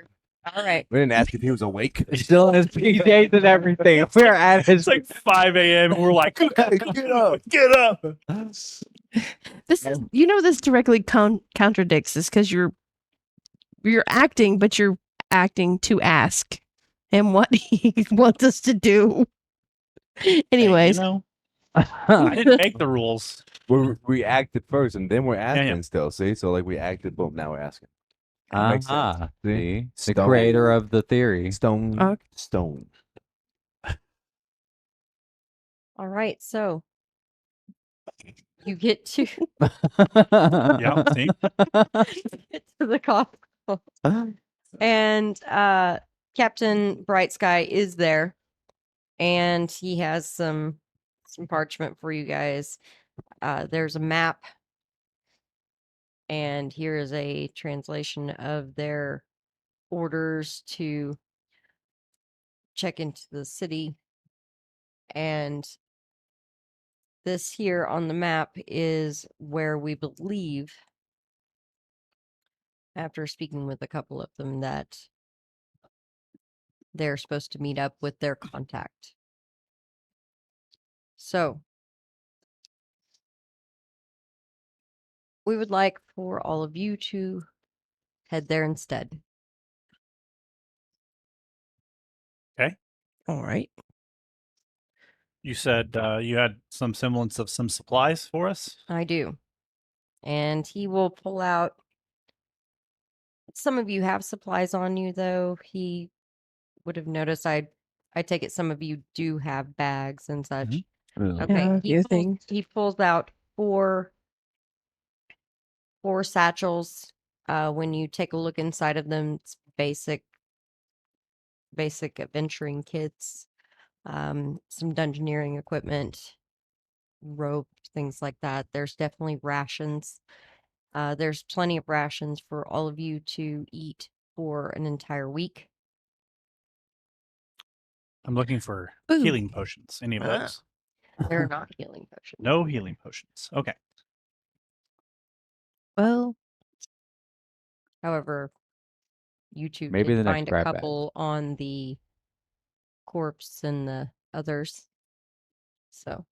All right. we didn't ask if he was awake. He's still in his PJs and everything. We're at his. It's like 5 a.m. and we're like, Get up. get up. This is, this directly contradicts this because you're acting, but you're acting to ask him what he wants us to do. Anyways, Hey, I didn't make the rules. We acted first, and then we're asking yeah. still. See, so like we acted, boom, now we're asking. Makes sense. Ah, see? The Stone. creator of the theory. Stone, Okay. stone. All right. So you get to Yeah, see? get to the coffee. And Captain Bright Sky is there, and he has some parchment for you guys. There's a map, and here is a translation of their orders to check into the city. And this here on the map is where we believe, after speaking with a couple of them, that they're supposed to meet up with their contact. So we would like for all of you to head there instead. all right. You said you had some semblance of some supplies for us. I do. And he will pull out Some of you have supplies on you, though. He would have noticed. I take it some of you do have bags and such. Ugh. Okay, Yeah, a few things. he pulls out four satchels. When you take a look inside of them, it's basic adventuring kits, some dungeoneering equipment, rope, things like that. There's definitely rations. There's plenty of rations for all of you to eat for an entire week. I'm looking for Ooh. healing potions. Any of Ah. those? They're not healing potions. No healing potions. Okay. Well, However, you two Maybe did the next find a grab bag. couple on the corpse and the others. So,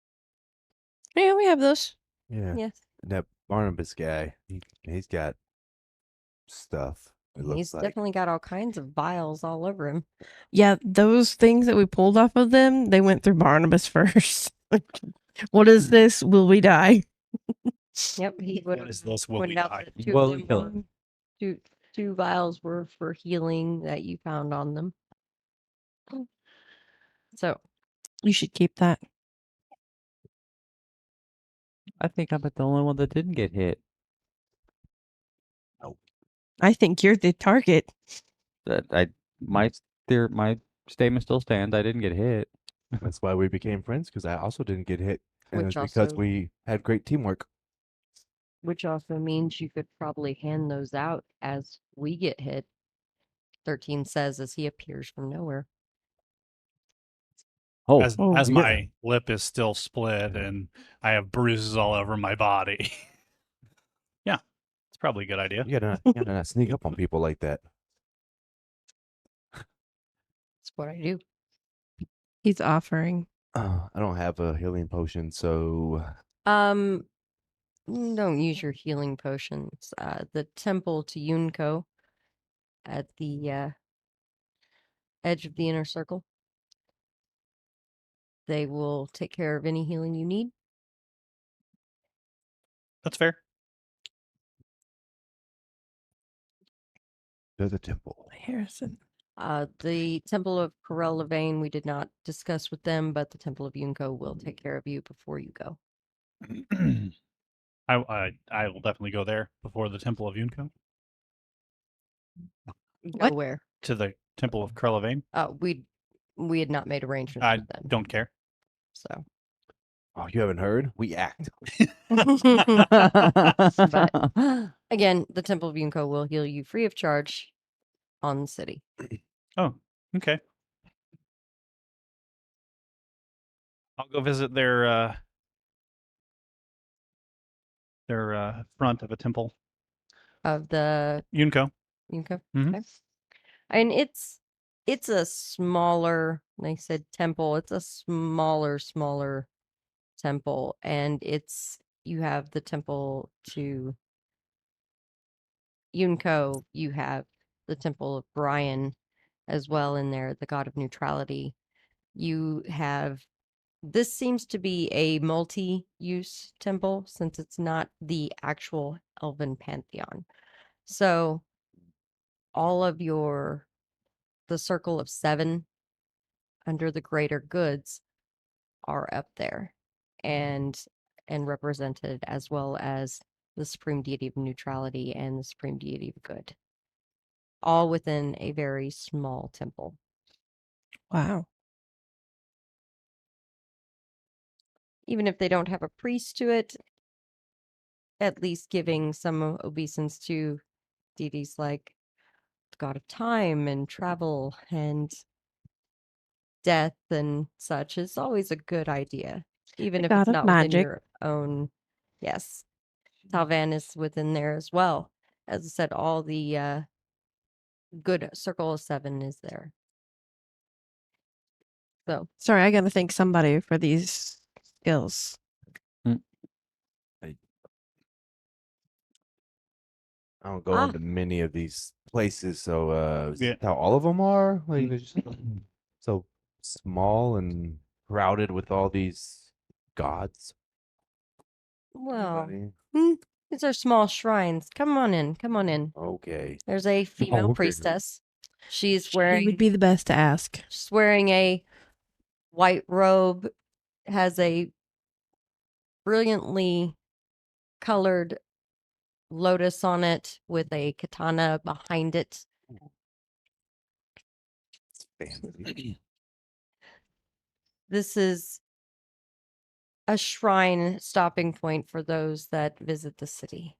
yeah, we have those. Yeah. yes. That Barnabas guy, he's got stuff. It He's looks like. definitely got all kinds of vials all over him. Yeah, those things that we pulled off of them, they went through Barnabas first. What is this? Will we die? Yep, he would What is have this? Will we pointed out die? that two Will of we them kill were, it? two vials were for healing that you found on them. So, You should keep that. I think I'm the only one that didn't get hit. I think you're the target. My statement still stands. I didn't get hit. That's why we became friends, because I also didn't get hit. And Which it's because also- we had great teamwork. which also means you could probably hand those out as we get hit. 13 says as he appears from nowhere. Oh, As Oh, as yeah. my lip is still split and I have bruises all over my body. Yeah, it's probably a good idea. You gotta not sneak up on people like that. That's what I do. he's offering. I don't have a healing potion, so Don't use your healing potions. The temple to Yunko at the edge of the inner circle. They will take care of any healing you need. That's fair. to the temple. Harrison. The Temple of Corel Levane, we did not discuss with them, but the Temple of Yunko will take care of you before you go. I will definitely go there before the Temple of Yunko. Go What? where? To the Temple of Krelevane. We had not made arrangements I with them. don't care. So Oh, you haven't heard? We act. again, the Temple of Yunko will heal you free of charge on the city. Oh, okay. I'll go visit their front of a temple. Of the Yunko. Yunko. Mhm. Okay. And it's a smaller, like I said, temple. It's a smaller temple. And you have the temple to Yunko, you have the temple of Brian as well in there, the god of neutrality. You have this seems to be a multi-use temple since it's not the actual elven pantheon. So all of the circle of 7 under the greater goods are up there and represented, as well as the supreme deity of neutrality and the supreme deity of good, all within a very small temple. Wow. Even if they don't have a priest to it, at least giving some obeisance to deities like the god of time and travel and death and such is always a good idea, even The if it's god of not within magic. your own. Yes, Talvan is within there as well. As I said, all the good circle of 7 is there. So Sorry, I gotta thank somebody for these skills. I don't go into many of these places, so is Yeah. that how all of them are? Like Mm. they're just so small and crowded with all these gods. well, Anybody? These are small shrines. Come on in. Come on in. Okay. There's a female okay. priestess. She's She wearing would be the best to ask. she's wearing a white robe, has a brilliantly colored lotus on it with a katana behind it. Fancy. This is a shrine stopping point for those that visit the city.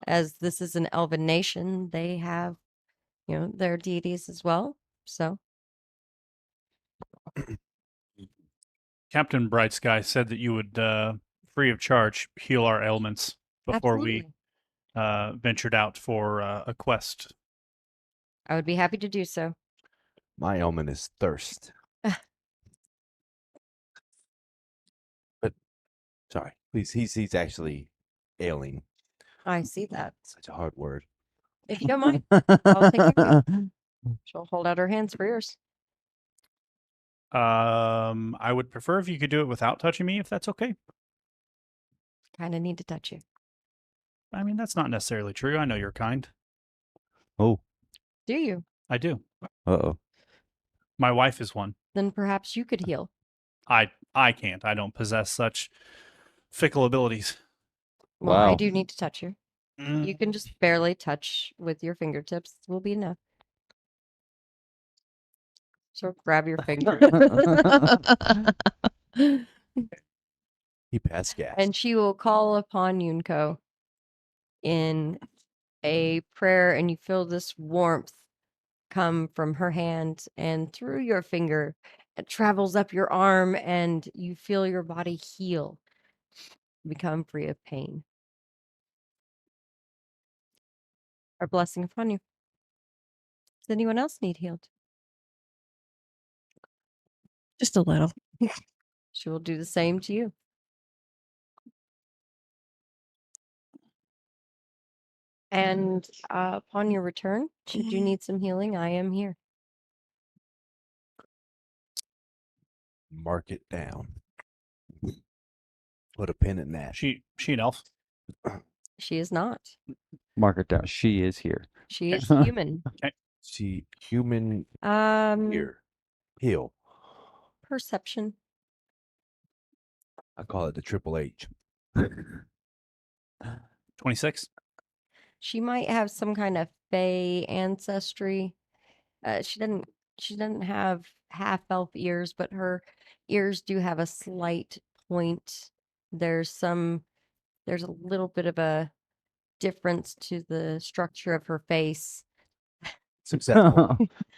As this is an elven nation, they have, their deities as well. So, Captain Bright Sky said that you would, free of charge, heal our ailments before absolutely. we ventured out for a quest. I would be happy to do so. My ailment is thirst. But sorry, please. He's actually ailing. I see that. Such a hard word. If you don't mind, I'll take care of you. She'll hold out her hands for yours. I would prefer if you could do it without touching me, if that's okay. Kind of need to touch you. I mean, that's not necessarily true. I know you're kind. Oh, Do you? I do. uh-oh. My wife is one. Then perhaps you could heal. I can't. I don't possess such fickle abilities. Well, I Wow. do need to touch you. You can just barely touch with your fingertips. Will be enough. So grab your finger. He passed gas. And she will call upon Yunko in a prayer, and you feel this warmth come from her hand and through your finger. It travels up your arm, and you feel your body heal, become free of pain. Our blessing upon you. Does anyone else need healed? Just a little. She will do the same to you. And upon your return, should you need some healing, I am here. Mark it down. Put a pin in that. She an elf. She is not. Mark it down. She is here. She is human. She human here. Heal. Perception. I call it the Triple H. 26. She might have some kind of Fey ancestry. She doesn't have half elf ears, but her ears do have a slight point. There's a little bit of a difference to the structure of her face. Successful.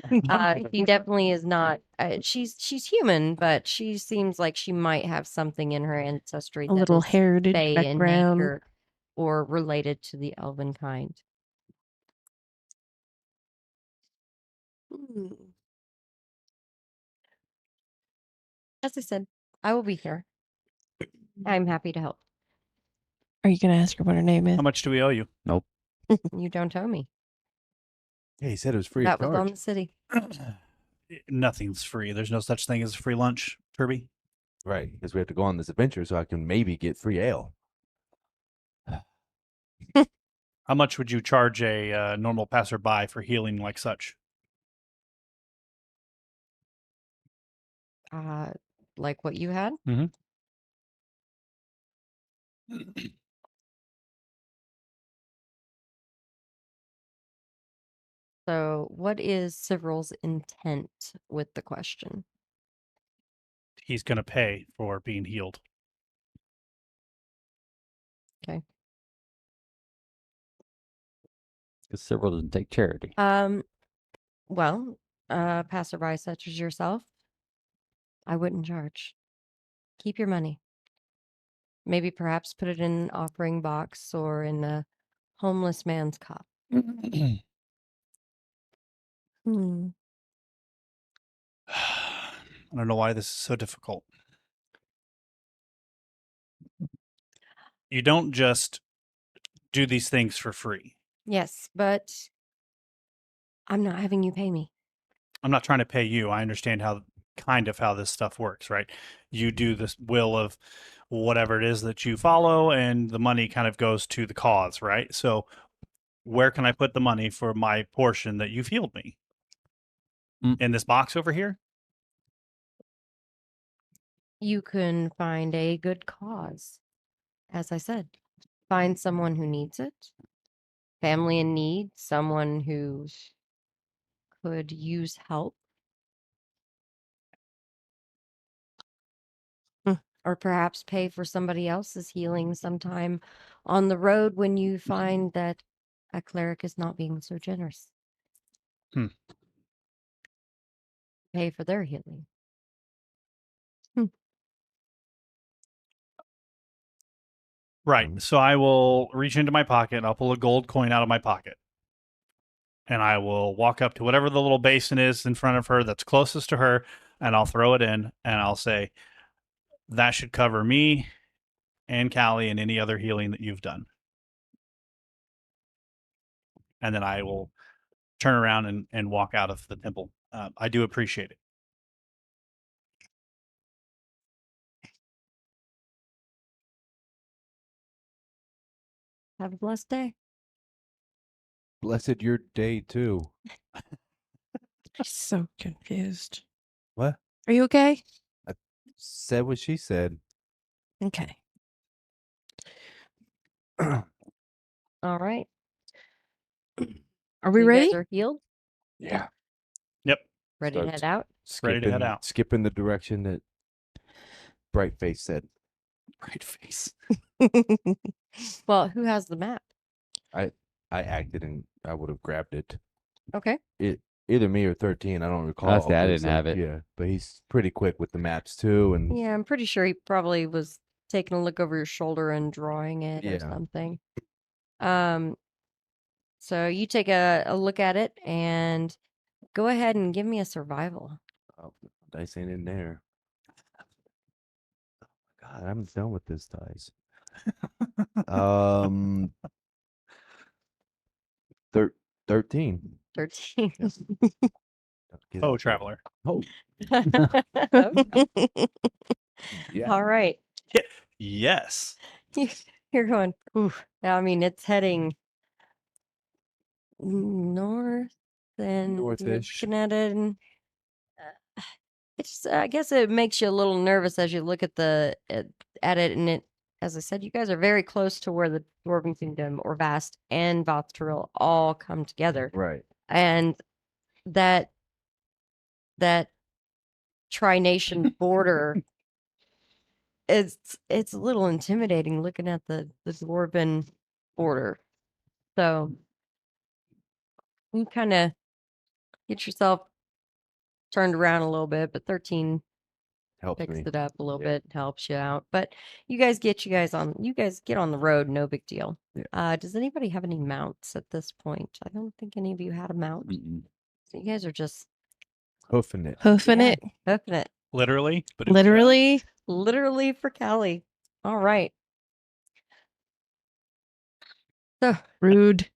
He definitely is not. She's human, but she seems like she might have something in her ancestry A that little is heritage Fey in background. nature or related to the elven kind. As I said, I will be here. I'm happy to help. Are you going to ask her what her name is? How much do we owe you? You don't owe me. Yeah, he said it was free That of was on charge. the city. Nothing's free. There's no such thing as a free lunch, Kirby. Right, because we have to go on this adventure so I can maybe get free ale. How much would you charge a normal passerby for healing like such? Like what you had. So, what is Civil's intent with the question? He's going to pay for being healed. Okay. Because Cyril doesn't take charity. Well, passerby such as yourself, I wouldn't charge. Keep your money. Maybe perhaps put it in an offering box or in a homeless man's cup. I don't know why this is so difficult. You don't just do these things for free. Yes, but I'm not having you pay me. I'm not trying to pay you. I understand how kind of how this stuff works, right? You do this will of whatever it is that you follow, and the money kind of goes to the cause, right? So where can I put the money for my portion that you've healed me? In this box over here? You can find a good cause. As I said, find someone who needs it, family in need, someone who could use help. Or perhaps pay for somebody else's healing sometime on the road when you find that a cleric is not being so generous. Pay for their healing. Right. So I will reach into my pocket and I'll pull a gold coin out of my pocket. And I will walk up to whatever the little basin is in front of her that's closest to her, and I'll throw it in and I'll say, that should cover me and Callie and any other healing that you've done. And then I will turn around and walk out of the temple. I do appreciate it. Have a blessed day. Blessed your day too. I'm so confused. What? Are you okay? Said what she said. Okay. All right. Are we You ready? guys are healed? Yeah. Yep. Ready to head out? Ready to head out. Skipping the direction that Bright Face said. Bright face. Well, who has the map? I acted and I would have grabbed it. Okay. Either me or 13. I don't recall. Honestly, I but didn't have it. Yeah, but he's pretty quick with the maps too. And Yeah, I'm pretty sure he probably was taking a look over your shoulder and drawing it or Yeah. something. So you take a look at it and go ahead and give me a survival. oh, dice ain't in there. God, I'm done with this dice. 13. 13. Get Oh, out. traveler. Oh, Okay. yeah. All right. Yes. You're going, ooh. I mean, it's heading north and you're Northish. looking at it and it's I guess it makes you a little nervous as you look at at it, and it, as I said, you guys are very close to where the Dwarven Kingdom, Orvast, and Vothtril all come together, Right. and that tri-nation border it's a little intimidating looking at the Dwarven border. So you kind of get yourself turned around a little bit, but 13 Helps picks me. it up a little Yeah. bit, helps you out. But you guys get on the road, no big deal. Yeah. Does anybody have any mounts at this point? I don't think any of you had a mount. Mm-mm. So you guys are just Hoofing it. Hoofing yeah, it. hoofing it. Literally. But Literally. Literally for Callie. All right. So Rude.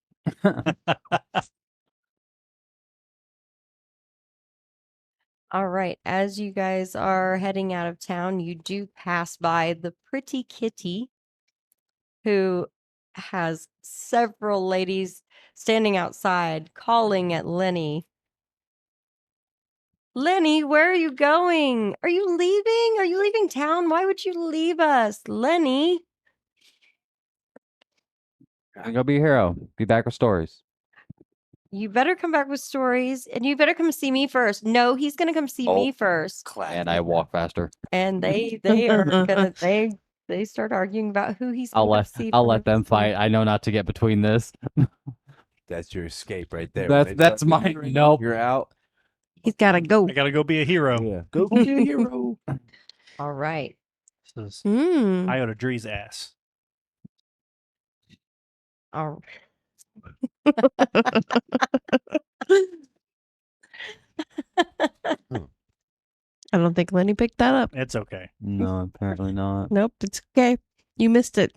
all right. As you guys are heading out of town, you do pass by the pretty kitty who has several ladies standing outside calling at Lenny. Lenny, where are you going? Are you leaving? Are you leaving town? Why would you leave us? Lenny? I'm gonna be a hero. Be back with stories. You better come back with stories and you better come see me first. No, he's going to come see me first. And I walk faster. And they are going to, they start arguing about who he's I'll going let to see. I'll let them fight. I know not to get between this. That's your escape right there. That's my nope. You're out. He's got to go. I gotta go be a hero. Yeah. Go be a hero. All right. This is Mm. Iota Dree's ass. All I don't think Lenny picked that up. It's okay. No, apparently not. Nope, it's okay. You missed it.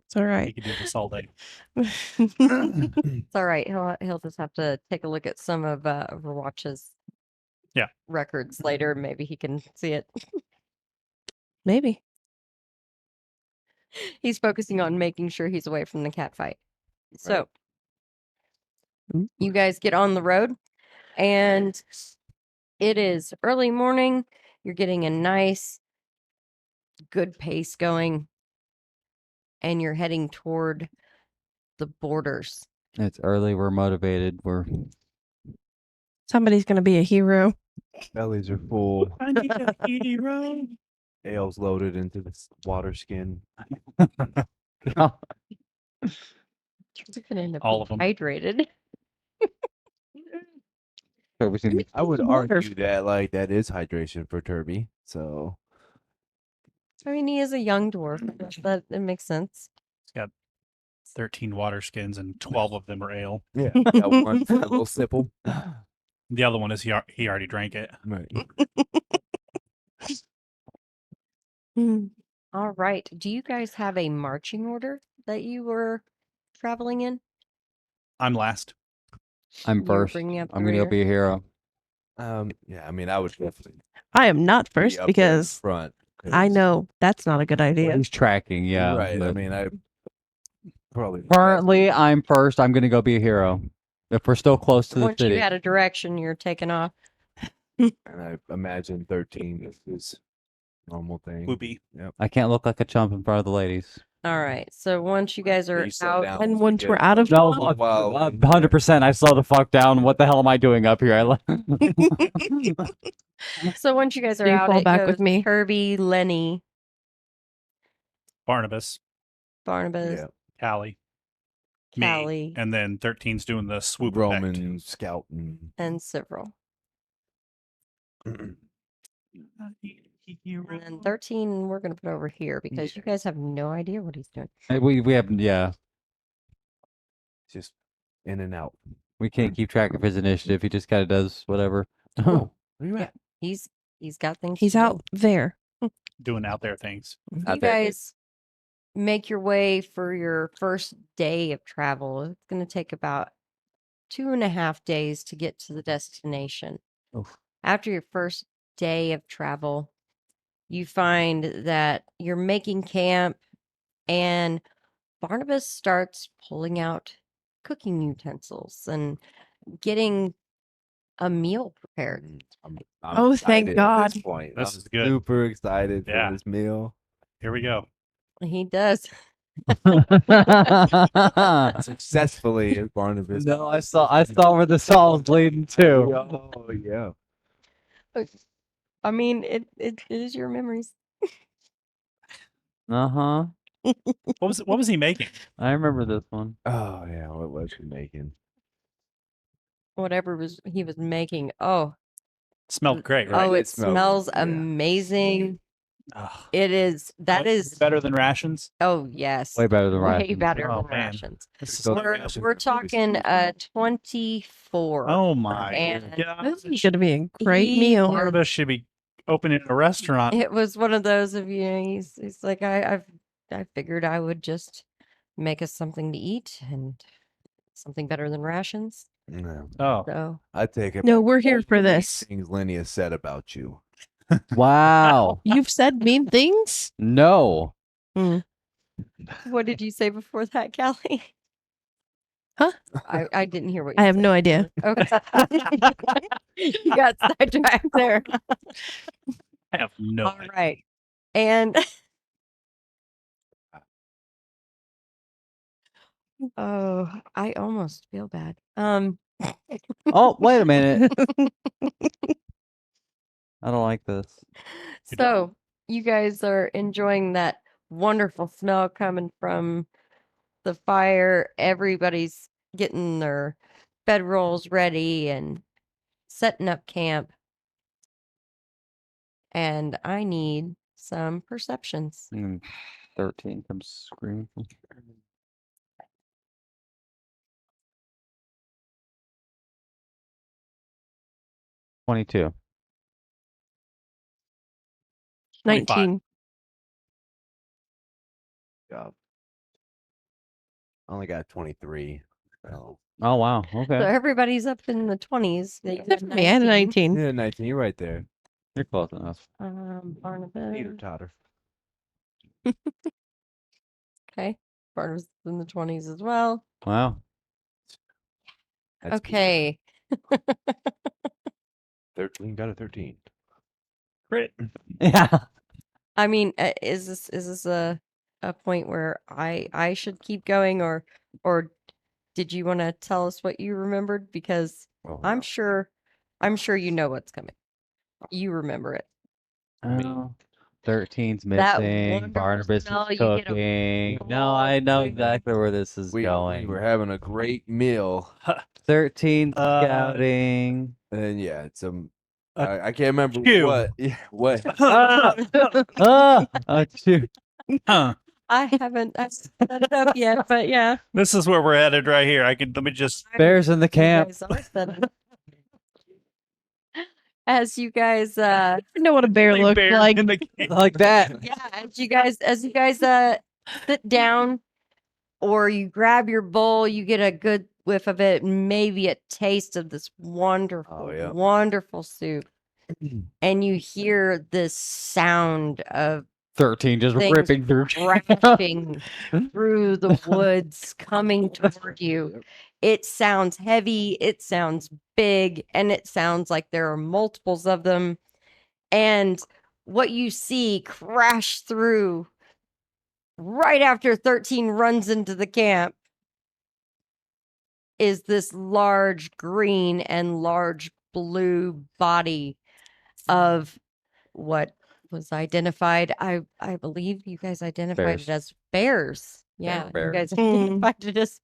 It's all He right. can do this all day. It's all right. He'll just have to take a look at some of Overwatch's records later. Maybe he can see it. Maybe. He's focusing on making sure he's away from the cat fight. So you guys get on the road, and it is early morning. You're getting a nice, good pace going, and you're heading toward the borders. It's early. We're motivated. We're Somebody's gonna be a hero. Bellies are full. I need a hero. Ale's loaded into this water skin. You're gonna end up All of 'em. hydrated. I would Water. argue that like that is hydration for Turby. So I mean, he is a young dwarf. That it makes sense. He's got 13 water skins and 12 of them are ale. yeah, that one a little sipple. The other one is he already drank it. Right. All right. Do you guys have a marching order that you were traveling in? I'm last. I'm You were first. bringing up the I'm gonna go rear. be a hero. Yeah, I mean, I would definitely I am not be first up there in because front. I 'cause- know that's not a good Well, idea. he's tracking, yeah. right. I but mean, I probably currently, I'm first. I'm gonna go be a hero. If we're still close to the Once city, you had a direction, you're taking off. and I imagine 13 is normal thing. Whoopee. I can't look like a chump in front of the ladies. All right. So once you guys are You slow out, down And as we once get- we're out of No, town, Wow. 100%. I slow the fuck down. What the hell am I doing up here? so once you guys are You out, fall it back goes with me. Kirby, Lenny, Barnabas, Barnabas, Yeah, Callie, me, Callie, and then 13's doing the swoop Roman effect. scout and and Several. And then 13, we're going to put over here because you guys have no idea what he's doing. we have just in and out. we can't keep track of his initiative. He just kind of does whatever. Oh, where you Yeah. at? He's got things. he's to do. out there. Doing out there things. You Out there. guys make your way for your first day of travel. It's going to take about 2.5 days to get to the destination. Oof. After your first day of travel, you find that you're making camp, and Barnabas starts pulling out cooking utensils and getting a meal prepared. I'm Oh, thank excited at this God. point. This I'm is good. Super excited for Yeah. this meal. Here we go. He does. Successfully at Barnabas. No, I saw where this all was leading to. Oh yeah. I mean, it is your memories. Uh-huh. What was he making? I remember this one. Oh yeah. What was he making? Whatever he was making. Oh, Smelled great, right? oh, It it smelled- smells yeah. amazing. Ugh. It is. That is. better than rations. Oh yes. Way better than Way rations. better Oh, than man. rations. This is Go to We're, rations we're for movies. talking 24. Oh my And god. This is going to be a great He meal. is- Barnabas should be opening a restaurant. It was one of those of he's like I figured I would just make us something to eat and something better than rations. No, Oh, So I take it. No, back. we're here for All the this. Things Lenny has said about you. Wow. You've said mean things? No. what did you say before that, Callie? Huh? I didn't hear what you I have said. no idea. Okay. You got sidetracked there. I have no All idea. right. And oh, I almost feel bad. Oh, wait a minute. I don't like this. So you guys are enjoying that wonderful smell coming from the fire. Everybody's getting their bedrolls ready and setting up camp. And I need some perceptions. 13 comes screaming. 22. 25. 19. I only got 23. So Oh wow. So Okay. everybody's up in the 20s. Except for me, I had a 19. Yeah, 19. You're right there. You're close enough. Barnabas. Peter Totter. Okay. Barnabas is in the 20s as well. Wow. That's Peter. Okay. 13. Got a 13. Crit. Yeah. I mean, is this a point where I should keep going, or did you want to tell us what you remembered? Because Oh, I'm no. sure you know what's coming. You remember it. Oh, 13's That missing. wonderful Barnabas smell, is you get a cooking. No, full I know food. exactly where this is We going. were having a great meal. 13 scouting. And yeah, it's Uh, I can't remember Q. what. Yeah, what? Shoot. Huh. I haven't set it up yet, but yeah. This is where we're headed right here. Let me just. Bears in the You camp. guys are set up. As you guys I know what a bear Like looks bear like. in the cave. Like that. yeah, as you guys sit down or you grab your bowl, you get a good whiff of it, maybe a taste of this wonderful, yeah. wonderful soup. And you hear this sound of 13 just things ripping through. crashing through the woods coming toward you. It sounds heavy, it sounds big, and it sounds like there are multiples of them. And what you see crash through right after 13 runs into the camp is this large green and large blue body of what was identified. I believe you guys identified Bears. it as bears. Yeah, Bear. you guys Mm. identified it as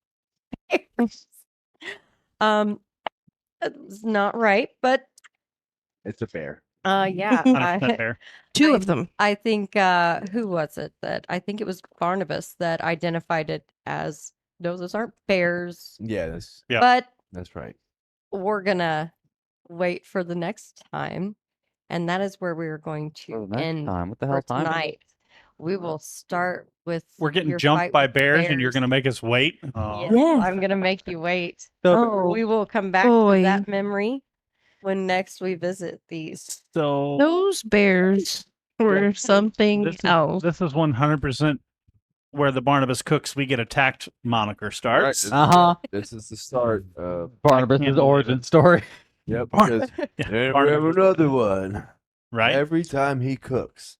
bears. It's not right, but It's a bear. yeah, 100% bear. Two of them. I think who was it that I think it was Barnabas that identified it as no, those aren't bears. Yeah, Yeah. But that's right. we're gonna wait for the next time, and that is where we are going For to the next end time. What the for hell time? tonight. We will start with We're getting your jumped fight by with the bears, and you're bears. going to make us wait. Oh. Yes, Yes. I'm gonna make you wait. Oh, We will come back boy. to that memory when next we visit these. So Those bears were something else. this is 100% where the Barnabas Cooks We Get Attacked moniker Right. starts. This, Uh-huh. this is the start of. Barnabas' can't believe origin it. story. Yep. Barn- Because Yeah, then we have Barnabas, another one. right? Every time he cooks.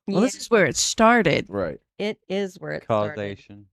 Well, this is where it started. Right. It is where it started. Causation.